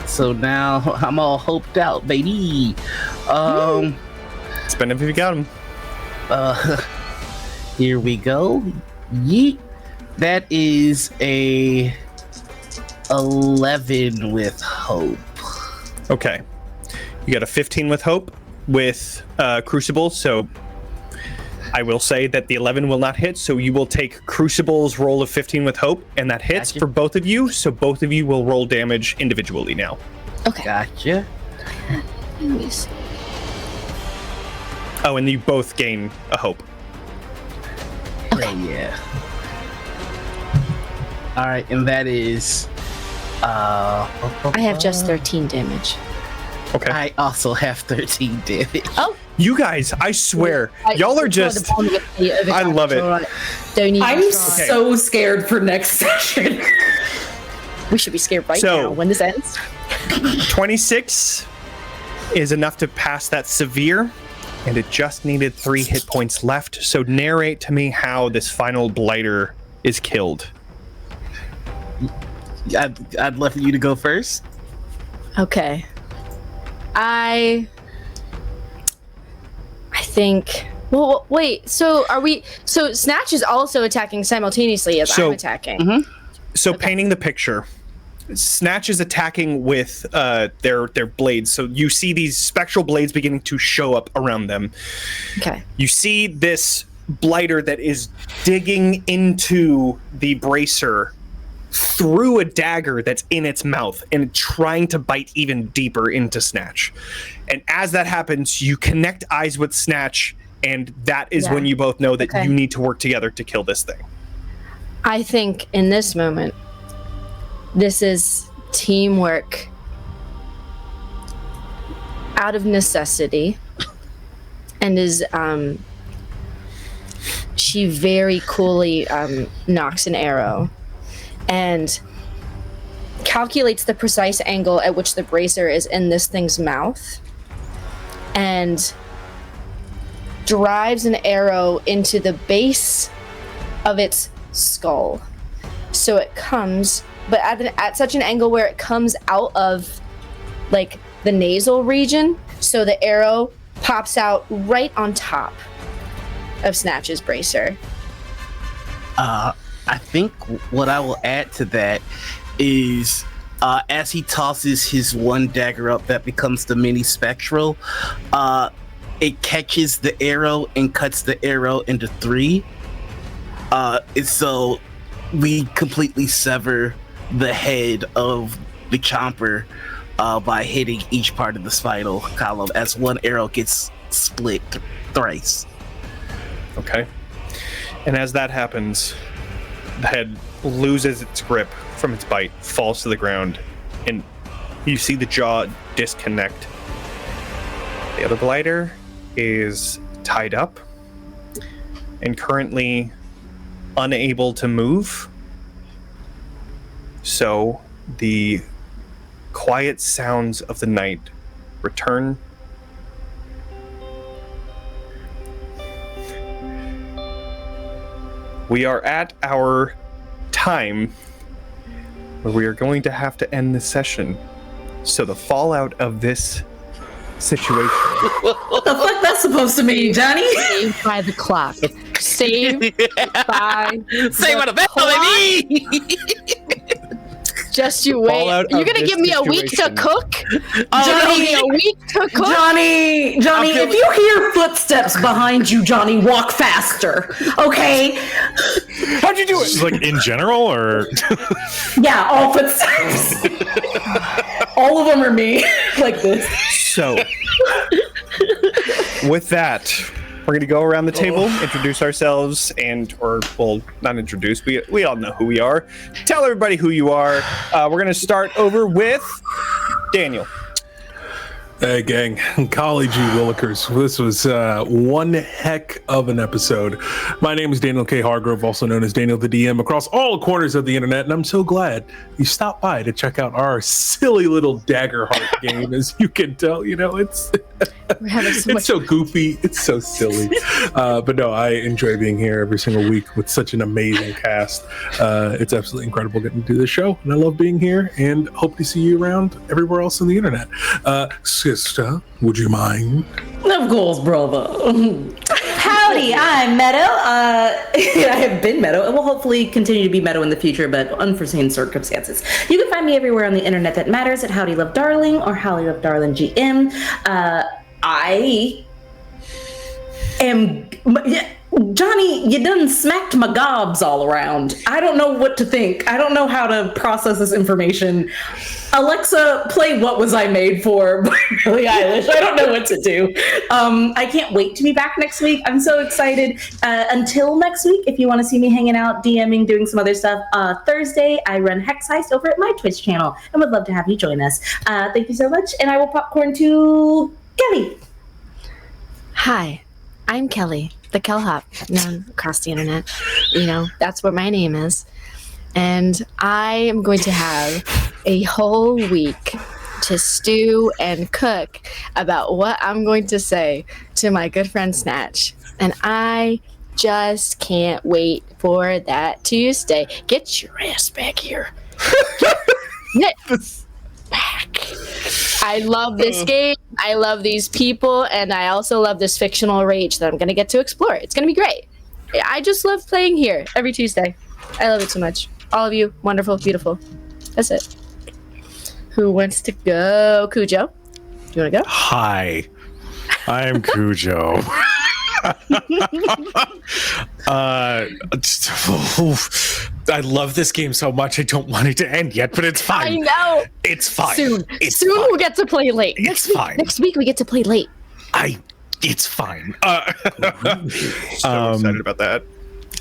So now I'm all hoped out, baby. Spend it if you got him. Here we go. Yeet. That is a 11 with hope. Okay. You got a 15 with hope with Crucible, so I will say that the 11 will not hit, so you will take Crucible's roll of 15 with hope, and that hits for both of you, so both of you will roll damage individually now. Okay. Gotcha. Let me see. Oh, and you both gain a hope. Okay. Yeah. All right, and that is. I have just 13 damage. Okay. I also have 13 damage. Oh. You guys, I swear, y'all are just. I love it. Don't even I'm try. so scared for next session. We should be scared right now when this ends. 26 is enough to pass that severe, and it just needed 3 hit points left. So narrate to me how this final blighter is killed. I'd love for you to go first. Okay. I think. Well, wait. So are we? So Snatch is also attacking simultaneously as I'm attacking. So painting the picture, Snatch is attacking with their blades. So you see these spectral blades beginning to show up around them. Okay. You see this blighter that is digging into the bracer through a dagger that's in its mouth and trying to bite even deeper into Snatch. And as that happens, you connect eyes with Snatch, and that is when you both know that you need to work together to kill this thing. I think in this moment, this is teamwork out of necessity, and is she very coolly nocks an arrow and calculates the precise angle at which the bracer is in this thing's mouth and drives an arrow into the base of its skull. So it comes, but at such an angle where it comes out of like the nasal region, so the arrow pops out right on top of Snatch's bracer. I think what I will add to that is as he tosses his one dagger up that becomes the mini spectral, it catches the arrow and cuts the arrow into three. So we completely sever the head of the chomper by hitting each part of the spinal column as one arrow gets split thrice. Okay. And as that happens, the head loses its grip from its bite, falls to the ground, and you see the jaw disconnect. The other glider is tied up and currently unable to move. So the quiet sounds of the night return. We are at our time where we are going to have to end this session. So the fallout of this situation. What the fuck that's supposed to mean, Johnny? Saved by the clock. Saved by Say what a bell, baby! Just you wait. Fallout You're of gonna this give me a week to situation. cook? Johnny, Give me a week to cook? Johnny, if you hear footsteps behind you, Johnny, walk faster. Okay? How'd you do Just it? like in general, or Yeah, all footsteps. All of them are me, like this. So, with that, we're going to go around the table, introduce ourselves, well, not introduce, we all know who we are. Tell everybody who you are. We're going to start over with Daniel. Hey, gang. Golly gee willikers. This was one heck of an episode. My name is Daniel K. Hargrove, also known as Daniel the DM, across all corners of the internet, and I'm so glad you stopped by to check out our silly little dagger heart game. As you can tell, it's We're having so much it's so goofy. It's so silly. But no, I enjoy being here every single week with such an amazing cast. It's absolutely incredible getting to do this show, and I love being here, and hope to see you around everywhere else on the internet. Sister, would you mind? Of course, brother. Howdy, I'm Meadow. I have been Meadow and will hopefully continue to be Meadow in the future, but unforeseen circumstances. You can find me everywhere on the internet that matters at Howdy Love Darling or Howdy Love Darling GM. I am... Johnny, you done smacked my gobs all around. I don't know what to think. I don't know how to process this information. Alexa, play What Was I Made For by Billie Eilish. I don't know what to do. I can't wait to be back next week. I'm so excited. Until next week, if you want to see me hanging out, DMing, doing some other stuff, Thursday, I run Hex Heist over at my Twitch channel and would love to have you join us. Thank you so much. And I will popcorn to Kelly. Hi, I'm Kelly, the Kellhop, known across the internet. That's what my name is. And I am going to have a whole week to stew and cook about what I'm going to say to my good friend Snatch. And I just can't wait for that Tuesday. Get your ass back here. Get back. I love this game. I love these people. And I also love this fictional rage that I'm going to get to explore. It's going to be great. I just love playing here every Tuesday. I love it so much. All of you, wonderful, beautiful. That's it. Who wants to go? Kujo? Do you want to go? hi, I'm Kujo. I love this game so much. I don't want it to end yet, but it's fine. I know. It's fine. Soon It's fine. fine. We'll get to play late. It's fine. Next week we get to play late. It's fine. So excited about that.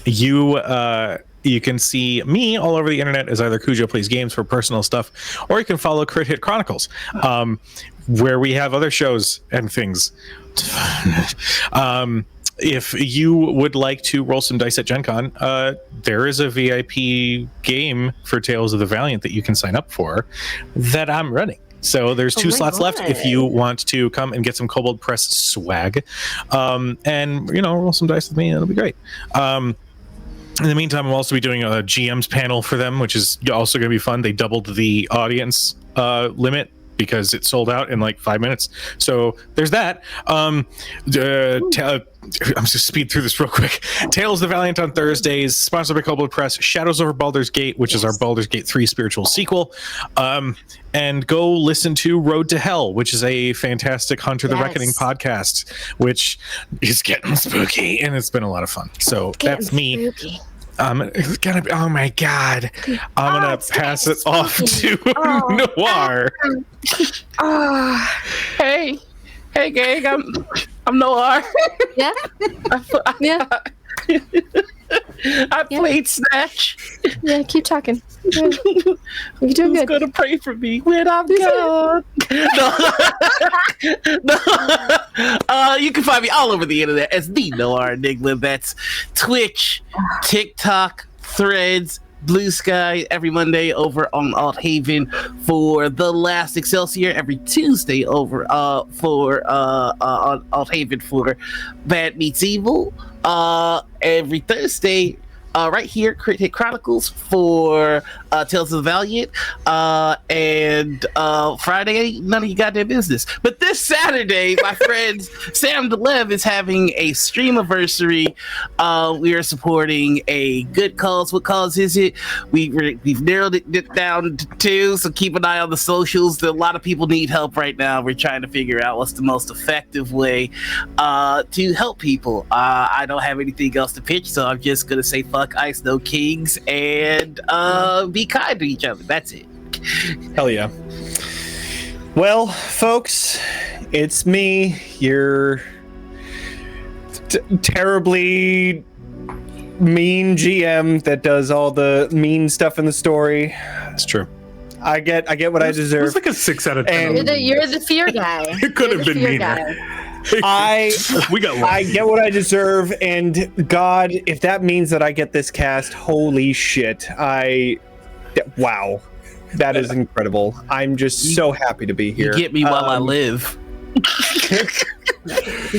You can see me all over the internet as either Kujo Plays Games for personal stuff, or you can follow Crit Hit Chronicles, where we have other shows and things. If you would like to roll some dice at Gen Con, there is a VIP game for Tales of the Valiant that you can sign up for that I'm running. So there's 2 slots left if you want to come and get some Kobold Press swag, and roll some dice with me. It'll be great. In the meantime, I'll also be doing a GM's panel for them, which is also going to be fun. They doubled the audience limit because it sold out in like 5 minutes. So there's that. I'm just speed through this real quick. Tales of the Valiant on Thursdays, sponsored by Kobold Press. Shadows over Baldur's Gate, which is our Baldur's Gate 3 spiritual sequel. And go listen to Road to Hell, which is a fantastic Hunter the Reckoning podcast, which is getting spooky, and it's been a lot of fun. So that's me. Spooky. It's gonna be, oh my god, I'm gonna pass it off to Noir. Hey, gang, I'm Noir. Yeah. Yeah. I played Snatch. Yeah. Keep talking. You're doing Who's good. gonna pray for me when I'm gone? No. You can find me all over the internet as the Noir Enigma. That's Twitch, TikTok, Threads, Blue Sky every Monday over on Alt Haven for The Last Excelsior, every Tuesday over for on Alt Haven for Bad Meets Evil, every Thursday right here, Crit Hit Chronicles for Tales of the Valiant, and Friday, none of you got their business. But this Saturday, my friend Sam DeLev is having a streamiversary. We are supporting a good cause. What cause is it? We've narrowed it down to 2, so keep an eye on the socials. A lot of people need help right now. We're trying to figure out what's the most effective way to help people. I don't have anything else to pitch, so I'm just gonna say fuck Ice No Kings and be kind to each other. That's it. Hell yeah. Well, folks, it's me, your terribly mean GM that does all the mean stuff in the story. It's true. I get what I It deserve. was like a 6 out of 10. And You're the fear guy. It could have been fear meaner. guy. We got one. I get what I deserve, and God, if that means that I get this cast, holy shit! Wow, that is incredible. I'm just so happy to be here. You get me while I live. You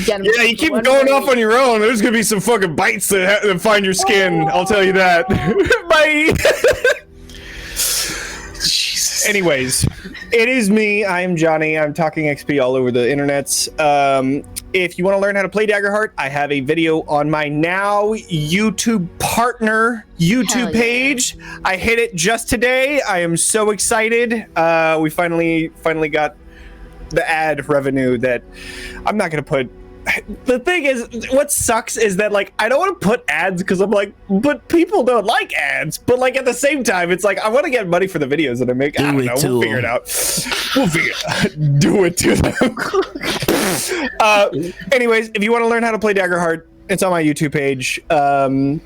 get him Yeah, you keep one going way. off on your own. There's gonna be some fucking bites that find your skin. I'll tell you that. Bye. Jesus. Anyways, it is me. I am Jonny. I'm talking XP all over the internets. If you want to learn how to play Daggerheart, I have a video on my now YouTube partner YouTube Hell yeah. page. I hit it just today. I am so excited. We finally got the ad revenue that I'm not going to put. The thing is, what sucks is that, like, I don't want to put ads because I'm like, but people don't like ads. But, like, at the same time, it's like, I want to get money for the videos that I make. I don't know. We'll figure it out. We'll figure it out. Do it to them. Anyways, if you want to learn how to play Daggerheart, it's on my YouTube page. I'm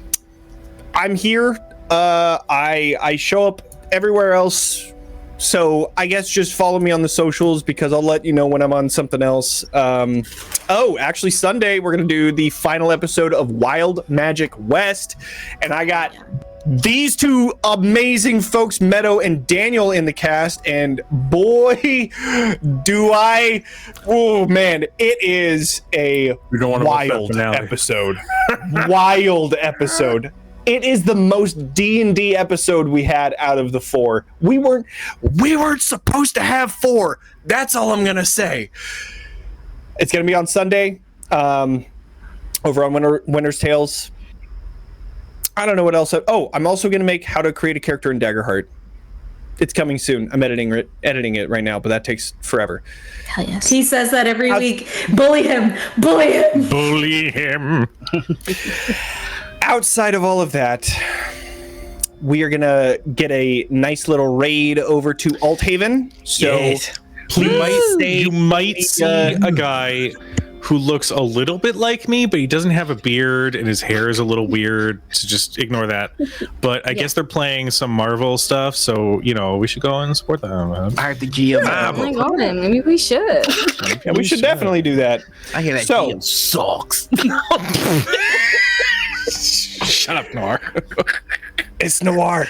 here. I show up everywhere else. So I guess just follow me on the socials because I'll let you know when I'm on something else. Actually Sunday we're going to do the final episode of Wild Magic West. And I got these 2 amazing folks, Meadow and Daniel, in the cast. And boy, do I... Oh, man, it is a wild episode. Wild episode. It is the most D&D episode we had out of the 4. We weren't supposed to have 4. That's all I'm gonna say. It's gonna be on Sunday, over on Winter's Tales. I don't know what else. I'm also gonna make how to create a character in Daggerheart. It's coming soon. I'm editing it right now, but that takes forever. Hell yes. He says that every week. Bully him. Bully him. Bully him. Outside of all of that, we are gonna get a nice little raid over to Althaven. So You might see a guy who looks a little bit like me, but he doesn't have a beard and his hair is a little weird, so just ignore that. But I guess they're playing some Marvel stuff, so, you know, we should go and support them. I heard the GM. Oh my god, maybe we should. Yeah, we should definitely do that. I hear that So- GM sucks. Shut up, Noir. It's Noir.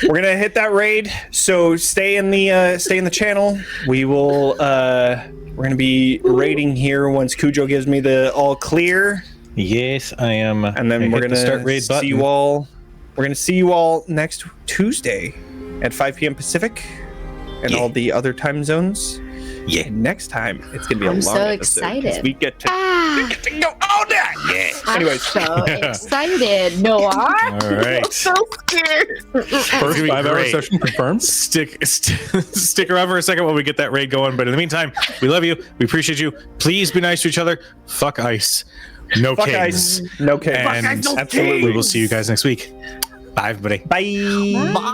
We're gonna hit that raid, so stay in the channel. We will we're gonna be raiding here once Kujo gives me the all clear, Yes, I am. and then we're gonna start raid see button. you all. We're gonna see you all next Tuesday at 5 p.m. Pacific and all the other time zones. Yeah. And next time it's gonna be a I'm long so episode 'cause excited. we get to go all day. Yeah. Anyways, So excited, Noir. All right. So scared. First gonna be 5-hour great. session confirmed. Stick around for a second while we get that raid going. But in the meantime, we love you. We appreciate you. Please be nice to each other. Fuck ice. No fuck kings. ice, no kings. And Absolutely. we will see you guys next week. Bye, everybody. Bye. Bye.